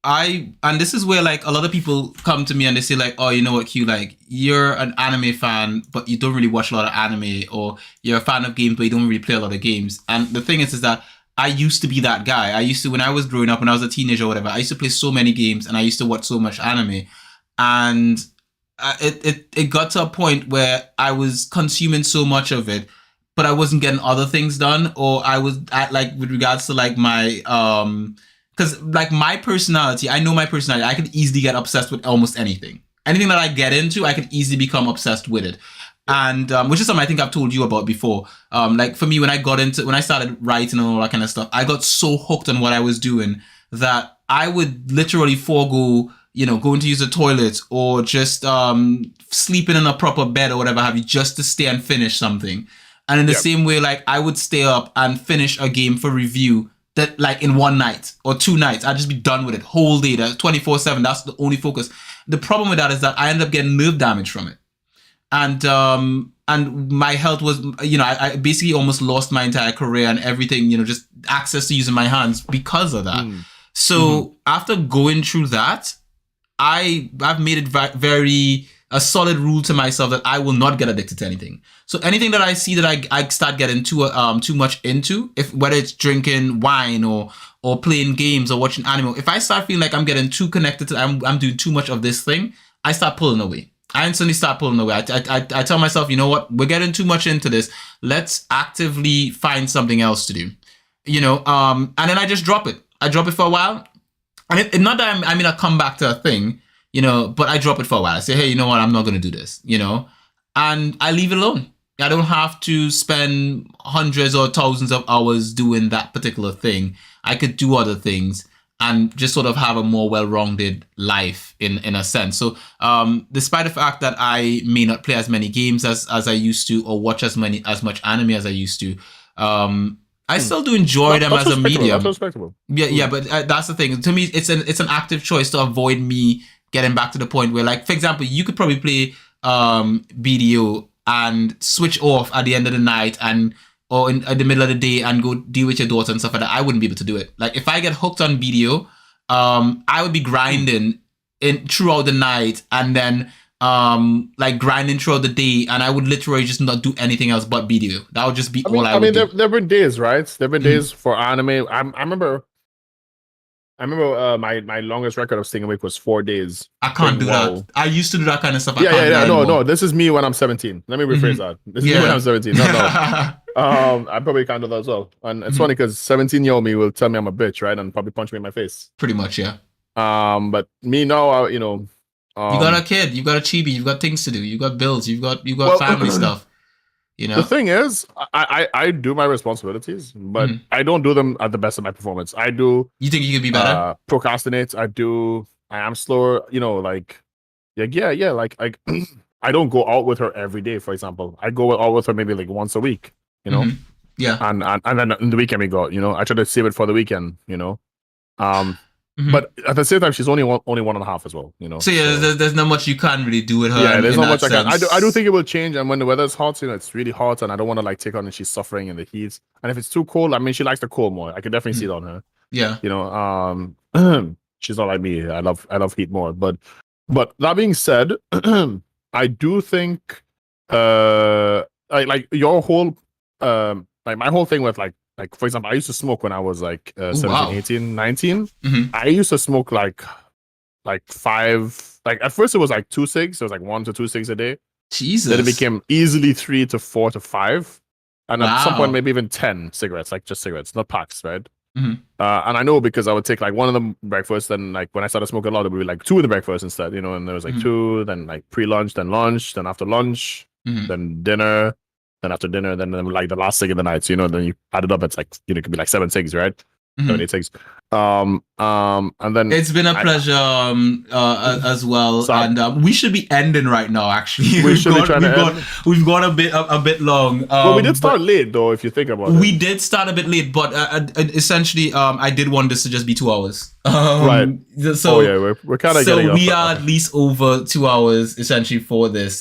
and this is where like a lot of people come to me and they say like, oh, you know what, Q, like you're an anime fan, but you don't really watch a lot of anime, or you're a fan of games, but you don't really play a lot of games. And the thing is that I used to be that guy. I used to, when I was growing up, when I was a teenager or whatever, I used to play so many games and I used to watch so much anime. And it got to a point where I was consuming so much of it, but I wasn't getting other things done, or I was at like with regards to like my because like my personality, I know my personality, I could easily get obsessed with almost anything. Anything that I get into, I could easily become obsessed with it. And which is something I think I've told you about before. Like for me, when I started writing and all that kind of stuff, I got so hooked on what I was doing that I would literally forego, you know, going to use the toilet or just sleeping in a proper bed or whatever have you, just to stay and finish something. And in the same way, like I would stay up and finish a game for review that like in one night or 2 nights. I'd just be done with it whole day. That's 24/7. That's the only focus. The problem with that is that I ended up getting nerve damage from it. And my health was, you know, I basically almost lost my entire career and everything, you know, just access to using my hands because of that. So after going through that, I've made it a solid rule to myself that I will not get addicted to anything. So anything that I see that I start getting too much into, if whether it's drinking wine or playing games or watching anime, if I start feeling like I'm getting too connected to, I'm doing too much of this thing, I start pulling away. I instantly start pulling away. I tell myself, you know what, we're getting too much into this. Let's actively find something else to do. You know, and then I just drop it. I drop it for a while. And not that I mean I come back to a thing, you know, but I drop it for a while. I say, hey, you know what, I'm not going to do this, you know, and I leave it alone. I don't have to spend hundreds or thousands of hours doing that particular thing. I could do other things and just sort of have a more well-rounded life in a sense. So despite the fact that I may not play as many games as I used to, or watch as much anime as I used to, I still do enjoy them as a medium. That's respectable. Yeah, but that's the thing. To me, it's an active choice to avoid me getting back to the point where, like, for example, you could probably play BDO and switch off at the end of the night or in the middle of the day and go deal with your daughter and stuff like that. I wouldn't be able to do it. Like if I get hooked on BDO, I would be grinding throughout the night and then like grinding throughout the day, and I would literally just not do anything else but BDO. That would just be all I would do. There've been days, right? There've been days for anime. I remember my longest record of staying awake was 4 days. I can't do that. I used to do that kind of stuff. No. This is me when I'm 17. Let me rephrase that. This is me when I'm 17. No. I probably can't do that as well. And it's funny because 17-year-old me will tell me I'm a bitch, right? And probably punch me in my face. Pretty much, yeah. But me now, you know. You got a kid, you got a chibi, you've got things to do, you got bills, you got family stuff. You know? The thing is, I do my responsibilities, but I don't do them at the best of my performance. I do. You think you could be better? Procrastinate. I am slower. You know, like Like I don't go out with her every day. For example, I go out with her maybe like once a week. You know. Yeah. And then in the weekend we go out. You know, I try to save it for the weekend. You know. But at the same time, she's only 1.5 as well, you know. So yeah, there's not much you can really do with her. Yeah, there's not much I can. I do think it will change, and when the weather's hot, you know, it's really hot, and I don't want to like take on and she's suffering in the heat. And if it's too cold, I mean, she likes the cold more. I can definitely see it on her. Yeah, you know, she's not like me. I love heat more. But that being said, I do think like your whole like my whole thing with like for example, I used to smoke when I was like 17, 18, 19. I used to smoke like 5, like at first it was like 2 cigs. It was like 1 to 2 cigs a day. Jesus. Then it became easily 3 to 4 to 5. and at some point maybe even 10 cigarettes, like just cigarettes, not packs, right? Mm-hmm. And I know because I would take like one of them breakfast, then like when I started smoking a lot, it would be like two of the breakfast instead, you know, and there was like two, then like pre-lunch, then lunch, then after lunch, then dinner, then after dinner, then like the last cig of the night. So, you know, then you add it up, it's like, you know, it could be like 7 cigs, right? 7, 8 cigs. And then it's been a pleasure as well, so, and we should be ending right now. Actually, we've gone a bit long. Well, we did start late though, if you think about it. We did start a bit late, but essentially, I did want this to just be 2 hours. Right. So we're kind of so we are at least over 2 hours essentially for this.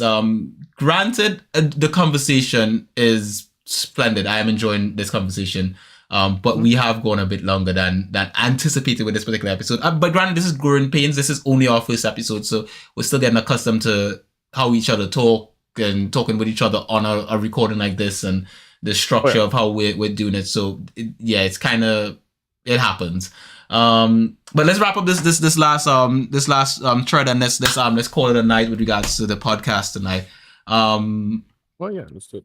Granted, the conversation is splendid. I am enjoying this conversation. But we have gone a bit longer than anticipated with this particular episode. But granted, this is growing pains. This is only our first episode, so we're still getting accustomed to how each other talk and talking with each other on a recording like this and the structure of how we're doing it. So it's kind of, it happens. But let's wrap up this last thread, and let's call it a night with regards to the podcast tonight. Let's do it.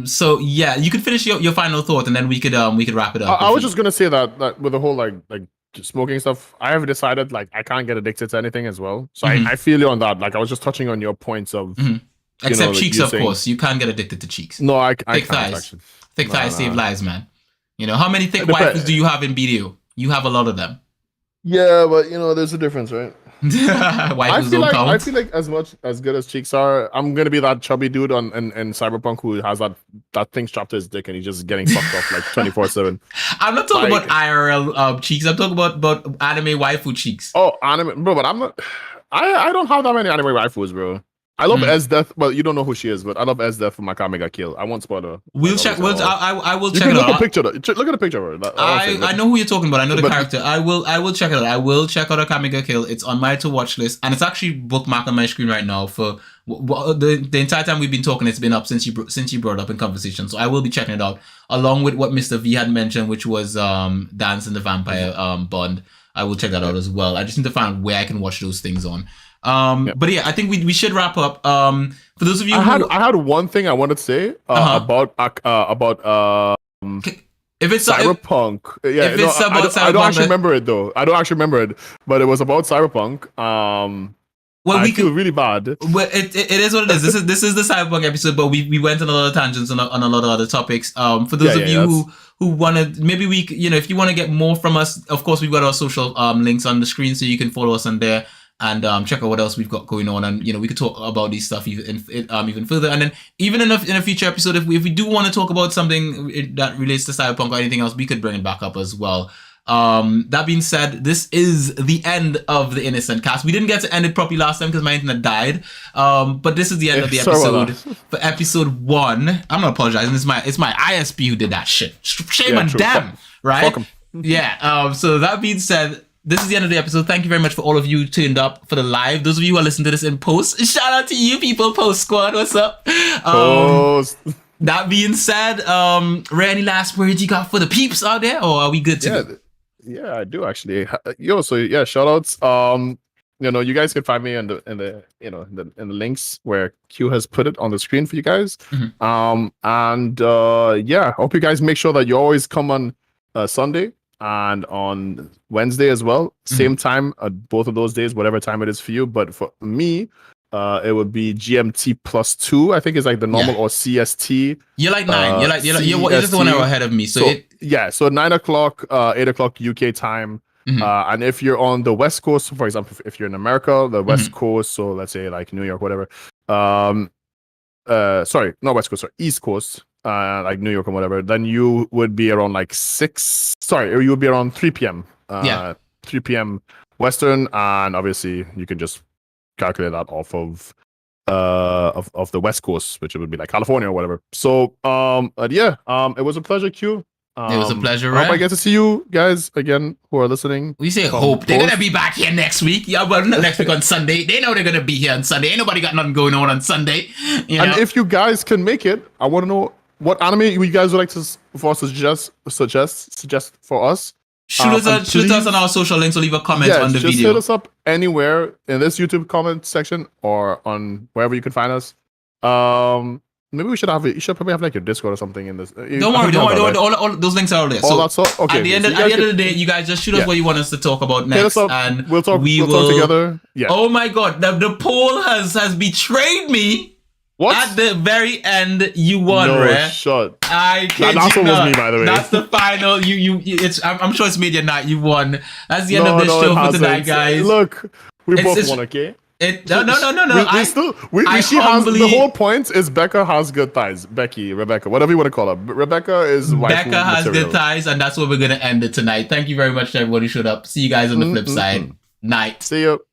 So yeah, you could finish your final thought, and then we could wrap it up. I was just gonna say that with the whole like smoking stuff, I have decided like I can't get addicted to anything as well. So I feel you on that. Like I was just touching on your points of except cheeks, of course. You can't get addicted to cheeks. No, I thick can't thighs. actually. Thick thighs save lives, man. You know how many thick waifus do you have in BDO? You have a lot of them. Yeah, but you know there's a difference, right? I feel like as much as good as cheeks are, I'm gonna be that chubby dude in Cyberpunk who has that thing strapped to his dick and he's just getting fucked off like 24/7. I'm not talking about IRL cheeks. I'm talking about anime waifu cheeks. Oh, anime, bro, but I'm not. I don't have that many anime waifus, bro. I love Death. Well, you don't know who she is, but I love Death from Makame Ga Kill. I won't spoil her. We'll check. I will check it out. Look at the picture of her. I know who you're talking about. I know the character. I will check it out. I will check out Makame Ga Kill. It's on my to watch list, and it's actually bookmarked on my screen right now. For the entire time we've been talking, it's been up since you brought it up in conversation. So I will be checking it out along with what Mr. V had mentioned, which was Dance in the Vampire Bond. I will check that out as well. I just need to find where I can watch those things on. But yeah, I think we should wrap up. For those of you, I had one thing I wanted to say about if it's Cyberpunk. I don't actually remember it though. I don't actually remember it, but it was about Cyberpunk. Well, I feel really bad. Well, it is what it is. This is the Cyberpunk episode, but we went on a lot of tangents on a lot of other topics. For those of you who want to, maybe if you want to get more from us, of course we've got our social links on the screen, so you can follow us on there. And check out what else we've got going on, and we could talk about these stuff even further. And then even in a future episode, if we do want to talk about something that relates to Cyberpunk or anything else, we could bring it back up as well. That being said, this is the end of the Innocent Cast. We didn't get to end it properly last time because my internet died. But this is the end of the episode for episode 1. I'm not apologizing. It's my ISP who did that shit. Shame on them, right? Yeah. So that being said, this is the end of the episode. Thank you very much for all of you tuned up for the live. Those of you who are listening to this in post, shout out to you people, Post Squad. What's up? Post. That being said, Ray, any last words you got for the peeps out there, or are we good to go? Yeah, I do actually. Shout outs. You guys can find me in the links where Q has put it on the screen for you guys. Hope you guys make sure that you always come on Sunday and on Wednesday as well. Same time at both of those days, whatever time it is for you. But for me, it would be GMT +2. I think is like the normal or CST. You're like 9. You're just the 1 hour ahead of me. So 9 o'clock, 8 o'clock UK time. And if you're on the West Coast, for example, if you're in America, the West Coast, so let's say like New York, whatever. Sorry, not West Coast, sorry, East Coast. Like New York or whatever, then you would be around like 6. Sorry, or you would be around 3 p.m. 3 p.m. Western, and obviously you can just calculate that off of the West Coast, which it would be like California or whatever. So, it was a pleasure, Q. It was a pleasure, right? I hope I get to see you guys again who are listening. We say hope. They're going to be back here next week. Yeah, well, not next week on Sunday. They know they're going to be here on Sunday. Ain't nobody got nothing going on Sunday. And if you guys can make it, I want to know what anime you guys would like to suggest for us. Shoot us on our social links or leave a comment on the video. Just hit us up anywhere in this YouTube comment section or on wherever you can find us. Maybe we should have it. You should probably have like your Discord or something in this. Don't worry. All those links are all there. Oh, So that's all. Okay. at the end of the day, you guys just shoot us what you want us to talk about Hit next, us up. and We'll talk together. Yeah. Oh my God, the poll has betrayed me. What? At the very end, you won, No, Rare. shut. I kid That you was not. me, by the way. That's the final. I'm sure it's made your night. You won. That's the end of this it show for hasn't. tonight, guys. Look, we both won. Okay. No. She has the whole point is Becca has good thighs. Rebecca, whatever you want to call her. Rebecca is Becca has material. good thighs, and that's where we're gonna end it tonight. Thank you very much to everybody who showed up. See you guys on the flip side. Night. See you.